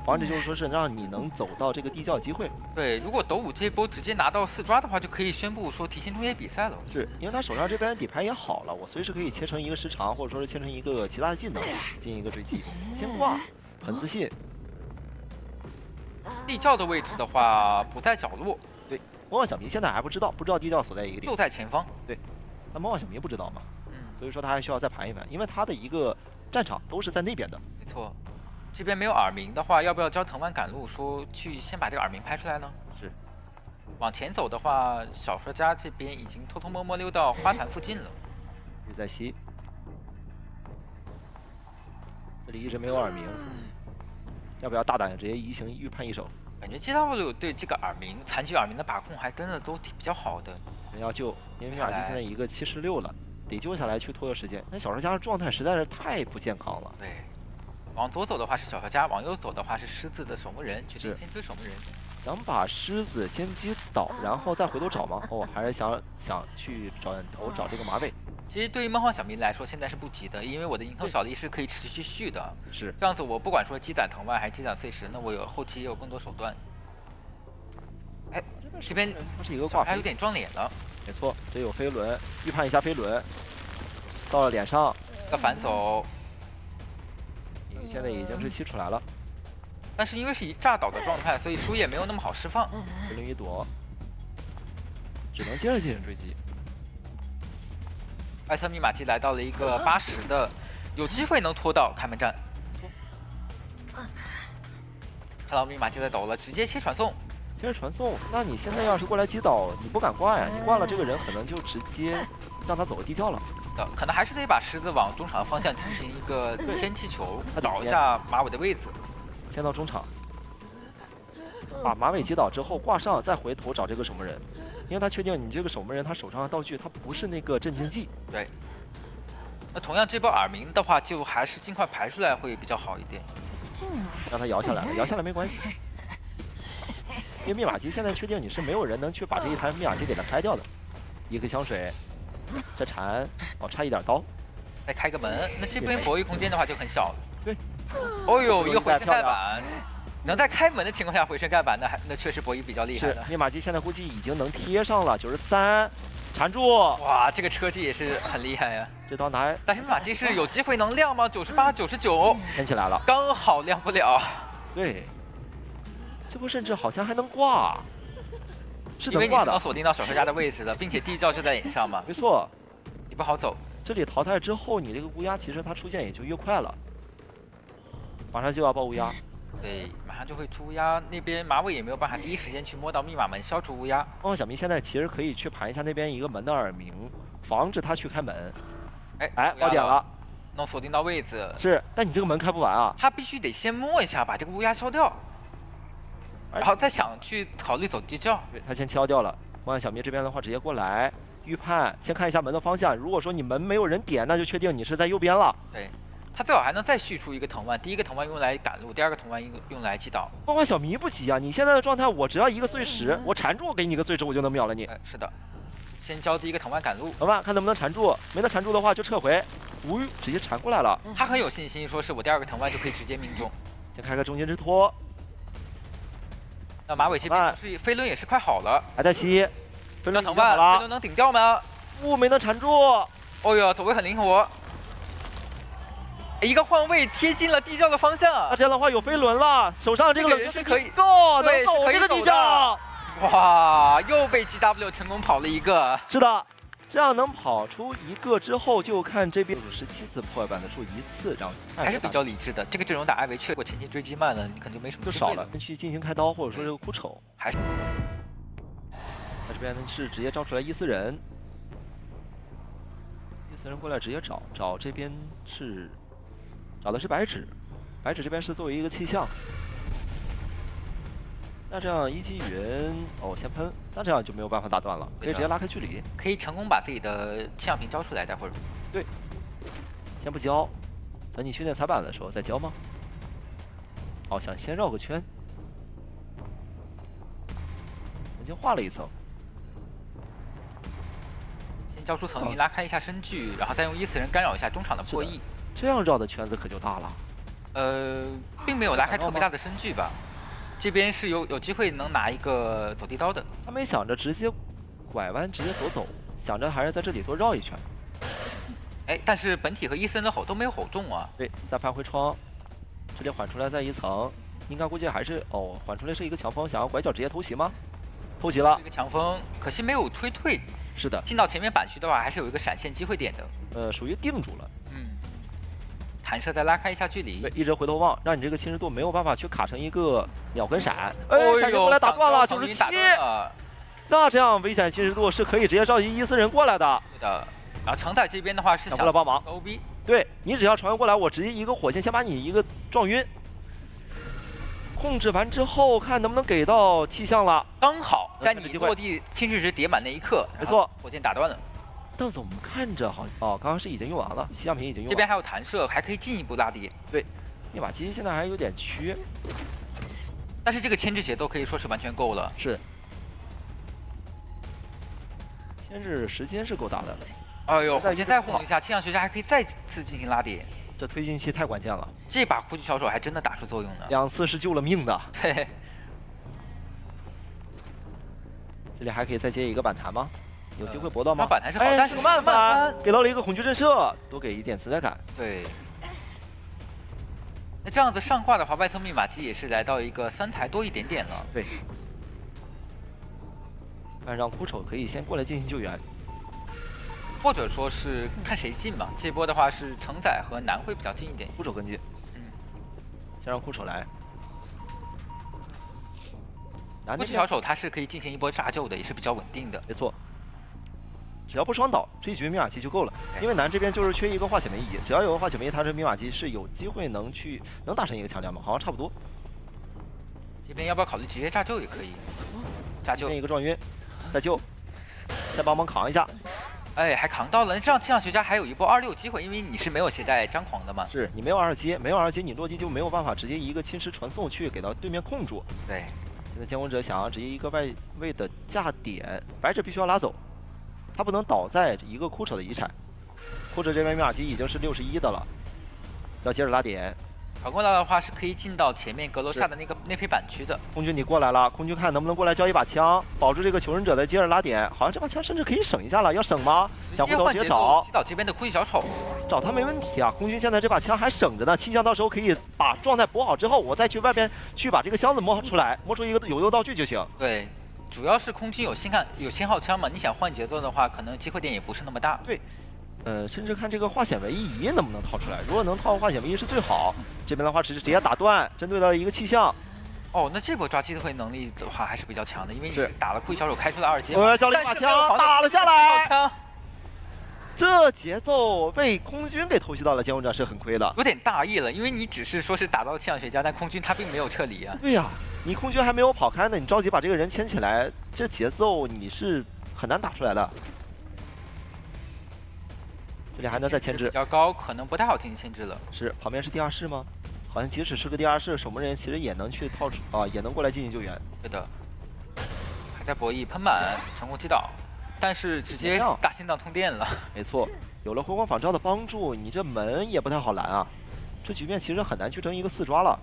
防止就是说是让你能走到这个地窖机会。对，如果斗五这波直接拿到4抓的话，就可以宣布说提前终结比赛了。是因为他手上这边底牌也好了，我随时可以切成一个时长，或者说是切成一个其他的技能进行一个追击。先挂，很自信。地窖的位置的话不在角落，对，魔王小迷现在还不知道地窖所在一个地就方，在前方。对，但魔王小迷不知道嘛，所以说他还需要再盘一盘，因为他的一个战场都是在那边的。没错，这边没有耳鸣的话，要不要交藤蔓赶路，说去先把这个耳鸣拍出来呢？是，往前走的话，小说家这边已经偷偷摸摸溜到花坛附近了。玉在西，这里一直没有耳鸣，要不要大胆直接移形预判一手？感觉 GW 对这个耳鸣残局耳鸣的把控还真的都比较好的。人要救，因为密码机现在一个76了，得救下来去拖个时间。那小说家的状态实在是太不健康了。对，往左走的话是小说家，往右走的话是狮子的守门人，决定先追守门人。想把狮子先击倒，然后再回头找吗？哦，还是想去找这个马尾。其实对于梦幻小迷来说，现在是不急的，因为我的蝇头小利是可以持续续的。是这样子，我不管说积攒藤蔓还是积攒碎石，那我有后期也有更多手段。哎，这边它是一个挂飞，还有点撞脸了。没错，这有飞轮，预判一下飞轮，到了脸上，要反走。因为现在已经是吸出来了，但是因为是以炸倒的状态，所以输液没有那么好释放。飞轮一躲，只能接着进行追击。艾特密码机来到了一个80的，有机会能拖到开门战。看到密码机在抖了，直接切传送。接着传送，那你现在要是过来击倒，你不敢挂呀，你挂了这个人可能就直接让他走个地窖了。可能还是得把狮子往中场方向进行一个牵气球，他得倒一下马尾的位置。牵到中场，把马尾击倒之后挂上，再回头找这个守门人，因为他确定你这个守门人他手上的道具他不是那个镇静剂。对。那同样这波耳鸣的话，就还是尽快排出来会比较好一点。让他摇下来了，摇下来没关系，因为密码机现在确定你是没有人能去把这一台密码机给它开掉的。一颗香水，再缠，哦，差一点刀，再开个门，那这边博弈空间的话就很小了。对。哦呦，一个回身盖板，能在开门的情况下回身盖板，那确实博弈比较厉害的。是密码机现在估计已经能贴上了93，缠住。哇，这个车技也是很厉害呀。这刀拿，但是密码机是有机会能亮吗？98、99，牵起来了，刚好亮不了。对，这波甚至好像还能挂，是因为能挂的。你能锁定到小说家的位置了，并且地窖就在脸上嘛。没错，你不好走。这里淘汰之后，你这个乌鸦其实它出现也就越快了，马上就要爆乌鸦。对，马上就会出乌鸦，那边马尾也没有办法第一时间去摸到密码门消除乌鸦。梦幻小明现在其实可以去盘一下那边一个门的耳鸣，防止他去开门。哎，爆点了，能锁定到位置。是，但你这个门开不完啊，他必须得先摸一下，把这个乌鸦消掉，然后再想去考虑走地窖。对，他先敲掉了。梦幻小明这边的话直接过来预判，先看一下门的方向。如果说你门没有人点，那就确定你是在右边了。对。他最好还能再续出一个藤蔓，第一个藤蔓用来赶路，第二个藤蔓用来击倒。梦幻小迷不急啊，你现在的状态，我只要一个碎石，我缠住给你一个碎石，我就能秒了你。哎，是的，先交第一个藤蔓赶路。好吧，看能不能缠住，没能缠住的话就撤回。直接缠过来了。他很有信心，说是我第二个藤蔓就可以直接命中。先开个中间之托。那马尾这边是飞轮也是快好了，还在吸，飞轮藤蔓，飞轮能顶掉吗？没能缠住。哦呦，走位很灵活。一个换位贴近了地窖的方向，那这样的话有飞轮了，手上这个冷是可以够能走这个地窖。哇，又被 GW 成功跑了一个。是的，这样能跑出一个之后，就看这边17次破坏板的出一次，然后还是比较理智的。这个阵容打艾维却如果前期追击慢了，你可能就没什么就少了去进行开刀，或者说这个哭丑。还是他这边是直接招出来伊斯人，伊斯人过来直接找这边是。找的是白纸，白纸这边是作为一个气象。那这样一击云先喷，那这样就没有办法打断了，可以直接拉开距离，可以成功把自己的气象瓶交出来。待会儿，对，先不交，等你训练踩板的时候再交吗？想先绕个圈，已经画了一层，先交出层云，拉开一下身距，然后再用伊斯人干扰一下中场的破译。这样绕的圈子可就大了。并没有拉开特别大的身距吧。这边是有机会能拿一个走地刀的。他没想着直接拐弯直接走，想着还是在这里多绕一圈。哎，但是本体和伊森的吼都没有吼中啊。对，再翻回窗，这里缓出来再一层，应该估计还是缓出来是一个强风，想要拐角直接偷袭吗？偷袭了，这个强风可惜没有吹退。是的，进到前面板区的话，还是有一个闪现机会点的。属于定住了。弹射再拉开一下距离，对，一直回头望，让你这个侵蚀度没有办法去卡成一个秒跟闪。哎，闪现过来打断了，97。那这样危险侵蚀度是可以直接召集伊斯人过来的。对的。然后承载这边的话是想过来帮忙 OB， 对你只要传过来，我直接一个火线先把你一个撞晕。控制完之后，看能不能给到气象了。刚好在你机会落地侵蚀值叠满那一刻，没错，火箭打断了。但怎么看着好哦，刚刚是已经用完了，气象瓶已经用完了。这边还有弹射，还可以进一步拉低。对，密码机现在还有点缺，但是这个牵制节奏可以说是完全够了。是。牵制时间是够大的。哎呦，火箭再轰一下，气象学家还可以再次进行拉低。这推进器太关键了，这把哭泣小手还真的打出作用了。2次是救了命的。对，这里还可以再接一个反弹吗？有机会搏到吗？反弹是好，哎，但是这个慢翻给到了一个恐惧震慑，多给一点存在感。对。那这样子上挂的话，外侧密码机也是来到一个3台多一点点了。对。看让哭丑可以先过来进行救援。或者说是看谁近嘛，这波的话是承载和南会比较近一点。哭丑跟进，先让哭丑来。哭泣小丑他是可以进行一波炸救的，也是比较稳定的。没错，只要不双倒，这一局密码机就够了。因为南这边就是缺一个化血梅仪，只要有个化血梅仪，他这密码机是有机会能达成一个强将吗？好像差不多。这边要不要考虑直接炸救也可以？炸救，先一个撞晕，再救，再帮忙扛一下。哎，还扛到了，这样气象学家还有一波26机会，因为你是没有携带张狂的嘛。是你没有2阶，没有2阶，你落地就没有办法直接一个侵蚀传送去给到对面控住。对，现在监控者想要直接一个外位的架点，白者必须要拉走，他不能倒在一个哭丑的遗产。哭丑这边密码机已经是61的了，要接着拉点。跑过来的话是可以进到前面阁楼下的那片板区的。空军你过来了，空军看能不能过来交一把枪，保住这个求生者的接着拉点。好像这把枪甚至可以省一下了，要省吗？想回头直接找，击倒这边的哭泣小丑，找他没问题啊。空军现在这把枪还省着呢，气象到时候可以把状态补好之后，我再去外边去把这个箱子摸出来，摸出一个有用道具就行。对，主要是空军有信号枪嘛，你想换节奏的话，可能机会点也不是那么大。对。甚至看这个化险为夷能不能套出来，如果能套化险为夷是最好。这边的话只是直接打断，针对到一个气象。哦，那这波抓机会能力的话还是比较强的，因为是打了哭泣小丑开出了2阶，我要交了一把枪，打了下来。这节奏被空军给偷袭到了，监控者是很亏的，有点大意了，因为你只是说是打到了气象学家，但空军他并没有撤离啊。对呀，你空军还没有跑开呢，你着急把这个人牵起来，这节奏你是很难打出来的。这里还能再牵制，比较高，可能不太好进行牵制了。是旁边是地下室吗？好像即使是个地下室，守门人其实也能去套出啊，也能过来进行救援。是的，还在博弈喷满，成功击倒，但是直接大心脏通电了。没错，有了回光返照的帮助，你这门也不太好拦啊。这局面其实很难去争一个4抓了。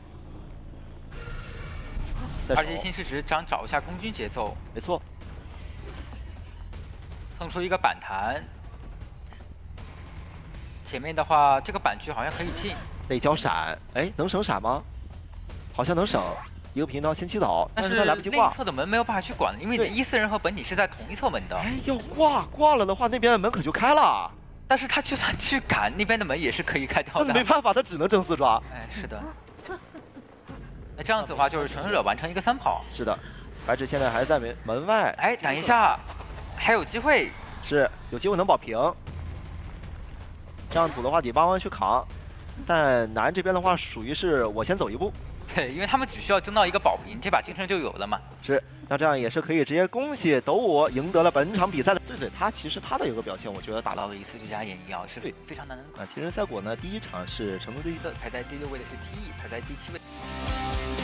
而且新市值找一下空军节奏，没错，蹭出一个板弹。前面的话，这个板区好像可以进，得交闪，哎，能省闪吗？好像能省，一个频道先击倒，但是他来不及挂。另一侧的门没有办法去管了，因为伊斯人和本体是在同一侧门的。哎，要挂了的话，那边的门可就开了。但是他就算去赶那边的门，也是可以开掉的。没办法，他只能争4抓。哎，是的。那这样子的话，就是求生者完成一个3跑。是的，白纸现在还在门外。哎，等一下，还有机会，是有机会能保平。这样土的话得帮忙去扛，但南这边的话属于是我先走一步。对，因为他们只需要争到一个保平，这把精神就有了嘛。是，那这样也是可以直接恭喜斗武赢得了本场比赛的穗穗。他其实他的有个表现，我觉得打到了1/4加演绎啊，是非常难能可啊。其实赛果呢，第1场是成都队的，排在第6位的是 TE，排在第7位。